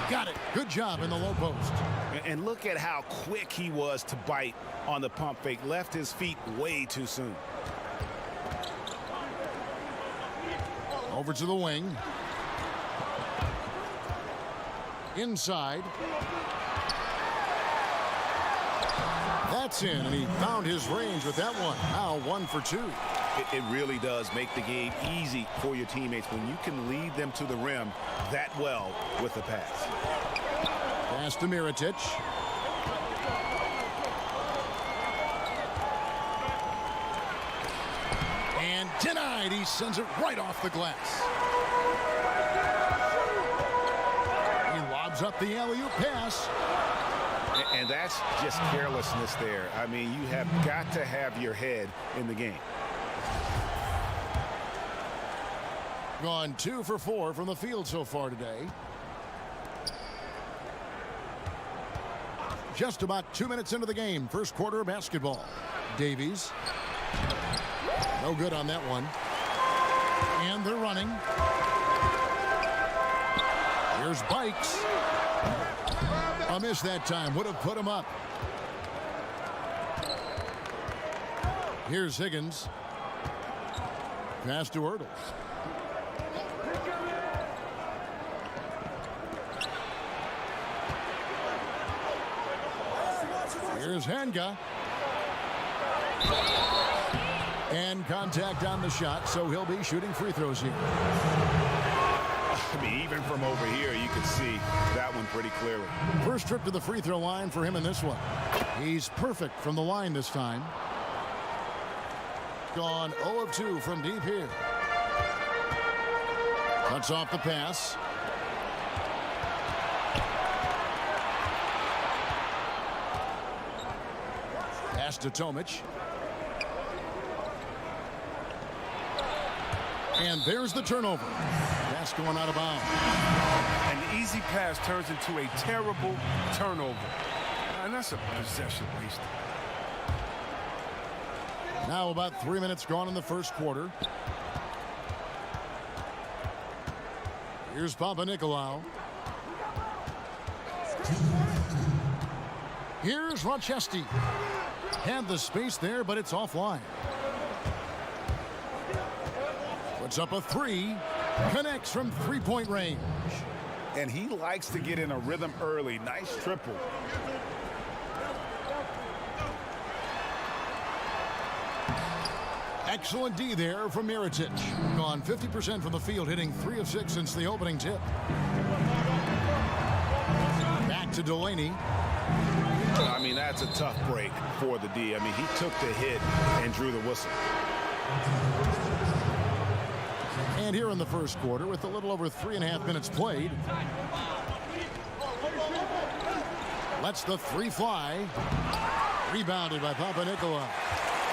Got it. Good job in the low post. And look at how quick he was to bite on the pump fake. Left his feet way too soon. Over to the wing. Inside. That's in, and he found his range with that one. Now 1 for 2. It really does make the game easy for your teammates when you can lead them to the rim that well with the pass. Pass to Mirotic. And denied. He sends it right off the glass. He lobs up the alley-oop pass. And that's just carelessness there. I mean, you have got to have your head in the game. Gone 2 for 4 from the field so far today. Just about 2 minutes into the game. First quarter of basketball. Davies. No good on that one. And they're running. Here's Bikes. A miss that time. Would have put him up. Here's Higgins. Pass to Ertel. Here's Hanga. And contact on the shot, so he'll be shooting free throws here. I mean, even from over here, you can see that one pretty clearly. First trip to the free throw line for him in this one. He's perfect from the line this time. Gone 0 of 2 from deep here. Cuts off the pass. Pass to Tomic. And there's the turnover. Pass going out of bounds. An easy pass turns into a terrible turnover. And that's a possession wasted. Now about 3 minutes gone in the first quarter. Here's Papanikolaou. Here's Rochester. Had the space there, but it's offline. Puts up a 3. Connects from three-point range. And he likes to get in a rhythm early. Nice triple. Excellent D there from Mirotic. Gone 50% from the field, hitting 3 of 6 since the opening tip. Back to Delaney. I mean, that's a tough break for the D. I mean, he took the hit and drew the whistle. And here in the first quarter, with a little over 3.5 minutes played, lets the 3 fly. Rebounded by Papanikolaou.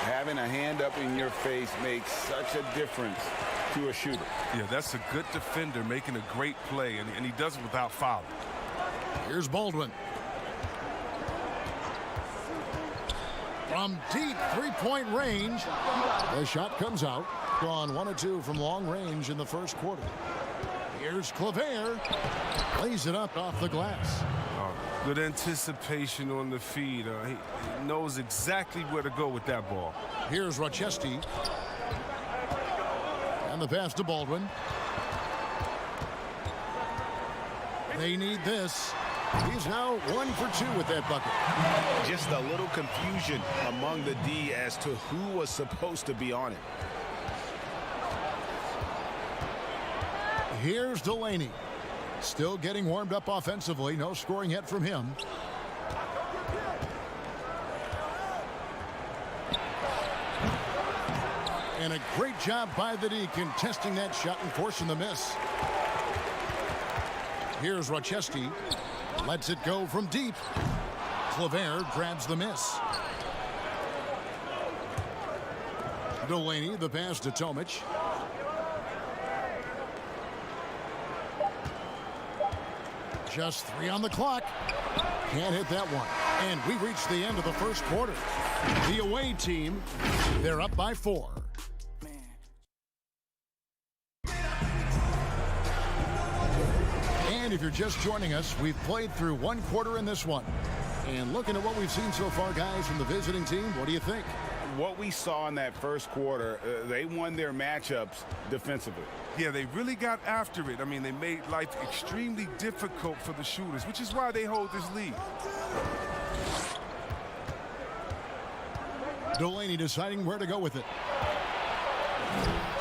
Having a hand up in your face makes such a difference to a shooter. Yeah, that's a good defender making a great play, and he does it without fouling. Here's Baldwin. From deep three-point range, the shot comes out. Gone 1 of 2 from long range in the first quarter. Here's Claver. Lays it up off the glass. Good anticipation on the feed. He knows exactly where to go with that ball. Here's Rochester. And the pass to Baldwin. They need this. He's now 1 for 2 with that bucket. Just a little confusion among the D as to who was supposed to be on it. Here's Delaney. Still getting warmed up offensively. No scoring yet from him. And a great job by the D contesting that shot and forcing the miss. Here's Rochester. Lets it go from deep. Claver grabs the miss. Delaney, the pass to Tomic. Just 3 on the clock. Can't hit that one. And we reach the end of the first quarter. The away team, they're up by 4. And if you're just joining us, we've played through 1 quarter in this one. And looking at what we've seen so far, guys, from the visiting team, what do you think? What we saw in that first quarter, they won their matchups defensively. Yeah, they really got after it. I mean, they made life extremely difficult for the shooters, which is why they hold this lead. Delaney deciding where to go with it.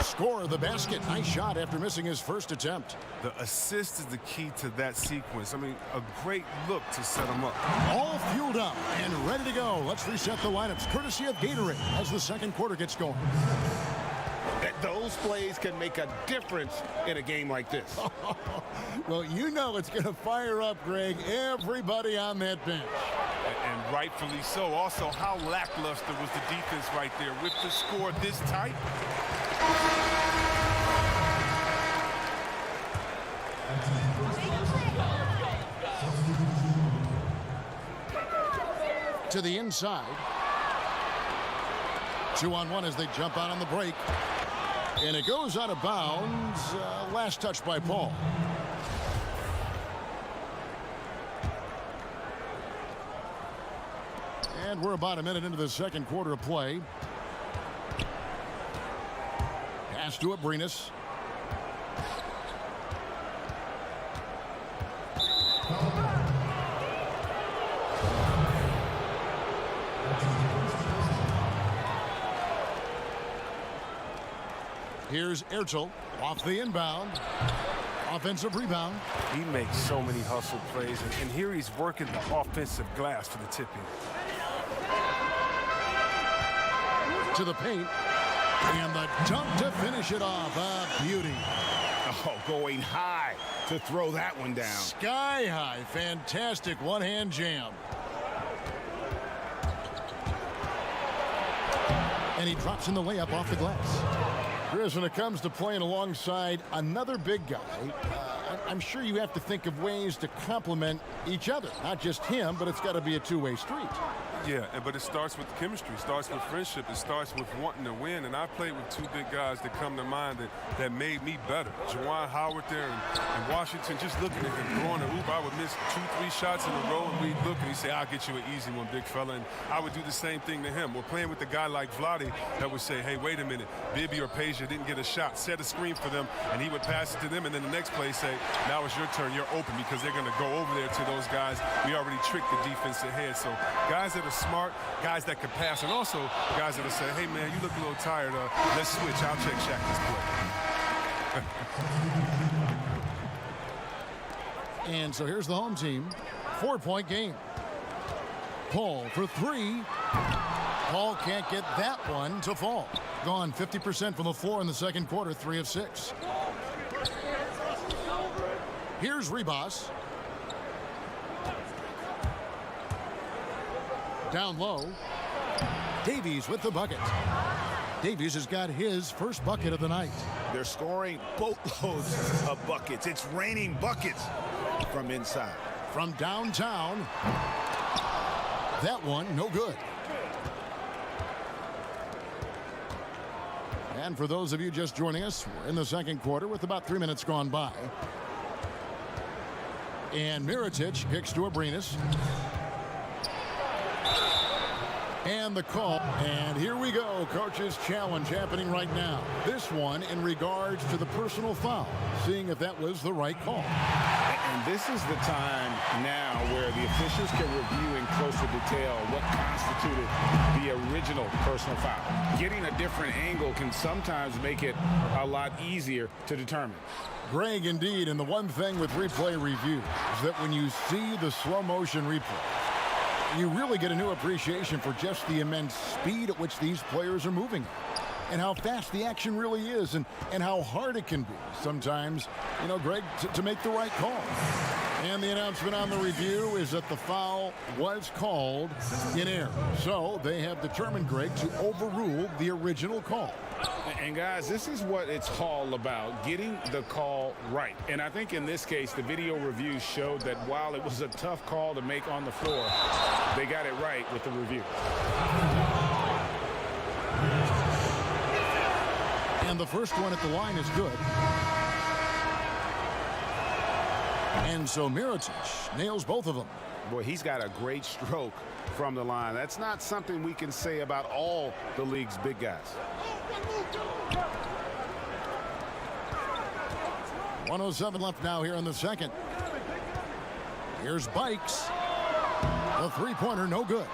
Score the basket. Nice shot after missing his first attempt. The assist is the key to that sequence. I mean, a great look to set him up. All fueled up and ready to go. Let's reset the lineups courtesy of Gatorade as the second quarter gets going. Those plays can make a difference in a game like this. Well, you know it's going to fire up, Greg, everybody on that bench. And rightfully so. Also, how lackluster was the defense right there with the score this tight? To the inside. 2-on-1 as they jump out on the break. And it goes out of bounds. Last touch by Paul. And we're about a minute into the second quarter of play. Pass to Abrinas. Here's Ertel off the inbound. Offensive rebound. He makes so many hustle plays, and here he's working the offensive glass for the tipping. To the paint. And the dunk to finish it off. A beauty. Oh, going high to throw that one down. Sky high. Fantastic one-hand jam. And he drops in the layup off the glass. Chris, when it comes to playing alongside another big guy, I'm sure you have to think of ways to complement each other. Not just him, but it's got to be a two-way street. Yeah, but it starts with chemistry. It starts with friendship. It starts with wanting to win. And I played with 2 big guys that come to mind that made me better. Juwan Howard there in Washington, just looking at him throwing the hoop. I would miss 2-3 shots in a row, and we'd look, and he'd say, I'll get you an easy one, big fella. And I would do the same thing to him. We're playing with a guy like Vlade that would say, hey, wait a minute. Bibby or Peja didn't get a shot. Set a screen for them, and he would pass it to them. And then the next play say, now it's your turn. You're open, because they're going to go over there to those guys. We already tricked the defense ahead. So guys that are smart, guys that can pass, and also guys that'll say, hey, man, you look a little tired. Let's switch. I'll check Shaq this play. And so here's the home team. 4-point game. Paul for 3. Paul can't get that one to fall. Gone 50% from the floor in the second quarter, 3 of 6. Here's Ribas. Down low. Davies with the bucket. Davies has got his first bucket of the night. They're scoring boatloads of buckets. It's raining buckets from inside. From downtown. That one, no good. And for those of you just joining us, we're in the second quarter with about 3 minutes gone by. And Mirotic kicks to Abrinas. And the call. And here we go. Coach's challenge happening right now. This one in regards to the personal foul. Seeing if that was the right call. And this is the time now where the officials can review in closer detail what constituted the original personal foul. Getting a different angle can sometimes make it a lot easier to determine. Greg, indeed, and the one thing with replay review is that when you see the slow motion replay, you really get a new appreciation for just the immense speed at which these players are moving and how fast the action really is and how hard it can be sometimes, you know, Greg, to make the right call. And the announcement on the review is that the foul was called in error. So they have determined, Greg, to overrule the original call. And guys, this is what it's all about, getting the call right. And I think in this case, the video review showed that while it was a tough call to make on the floor, they got it right with the review. And the first one at the line is good. And so Mirotic nails both of them. Boy, he's got a great stroke from the line. That's not something we can say about all the league's big guys. 1:07 left now here in the second. Here's Bikes. The three-pointer, no good.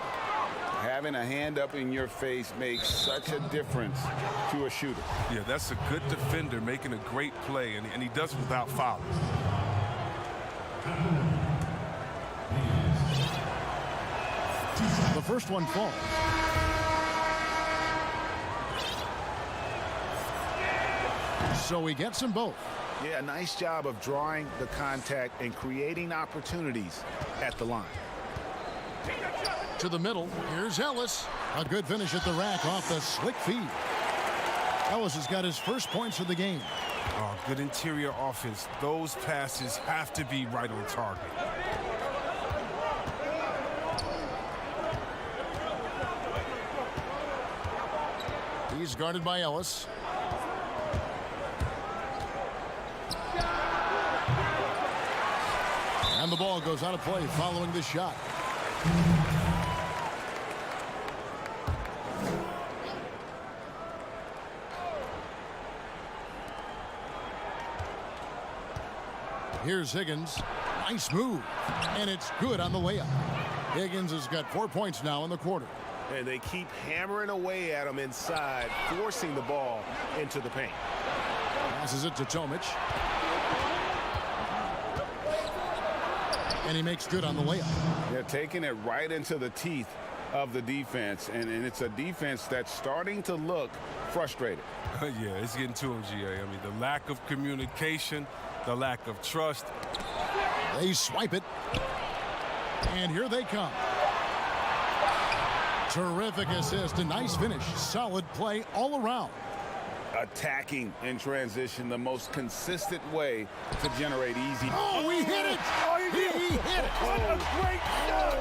Having a hand up in your face makes such a difference to a shooter. Yeah, that's a good defender making a great play, and he does it without fouling. The first one falls. So he gets them both. Yeah, nice job of drawing the contact and creating opportunities at the line. To the middle, here's Ellis. A good finish at the rack off the slick feed. Ellis has got his first points of the game. Oh, good interior offense. Those passes have to be right on target. He's guarded by Ellis. And the ball goes out of play following the shot. Here's Higgins. Nice move. And it's good on the layup. Higgins has got 4 points now in the quarter. And they keep hammering away at him inside, forcing the ball into the paint. Passes it to Tomic. And he makes good on the layup. They're taking it right into the teeth of the defense, and it's a defense that's starting to look frustrated. Yeah, it's getting to him, GA. I mean, the lack of communication, the lack of trust. They swipe it. And here they come. Terrific assist, a nice finish. Solid play all around. Attacking in transition, the most consistent way to generate easy. Oh, he hit it! Oh, he hit it! What a great shot!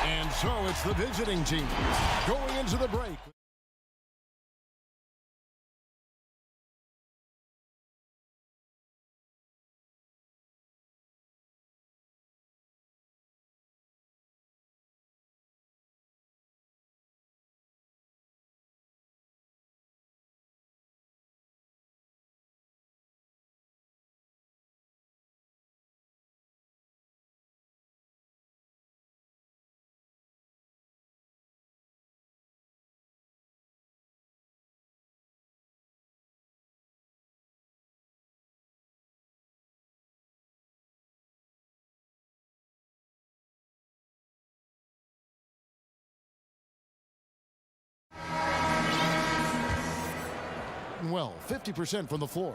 And so it's the visiting team going into the break. Well, 50% from the floor.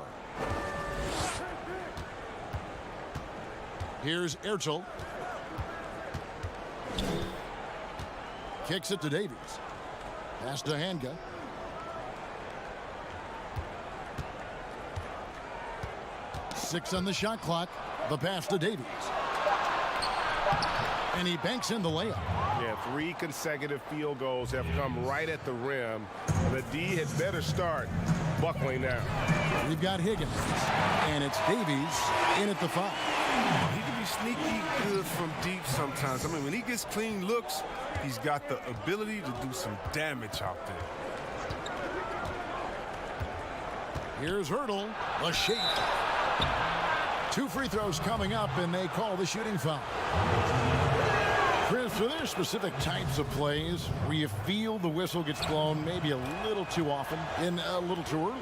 Here's Ertel. Kicks it to Davies. Pass to Hanga. Six on the shot clock. The pass to Davies. And he banks in the layup. Yeah, 3 consecutive field goals have come right at the rim. The D had better start buckling down. We've got Higgins, and it's Davies in at the foul. He can be sneaky good from deep sometimes. I mean, when he gets clean looks, he's got the ability to do some damage out there. Here's Hurdle, a shake. 2 free throws coming up, and they call the shooting foul. Chris, are there specific types of plays where you feel the whistle gets blown maybe a little too often and a little too early?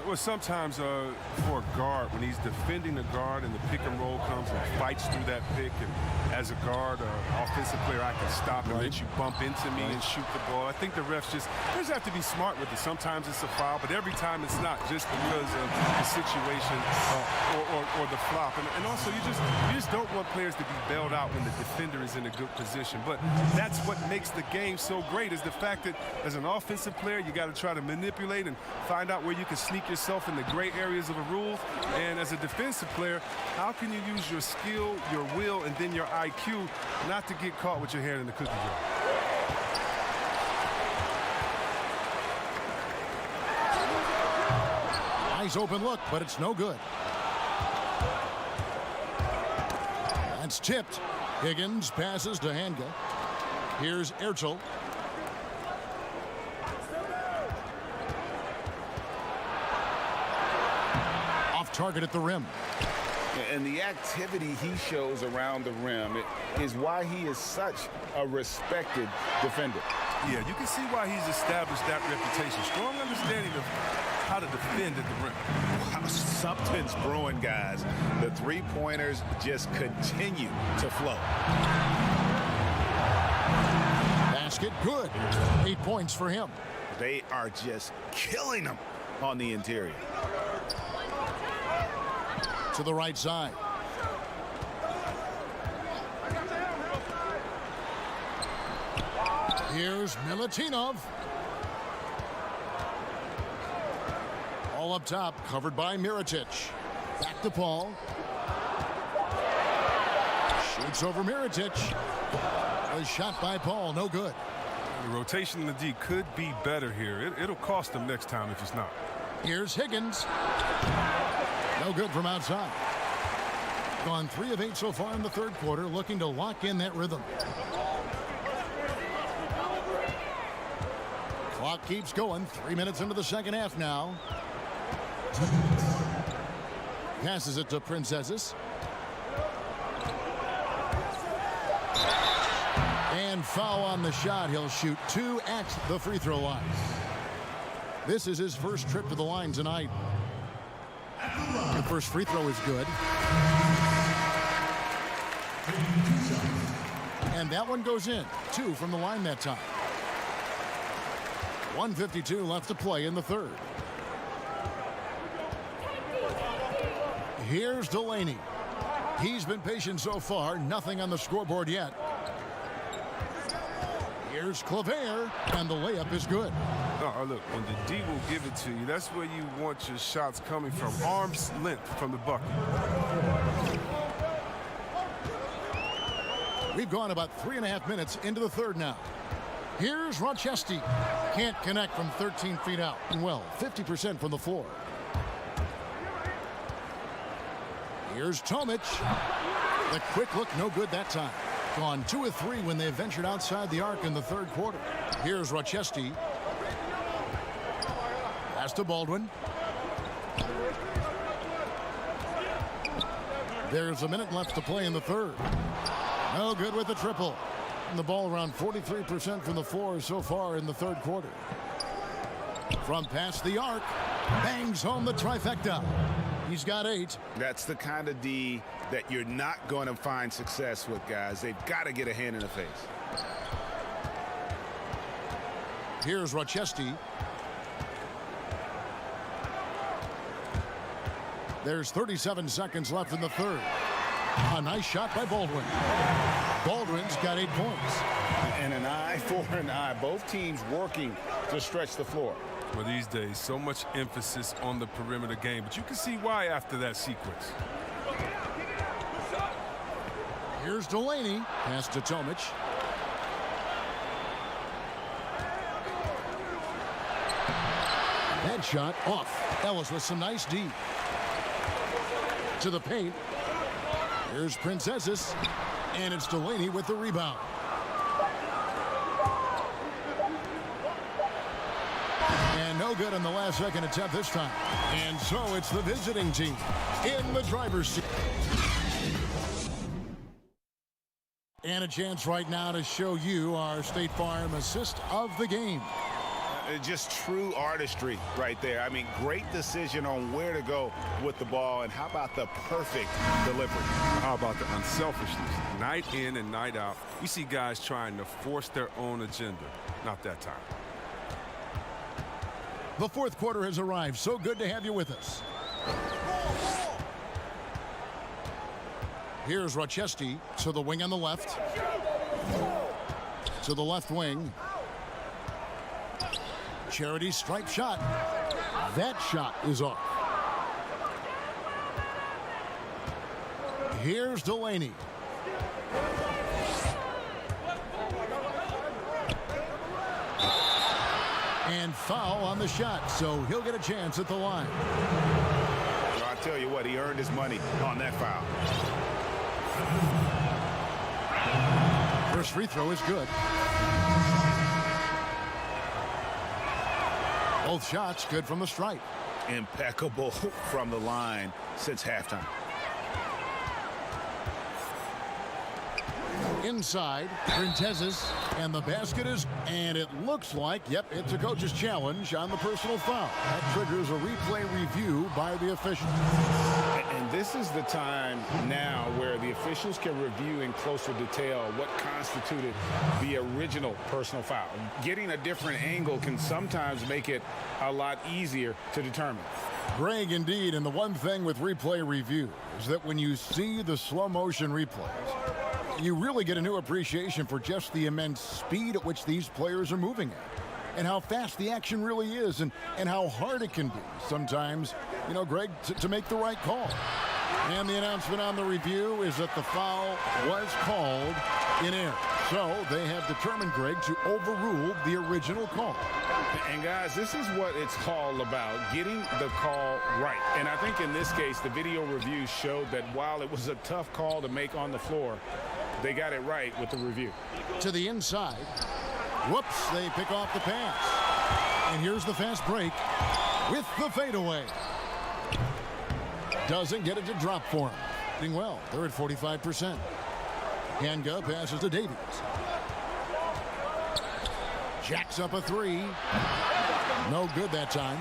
Well, sometimes for a guard, when he's defending the guard and the pick and roll comes and fights through that pick, and as a guard, offensive player, I can stop and let you bump into me and shoot the ball. I think the refs just have to be smart with it. Sometimes it's a foul, but every time it's not, just because of the situation or the flop. And also, you just don't want players to be bailed out when the defender is in a good position. But that's what makes the game so great, is the fact that as an offensive player, you got to try to manipulate and find out where you can sneak yourself in the gray areas of the rules. And as a defensive player, how can you use your skill, your will, and then your IQ not to get caught with your hand in the cookie jar? Nice open look, but it's no good. That's tipped. Higgins passes to Hanga. Here's Ertel. Off target at the rim. And the activity he shows around the rim is why he is such a respected defender. Yeah, you can see why he's established that reputation. Strong understanding of how to defend at the rim. Wow, something's brewing, guys. The 3-pointers just continue to flow. Basket good. 8 points for him. They are just killing them on the interior. To the right side. Here's Milutinov. All up top, covered by Mirotic. Back to Paul. Shoots over Mirotic. A shot by Paul, no good. The rotation in the D could be better here. It'll cost them next time if it's not. Here's Higgins. No good from outside. Gone 3 of 8 so far in the third quarter, looking to lock in that rhythm. Clock keeps going. 3 minutes into the second half now. Passes it to Princesses. And foul on the shot. He'll shoot 2 at the free throw line. This is his first trip to the line tonight. The first free throw is good. And that one goes in. 2 from the line that time. 1:52 left to play in the third. Here's Delaney. He's been patient so far. Nothing on the scoreboard yet. Here's Claver, and the layup is good. Oh, look, when the D will give it to you, that's where you want your shots coming from. Arm's length from the bucket. We've gone about 3.5 minutes into the third now. Here's Rochester. Can't connect from 13 feet out. Well, 50% from the floor. Here's Tomic. The quick look, no good that time. Gone 2 of 3 when they ventured outside the arc in the third quarter. Here's Rochester. Pass to Baldwin. There's a minute left to play in the third. No good with the triple. And the ball around 43% from the floor so far in the third quarter. From past the arc, bangs home the trifecta. He's got 8. That's the kind of D that you're not going to find success with, guys. They've got to get a hand in the face. Here's Rochester. There's 37 seconds left in the third. A nice shot by Baldwin. Baldwin's got 8 points. And an eye for an eye. Both teams working to stretch the floor. Well, these days, so much emphasis on the perimeter game, but you can see why after that sequence. Here's Delaney. Pass to Tomic. That shot off. Ellis with some nice D. To the paint. Here's Princesses. And it's Delaney with the rebound. And no good on the last second attempt this time. And so it's the visiting team in the driver's seat. And a chance right now to show you our State Farm assist of the game. Just true artistry right there. I mean, great decision on where to go with the ball. And how about the perfect delivery? How about the unselfishness? Night in and night out, you see guys trying to force their own agenda. Not that time. The fourth quarter has arrived. So good to have you with us. Here's Rochestie to the wing on the left. To the left wing. Charity stripe shot. That shot is off. Here's Delaney. And foul on the shot, so he'll get a chance at the line. Well, I tell you what, he earned his money on that foul. First free throw is good. Both shots good from the stripe. Impeccable from the line since halftime. Inside, Printezes, and the basket is, and it looks like, yep, it's a coach's challenge on the personal foul. That triggers a replay review by the officials. And this is the time now where the officials can review in closer detail what constituted the original personal foul. Getting a different angle can sometimes make it a lot easier to determine. Greg, indeed, and the one thing with replay review is that when you see the slow motion replays, you really get a new appreciation for just the immense speed at which these players are moving at, and how fast the action really is, and how hard it can be sometimes, you know, Greg, to make the right call. And the announcement on the review is that the foul was called in error. So they have determined, Greg, to overrule the original call. And guys, this is what it's all about, getting the call right. And I think in this case, the video review showed that while it was a tough call to make on the floor, they got it right with the review. To the inside. Whoops, they pick off the pass. And here's the fast break with the fadeaway. Doesn't get it to drop for him. Doing well. They're at 45%. Hanga passes to Davies. Jacks up a three. No good that time.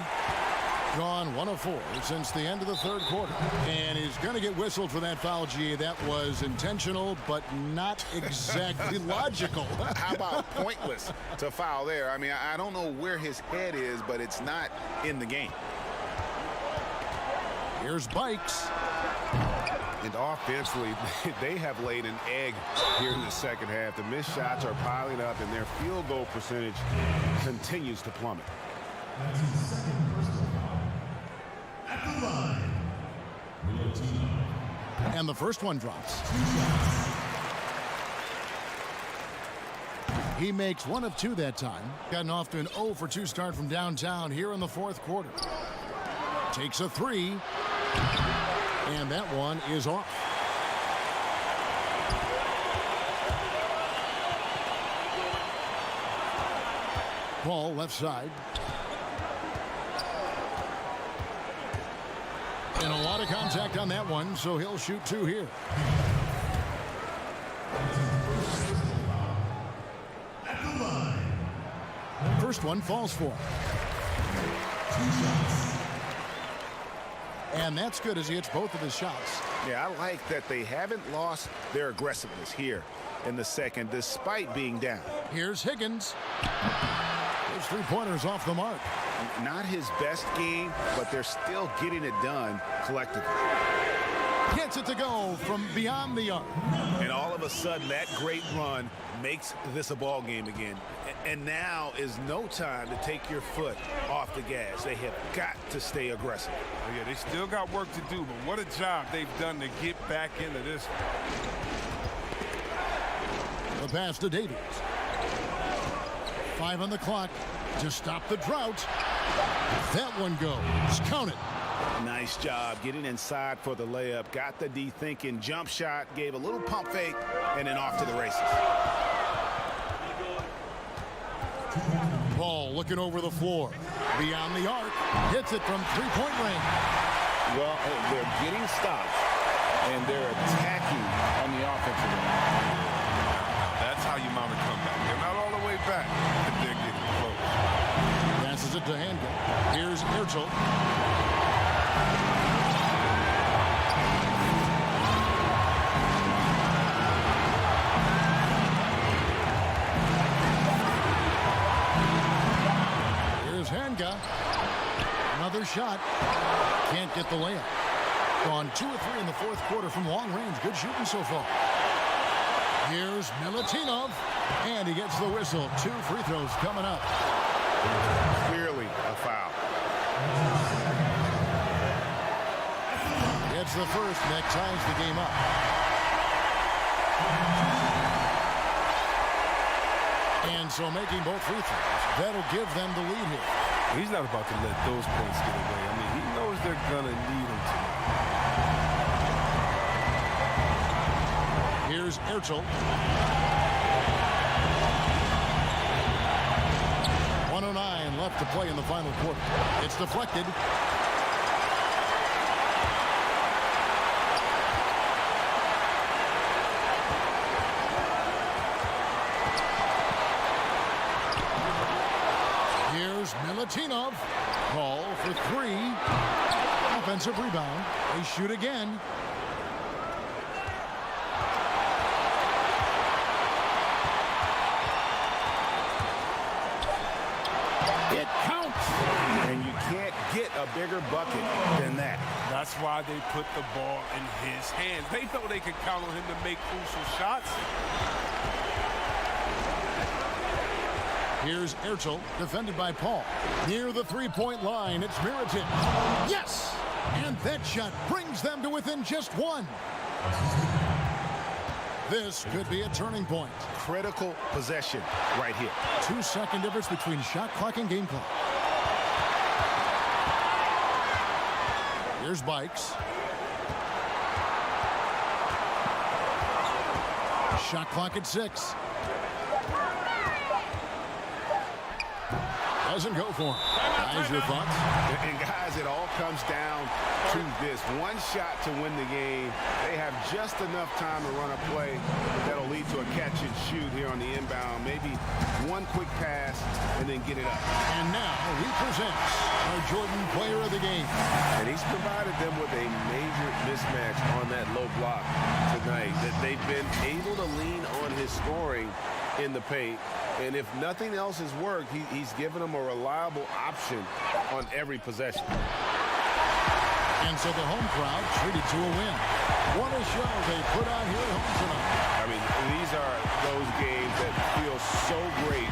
Gone 1 of 4 since the end of the third quarter. And he's going to get whistled for that foul, G. That was intentional, but not exactly logical. How about pointless to foul there? I mean, I don't know where his head is, but it's not in the game. Here's Bikes. And offensively, they have laid an egg here in the second half. The missed shots are piling up, and their field goal percentage continues to plummet. And the first one drops. He makes 1 of 2 that time. Gotten off to an 0 for 2 start from downtown here in the fourth quarter. Takes a 3. And that one is off. Ball left side. And a lot of contact on that one, so he'll shoot 2 here. First one falls for him. And that's good as he hits both of his shots. Yeah, I like that they haven't lost their aggressiveness here in the second, despite being down. Here's Higgins. His 3-pointers off the mark. Not his best game, but they're still getting it done collectively. Gets it to go from beyond the arc. And all of a sudden, that great run makes this a ball game again. And now is no time to take your foot off the gas. They have got to stay aggressive. Oh, yeah, they still got work to do, but what a job they've done to get back into this. The pass to Davies. 5 on the clock to stop the drought. That one goes. Count it. Nice job getting inside for the layup. Got the D thinking. Jump shot. Gave a little pump fake. And then off to the races. Ball looking over the floor. Beyond the arc. Hits it from three-point range. Well, they're getting stops. And they're attacking on the offensive end. That's how you mount a comeback. They're not all the way back, but they're getting close. Passes it to Handel. Here's Ertel. Here's Hanga. Another shot. Can't get the layup. Gone 2 of 3 in the fourth quarter from long range. Good shooting so far. Here's Milutinov. And he gets the whistle. 2 free throws coming up. Clearly a foul. Gets the first. That ties the game up. And so making both free throws. That'll give them the lead here. He's not about to let those points get away. I mean, he knows they're going to need him tonight. Here's Ertel. 1:09 left to play in the final quarter. It's deflected. Here's Milutinov. Ball for 3. Offensive rebound. They shoot again. It counts. And you can't get a bigger bucket than that. That's why they put the ball in his hands. They know they can count on him to make crucial shots. Here's Ertel, defended by Paul. Near the three-point line, it's Mirotic. Yes! And that shot brings them to within just 1. This could be a turning point. Critical possession right here. 2-second difference between shot clock and game clock. Here's Bikes. Shot clock at 6. Doesn't go for him. Guys, your thoughts? And guys, it all comes down to this. One shot to win the game. They have just enough time to run a play that'll lead to a catch and shoot here on the inbound. Maybe one quick pass and then get it up. And now he presents our Jordan player of the game. And he's provided them with a major mismatch on that low block tonight. That they've been able to lean on his scoring in the paint. And if nothing else has worked, he's given them a reliable option on every possession. And so the home crowd treated to a win. What a show they put on here at home tonight. I mean, these are those games that feel so great.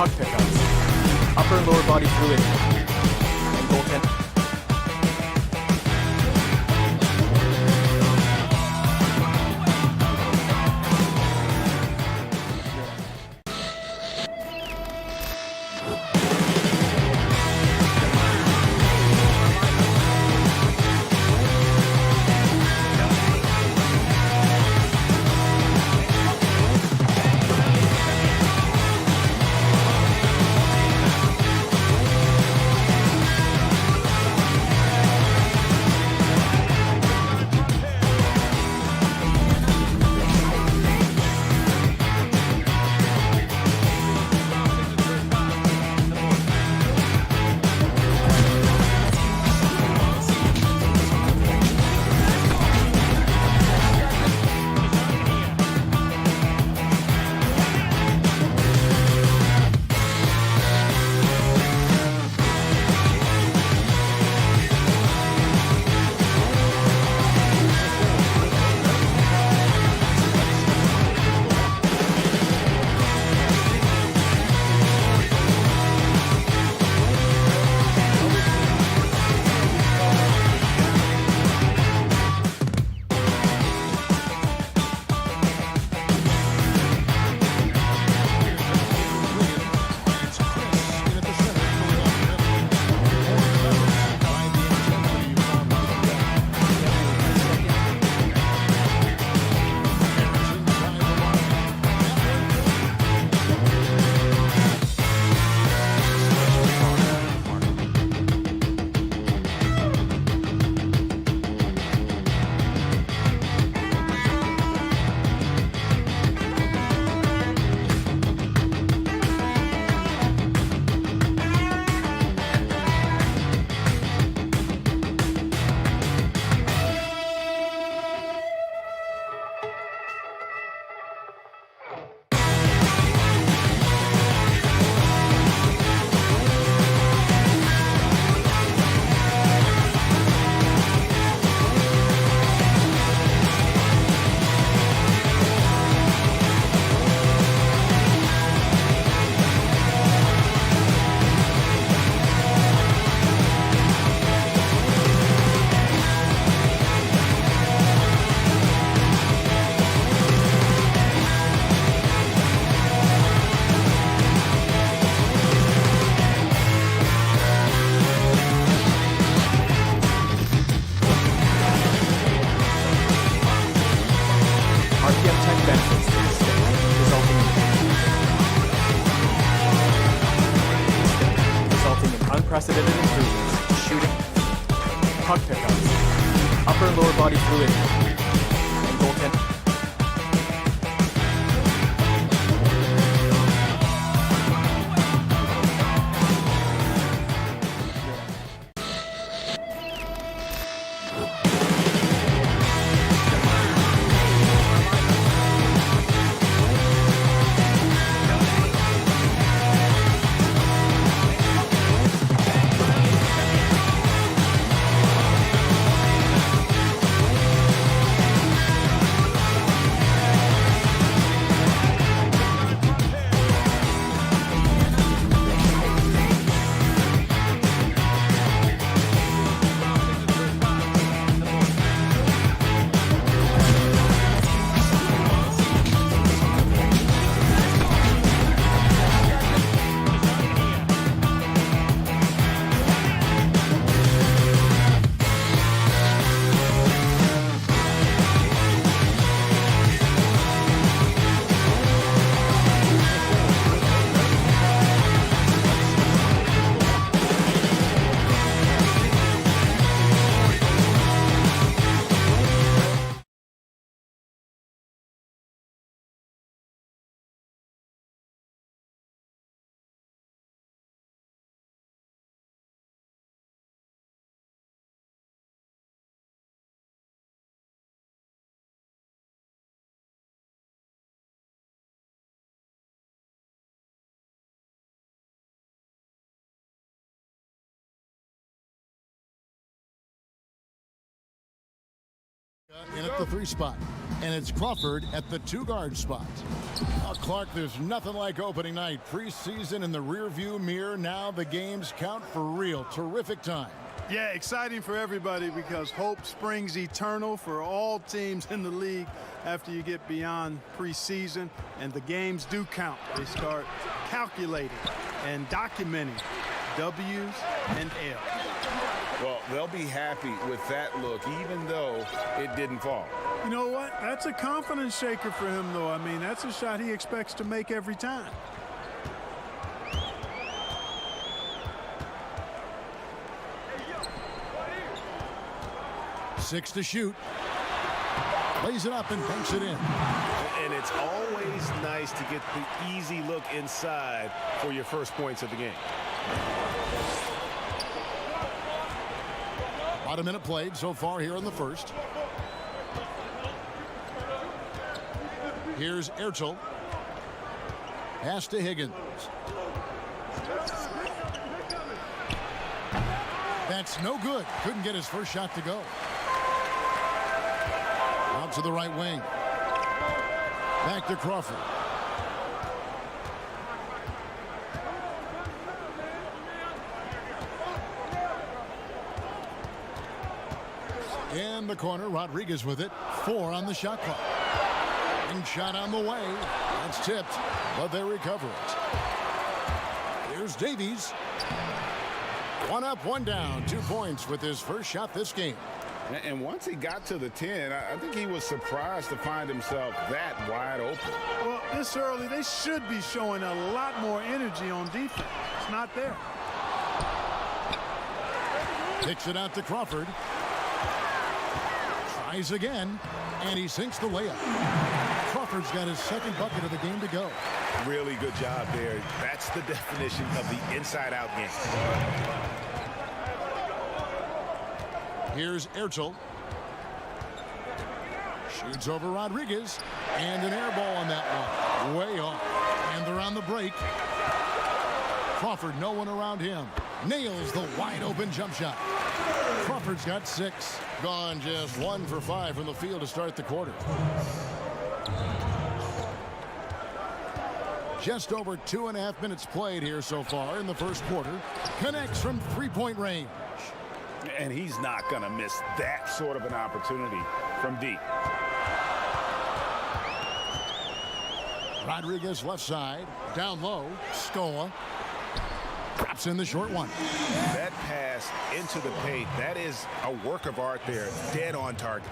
puck pickups, upper and lower body fluidity, and goaltending. Unprecedented improvements, shooting, puck pickups, upper and lower body fluidity, and goaltending. In at the 3 spot, and it's Crawford at the 2-guard spot. Clark, there's nothing like opening night. Preseason in the rearview mirror. Now the games count for real. Terrific time. Yeah, exciting for everybody because hope springs eternal for all teams in the league after you get beyond preseason, and the games do count. They start calculating and documenting W's and L's. Well, they'll be happy with that look, even though it didn't fall. You know what? That's a confidence shaker for him, though. I mean, that's a shot he expects to make every time. Six to shoot. Lays it up and banks it in. And it's always nice to get the easy look inside for your first points of the game. About a minute played so far here in the first. Here's Ertel. Pass to Higgins. That's no good. Couldn't get his first shot to go. Out to the right wing. Back to Crawford. In the corner, Rodriguez with it. 4 on the shot clock. And shot on the way. That's tipped, but they recover it. Here's Davies. 1 up, 1 down. 2 points with his first shot this game. And once he got to the 10, I think he was surprised to find himself that wide open. Well, this early, they should be showing a lot more energy on defense. It's not there. Kicks it out to Crawford. Tries again, and he sinks the layup. Crawford's got his second bucket of the game to go. Really good job there. That's the definition of the inside-out game. Here's Ertel. Shoots over Rodriguez, and an air ball on that one. Way off. And they're on the break. Crawford, no one around him. Nails the wide-open jump shot. Crawford's got 6. Gone just 1 for 5 from the field to start the quarter. Just over 2.5 minutes played here so far in the first quarter. Connects from 3-point range. And he's not going to miss that sort of an opportunity from deep. Rodriguez left side. Down low. Scola. Drops in the short one. That pass into the paint, that is a work of art there. Dead on target.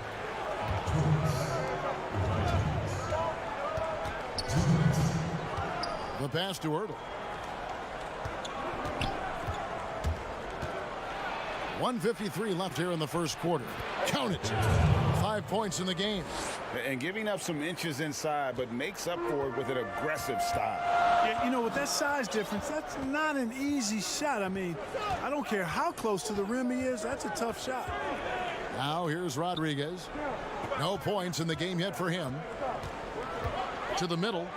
The pass to Ertel. 1:53 left here in the first quarter. Count it. 5 points in the game. And giving up some inches inside, but makes up for it with an aggressive style. Yeah, you know, with that size difference, that's not an easy shot. I mean, I don't care how close to the rim he is. That's a tough shot. Now here's Rodriguez. No points in the game yet for him. To the middle.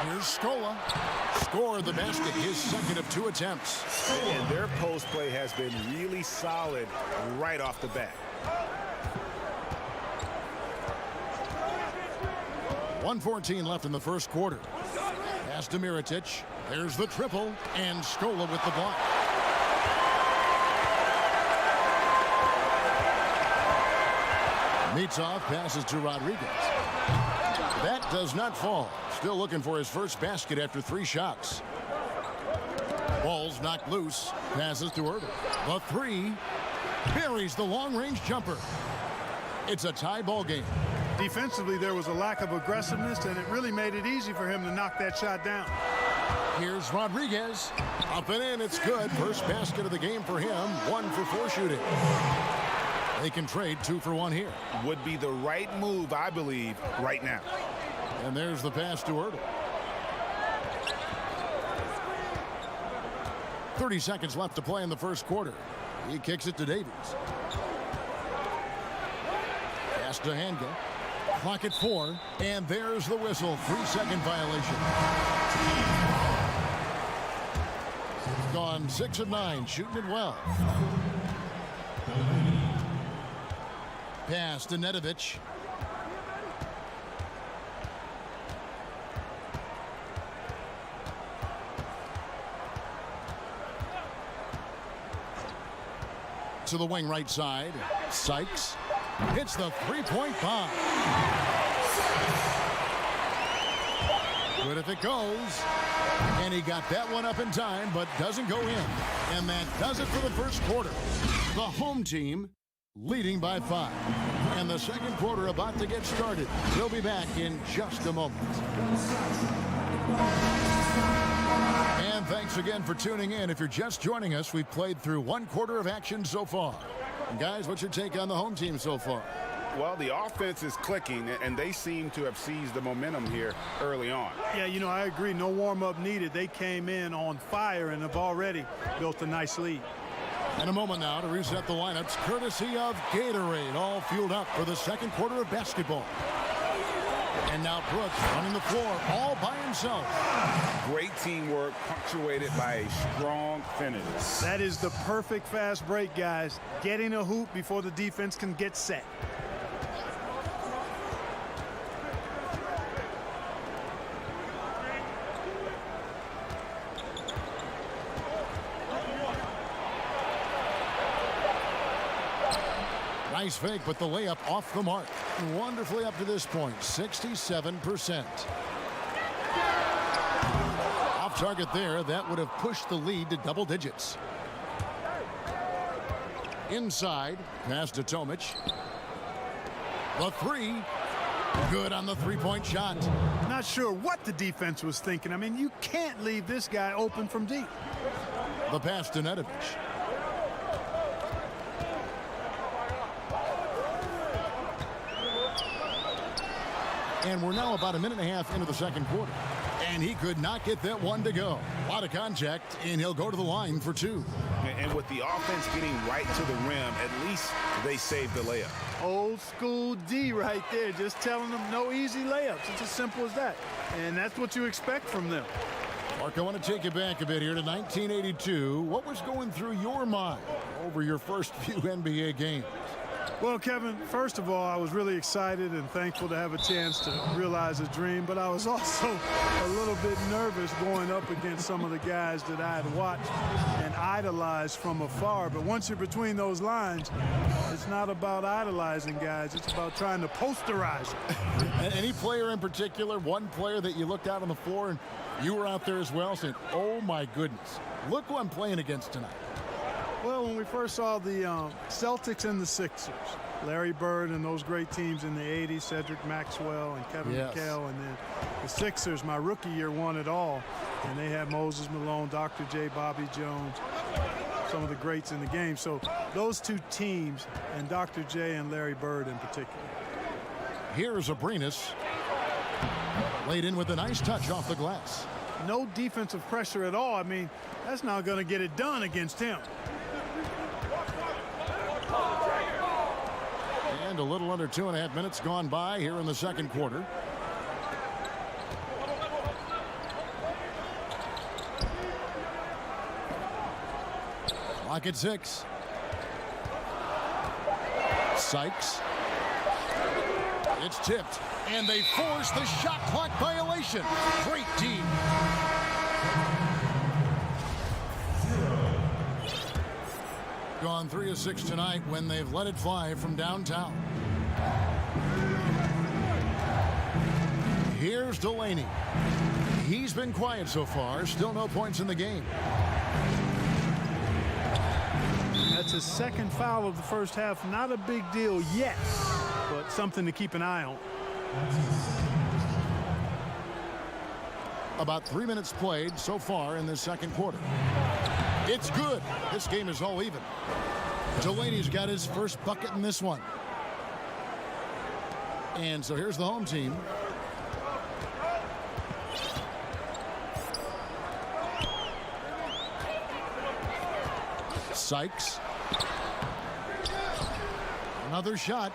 Here's Scola. Scored the basket, his second of 2 attempts. And their post play has been really solid right off the bat. 1:14 left in the first quarter. Pass to Mirotic. There's the triple, and Scola with the block. Mitov passes to Rodriguez. That does not fall. Still looking for his first basket after 3 shots. Ball's knocked loose. Passes to Ertel. The 3 buries the long-range jumper. It's a tie ball game. Defensively, there was a lack of aggressiveness, and it really made it easy for him to knock that shot down. Here's Rodriguez. Up and in. It's good. First basket of the game for him. 1 for 4 shooting. They can trade 2 for 1 here. Would be the right move, I believe, right now. And there's the pass to Ertel. 30 seconds left to play in the first quarter. He kicks it to Davies. Pass to Hanga. Clock at 4. And there's the whistle. 3-second violation. Gone 6 of 9. Shooting it well. pass to Nedovic. To the wing right side. Sykes hits the three-point bomb. Good if it goes. And he got that one up in time, but doesn't go in. And that does it for the first quarter. The home team leading by 5. And the second quarter about to get started. We'll be back in just a moment. And thanks again for tuning in. If you're just joining us, we've played through one quarter of action so far. And guys, what's your take on the home team so far? Well, the offense is clicking, and they seem to have seized the momentum here early on. Yeah, you know, I agree. No warm-up needed. They came in on fire and have already built a nice lead. In a moment now to reset the lineups, courtesy of Gatorade, all fueled up for the second quarter of basketball. And now Brooks running the floor all by himself. Great teamwork punctuated by a strong finish. That is the perfect fast break, guys. Getting a hoop before the defense can get set. Nice fake, but the layup off the mark. Wonderfully up to this point, 67%. Off target there, that would have pushed the lead to double digits. Inside, pass to Tomic. The three, good on the three-point shot. Not sure what the defense was thinking. I mean, you can't leave this guy open from deep. The pass to Nedovic. And we're now about a minute and a half into the second quarter. And he could not get that one to go. A lot of contact, and he'll go to the line for 2. And with the offense getting right to the rim, at least they saved the layup. Old school D right there, just telling them no easy layups. It's as simple as that. And that's what you expect from them. Mark, I want to take you back a bit here to 1982. What was going through your mind over your first few NBA games? Well, Kevin, first of all, I was really excited and thankful to have a chance to realize a dream, but I was also a little bit nervous going up against some of the guys that I had watched and idolized from afar. But once you're between those lines, it's not about idolizing guys. It's about trying to posterize them. Any player in particular, one player that you looked out on the floor and you were out there as well saying, oh, my goodness, look who I'm playing against tonight? Well, when we first saw the Celtics and the Sixers, Larry Bird and those great teams in the 80s, Cedric Maxwell and Kevin McHale, and then the Sixers, my rookie year, won it all. And they had Moses Malone, Dr. J, Bobby Jones, some of the greats in the game. So those two teams, and Dr. J and Larry Bird in particular. Here's Abrinas. Laid in with a nice touch off the glass. No defensive pressure at all. I mean, that's not going to get it done against him. And a little under 2.5 minutes gone by here in the second quarter. Clock at 6. Sykes. It's tipped, and they force the shot clock violation. Great team. Gone 3 of 6 tonight when they've let it fly from downtown. Here's Delaney. He's been quiet so far. Still no points in the game. That's his second foul of the first half. Not a big deal yet, but something to keep an eye on. About 3 minutes played so far in this second quarter. It's good. This game is all even. Delaney's got his first bucket in this one. And so here's the home team. Sykes. Another shot.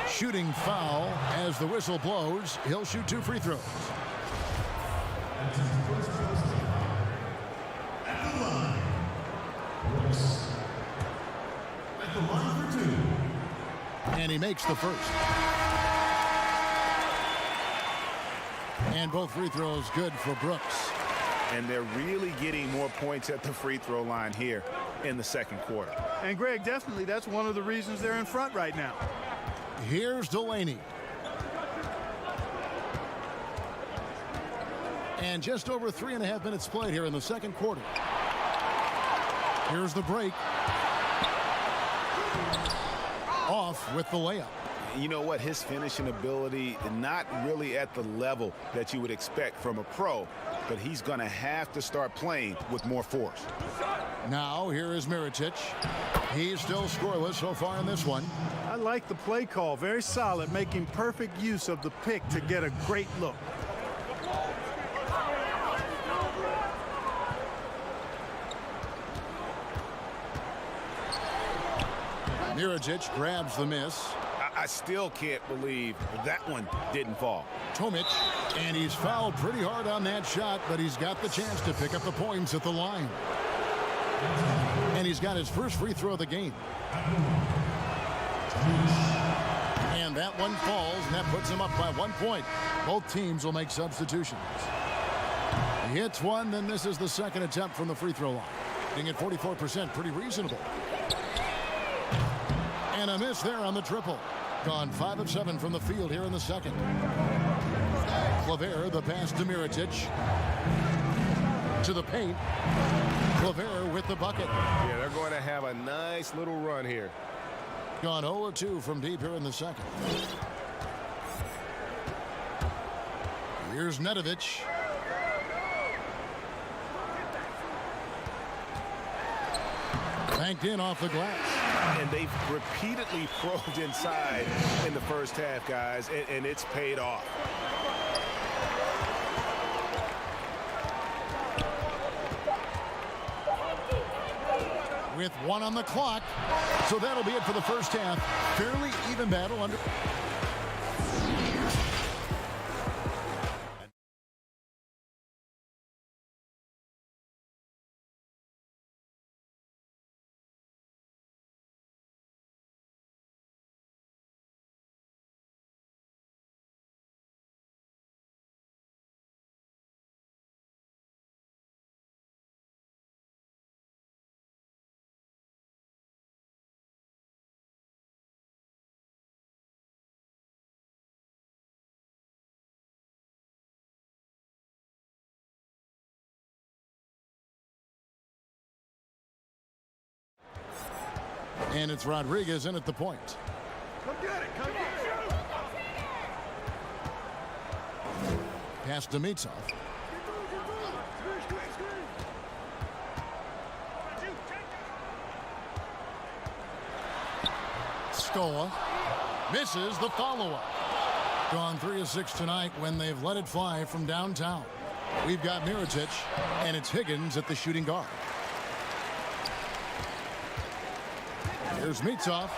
Shooting foul as the whistle blows. He'll shoot 2 free throws. And he makes the first. And both free throws good for Brooks. And they're really getting more points at the free throw line here in the second quarter. And Greg, definitely that's one of the reasons they're in front right now. Here's Delaney. And just over 3.5 minutes played here in the second quarter. Here's the break. Off with the layup. You know what? His finishing ability, not really at the level that you would expect from a pro, but he's going to have to start playing with more force. Now, here is Mirotic. He's still scoreless so far in this one. I like the play call. Very solid, making perfect use of the pick to get a great look. Mirotic grabs the miss. I still can't believe that one didn't fall. Tomic, and he's fouled pretty hard on that shot, but he's got the chance to pick up the points at the line. And he's got his first free throw of the game. And that one falls, and that puts him up by 1 point. Both teams will make substitutions. He hits one, then this is the second attempt from the free throw line. Being at 44%, pretty reasonable. And a miss there on the triple. Gone 5 of 7 from the field here in the second. Claver, the pass to Mirotic. To the paint. Claver with the bucket. Yeah, they're going to have a nice little run here. Gone 0-2 from deep here in the second. Here's Nedovic. Banked in off the glass. And they've repeatedly probed inside in the first half, guys, and it's paid off. With 1 on the clock. So that'll be it for the first half. Fairly even battle under. And it's Rodriguez in at the point. Come get it, come get it. Pass to Mitsov. Scola misses the follow-up. Gone 3 of 6 tonight when they've let it fly from downtown. We've got Mirotic, and it's Higgins at the shooting guard. Here's Mitsov,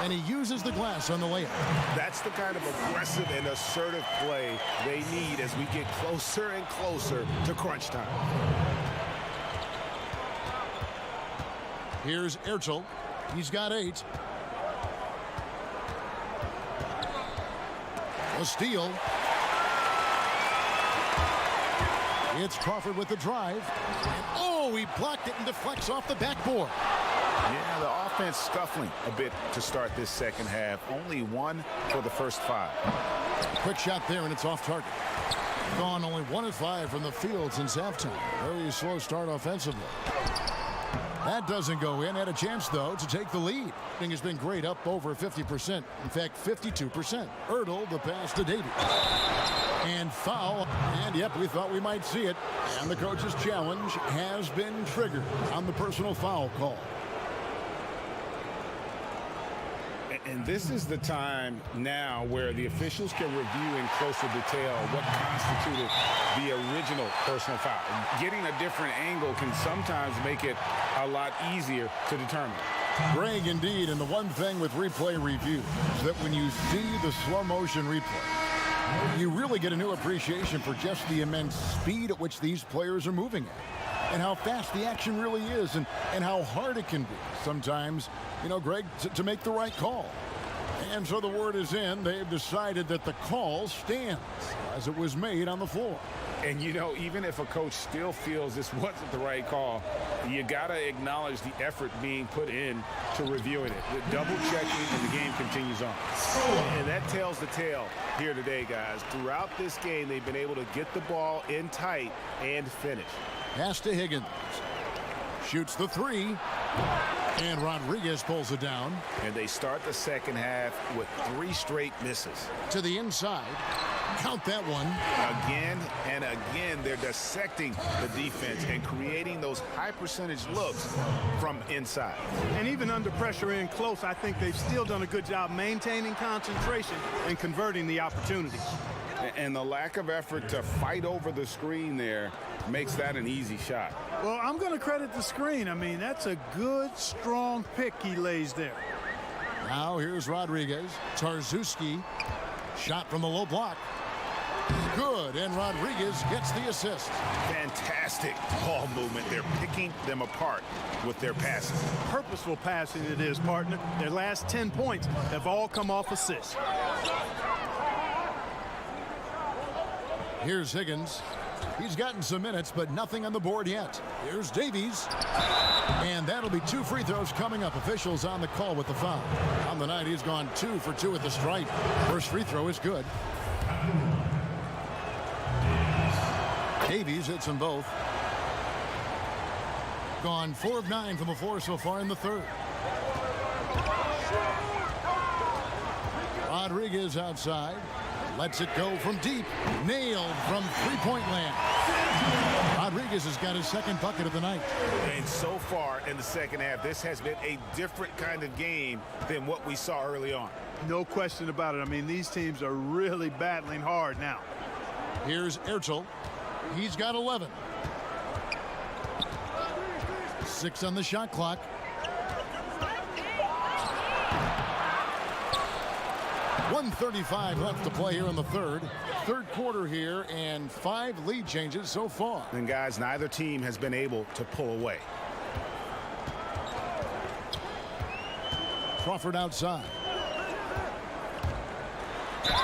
and he uses the glass on the layup. That's the kind of aggressive and assertive play they need as we get closer and closer to crunch time. Here's Ertel. He's got 8. A steal. It's Crawford with the drive. And, oh, he blocked it and deflects off the backboard. Yeah, the offense scuffling a bit to start this second half. Only 1 for the first 5. Quick shot there, and it's off target. Gone only 1 of 5 from the field since halftime. Very slow start offensively. That doesn't go in. Had a chance, though, to take the lead. Thing has been great, up over 50%. In fact, 52%. Ertel, the pass to Davies. And foul. And, yep, we thought we might see it. And the coach's challenge has been triggered on the personal foul call. And this is the time now where the officials can review in closer detail what constituted the original personal foul. Getting a different angle can sometimes make it a lot easier to determine. Greg, indeed, and the one thing with replay review is that when you see the slow motion replay, you really get a new appreciation for just the immense speed at which these players are moving at, and how fast the action really is, and how hard it can be sometimes, you know, Greg, to make the right call. And so the word is in. They've decided that the call stands as it was made on the floor. And, you know, even if a coach still feels this wasn't the right call, you got to acknowledge the effort being put in to reviewing it. The double-checking, and the game continues on. And that tells the tale here today, guys. Throughout this game, they've been able to get the ball in tight and finish. Pass to Higgins. Shoots the three. And Rodriguez pulls it down. And they start the second half with 3 straight misses. To the inside. Count that one. Again and again, they're dissecting the defense and creating those high-percentage looks from inside. And even under pressure in close, I think they've still done a good job maintaining concentration and converting the opportunities. And the lack of effort to fight over the screen there makes that an easy shot. Well, I'm going to credit the screen. I mean, that's a good, strong pick he lays there. Now here's Rodriguez. Tarczewski. Shot from the low block. Good, and Rodriguez gets the assist. Fantastic ball movement. They're picking them apart with their passing. Purposeful passing it is, partner. Their last 10 points have all come off assists. Here's Higgins. He's gotten some minutes, but nothing on the board yet. Here's Davies. And that'll be 2 free throws coming up. Officials on the call with the foul. On the night, he's gone 2 for 2 at the stripe. First free throw is good. Davies hits them both. Gone 4 of 9 from the floor so far in the third. Rodriguez outside. Lets it go from deep. Nailed from three-point land. Rodriguez has got his second bucket of the night. And so far in the second half, this has been a different kind of game than what we saw early on. No question about it. I mean, these teams are really battling hard now. Here's Ertel. He's got 11. 6 on the shot clock. .135 left to play here in the third. Third quarter here, and 5 lead changes so far. And guys, neither team has been able to pull away. Crawford outside.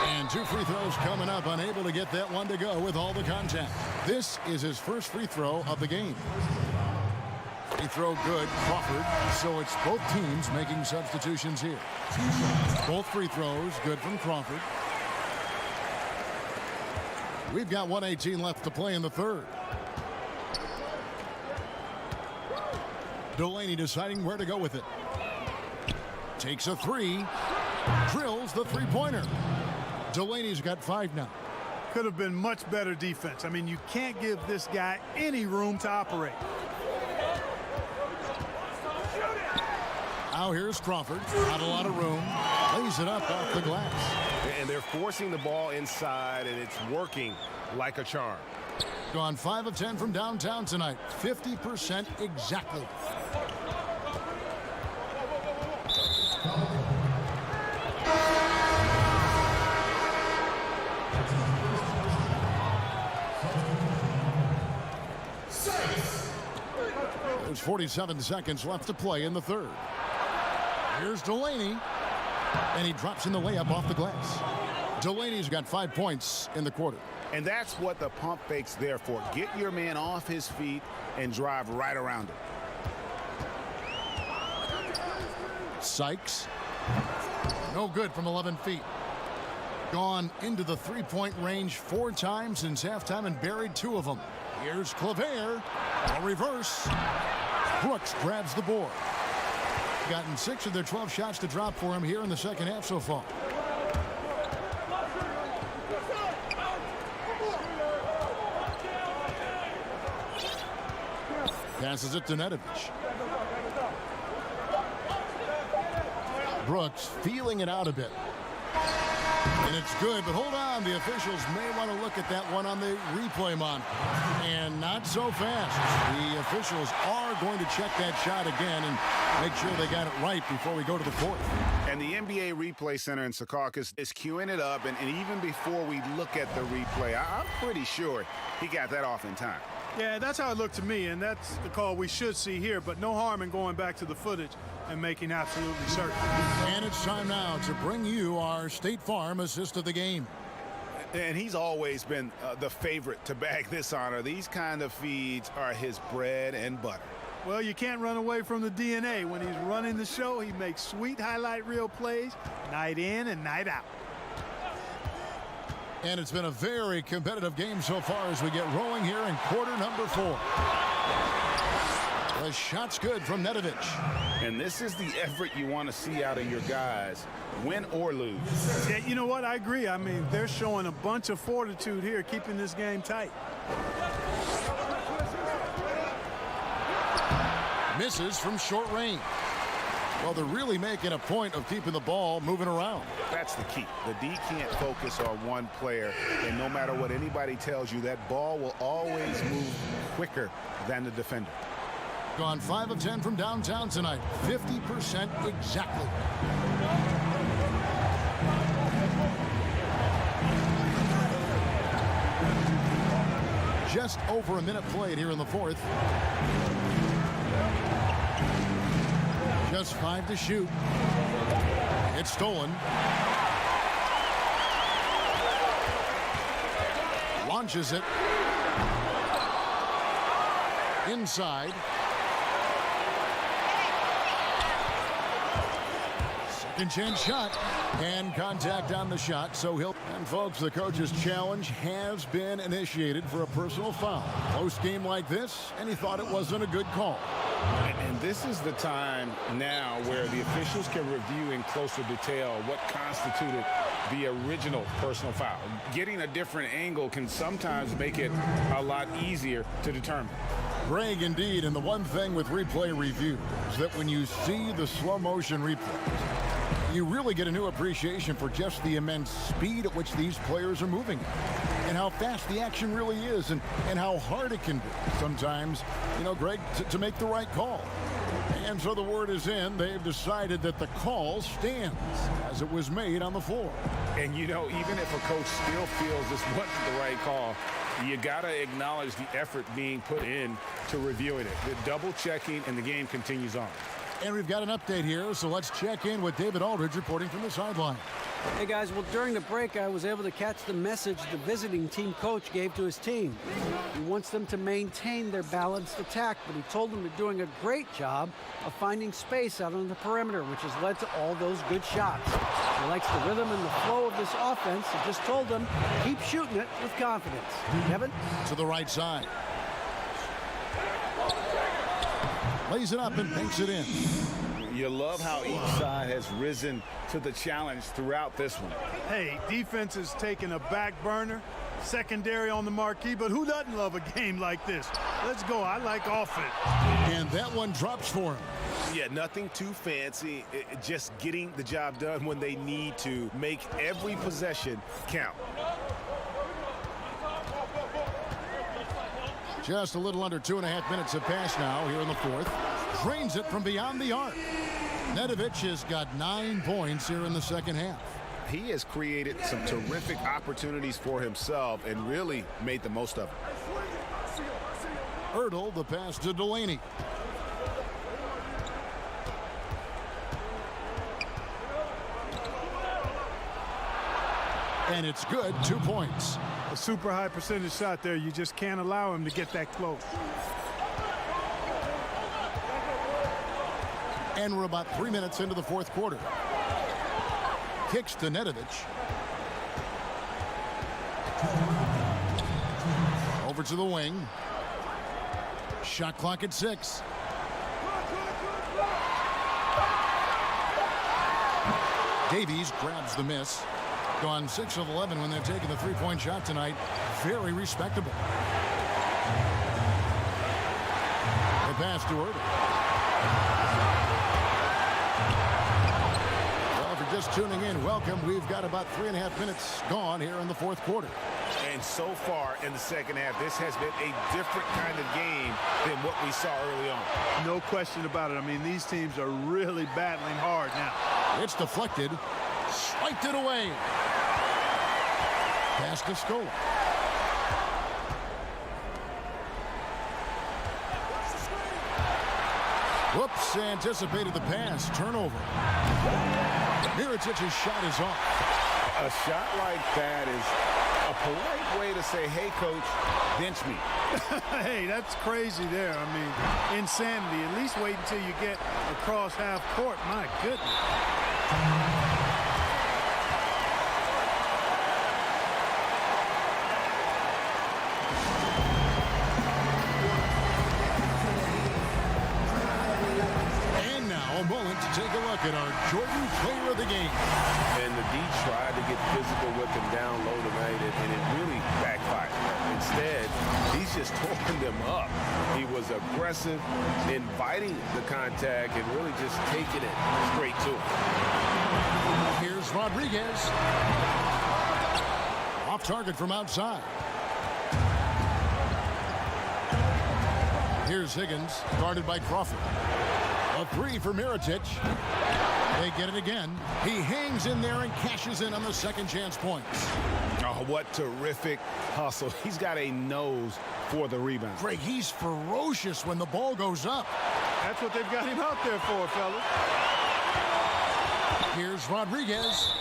And 2 free throws coming up, unable to get that one to go with all the contact. This is his first free throw of the game. Free throw good, Crawford. So it's both teams making substitutions here. Both free throws good from Crawford. We've got 1:18 left to play in the third. Delaney deciding where to go with it. Takes a 3. Drills the three-pointer. Delaney's got 5 now. Could have been much better defense. I mean, you can't give this guy any room to operate. Now here's Crawford. Not a lot of room. Lays it up off the glass. And they're forcing the ball inside, and it's working like a charm. Gone 5 of 10 from downtown tonight. 50% exactly. There's 47 seconds left to play in the third. Here's Delaney. And he drops in the layup off the glass. Delaney's got 5 points in the quarter. And that's what the pump fake's there for. Get your man off his feet and drive right around him. Sykes. No good from 11 feet. Gone into the three-point range 4 times since halftime and buried 2 of them. Here's Claver. A reverse. Brooks grabs the board. Gotten 6 of their 12 shots to drop for him here in the second half so far. Passes it to Nedovic. Brooks feeling it out a bit. And it's good, but hold on. The officials may want to look at that one on the replay monitor. And not so fast. The officials are going to check that shot again and make sure they got it right before we go to the fourth. And the NBA Replay Center in Secaucus is queuing it up. And even before we look at the replay, I'm pretty sure he got that off in time. Yeah, that's how it looked to me, and that's the call we should see here, but no harm in going back to the footage and making absolutely certain. And it's time now to bring you our State Farm assist of the game. And he's always been the favorite to bag this honor. These kind of feeds are his bread and butter. Well, you can't run away from the DNA. When he's running the show, he makes sweet highlight reel plays night in and night out. And it's been a very competitive game so far as we get rolling here in quarter number 4. The shot's good from Nedovic. And this is the effort you want to see out of your guys, win or lose. Yeah, you know what? I agree. I mean, they're showing a bunch of fortitude here, keeping this game tight. Misses from short range. Well, they're really making a point of keeping the ball moving around. That's the key. The D can't focus on one player, and no matter what anybody tells you, that ball will always move quicker than the defender. Gone 5 of 10 from downtown tonight. 50% exactly. Just over a minute played here in the 4th. Just 5 to shoot. It's stolen. Launches it. Inside. Second chance shot. And contact on the shot, so he'll... And folks, the coach's challenge has been initiated for a personal foul. Close game like this, and he thought it wasn't a good call. And this is the time now where the officials can review in closer detail what constituted the original personal foul. Getting a different angle can sometimes make it a lot easier to determine. Greg, indeed, and the one thing with replay review is that when you see the slow motion replays, you really get a new appreciation for just the immense speed at which these players are moving and how fast the action really is and how hard it can be sometimes, you know, Greg, to make the right call. And so the word is in. They've decided that the call stands as it was made on the floor. And, you know, even if a coach still feels this wasn't the right call, you got to acknowledge the effort being put in to reviewing it. The double checking, and the game continues on. And we've got an update here, so let's check in with David Aldridge reporting from the sideline. Hey guys, well, during the break I was able to catch the message the visiting team coach gave to his team. He wants them to maintain their balanced attack, but he told them they're doing a great job of finding space out on the perimeter, which has led to all those good shots. He likes the rhythm and the flow of this offense. He just told them, keep shooting it with confidence. Kevin? To the right side. Lays it up and banks it in. You love how each side has risen to the challenge throughout this one. Hey, defense is taking a back burner, secondary on the marquee, but who doesn't love a game like this? Let's go. I like offense. And that one drops for him. Yeah, nothing too fancy. Just getting the job done when they need to. Make every possession count. Just a little under 2.5 minutes have passed now here in the 4th. Drains it from beyond the arc. Nedovic has got 9 points here in the second half. He has created some terrific opportunities for himself and really made the most of it. Ertl, the pass to Delaney. And it's good, 2 points. A super high percentage shot there. You just can't allow him to get that close. And we're about 3 minutes into the 4th quarter. Kicks to Nedovic. Over to the wing. Shot clock at 6. Davies grabs the miss. Gone 6 of 11 when they've taken the three-point shot tonight. Very respectable. The pass to Ertl. Well, if you're just tuning in, welcome. We've got about 3.5 minutes gone here in the 4th quarter. And so far in the second half, this has been a different kind of game than what we saw early on. No question about it. I mean, these teams are really battling hard now. It's deflected. Swiped it away. Pass to Scola. Whoops, anticipated the pass. Turnover. Mirotic's shot is off. A shot like that is a polite way to say, hey, coach, bench me. Hey, that's crazy there. I mean, insanity. At least wait until you get across half court. My goodness. Take a look at our Jordan Player of the Game. And the D tried to get physical with him down low tonight, and it really backfired. Instead, he's just torn them up. He was aggressive, inviting the contact, and really just taking it straight to him. Here's Rodriguez. Off target from outside. Here's Higgins, guarded by Crawford. A three for Mirotic. They get it again. He hangs in there and cashes in on the second chance points. Oh, what terrific hustle. He's got a nose for the rebound. Greg, he's ferocious when the ball goes up. That's what they've got him out there for, fellas. Here's Rodriguez.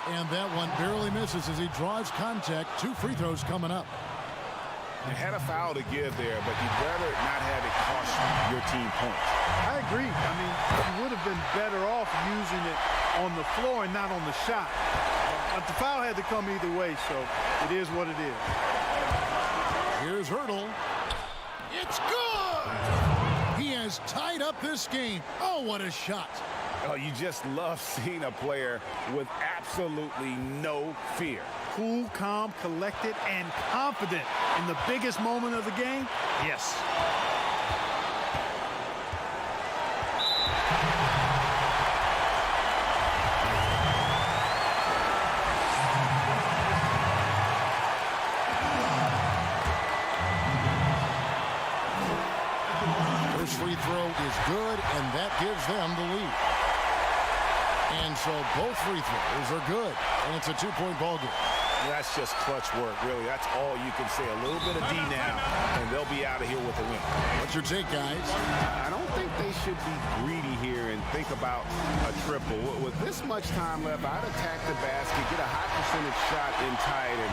And that one barely misses as he draws contact. 2 free throws coming up. You had a foul to give there, but you'd rather not have it cost your team points. I agree. I mean, you would have been better off using it on the floor and not on the shot. But the foul had to come either way, so it is what it is. Here's Hurdle. It's good! He has tied up this game. Oh, what a shot. Oh, you just love seeing a player with absolutely no fear. Cool, calm, collected, and confident in the biggest moment of the game? Yes. First free throw is good, and that gives them the lead. And so both free throws are good, and it's a 2-point ball game. That's just clutch work, really. That's all you can say. A little bit of D now, and they'll be out of here with a win. What's your take, guys? I don't think they should be greedy here and think about a triple. With this much time left, I'd attack the basket, get a high percentage shot in tight, and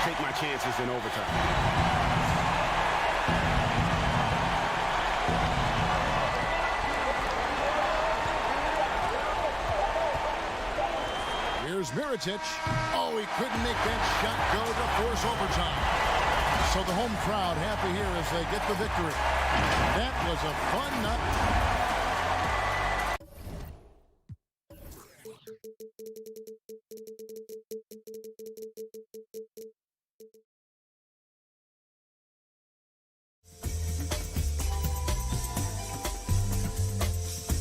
take my chances in overtime. Here's Mirotic. Oh, he couldn't make that shot go to force overtime. So the home crowd happy here as they get the victory. That was a fun night.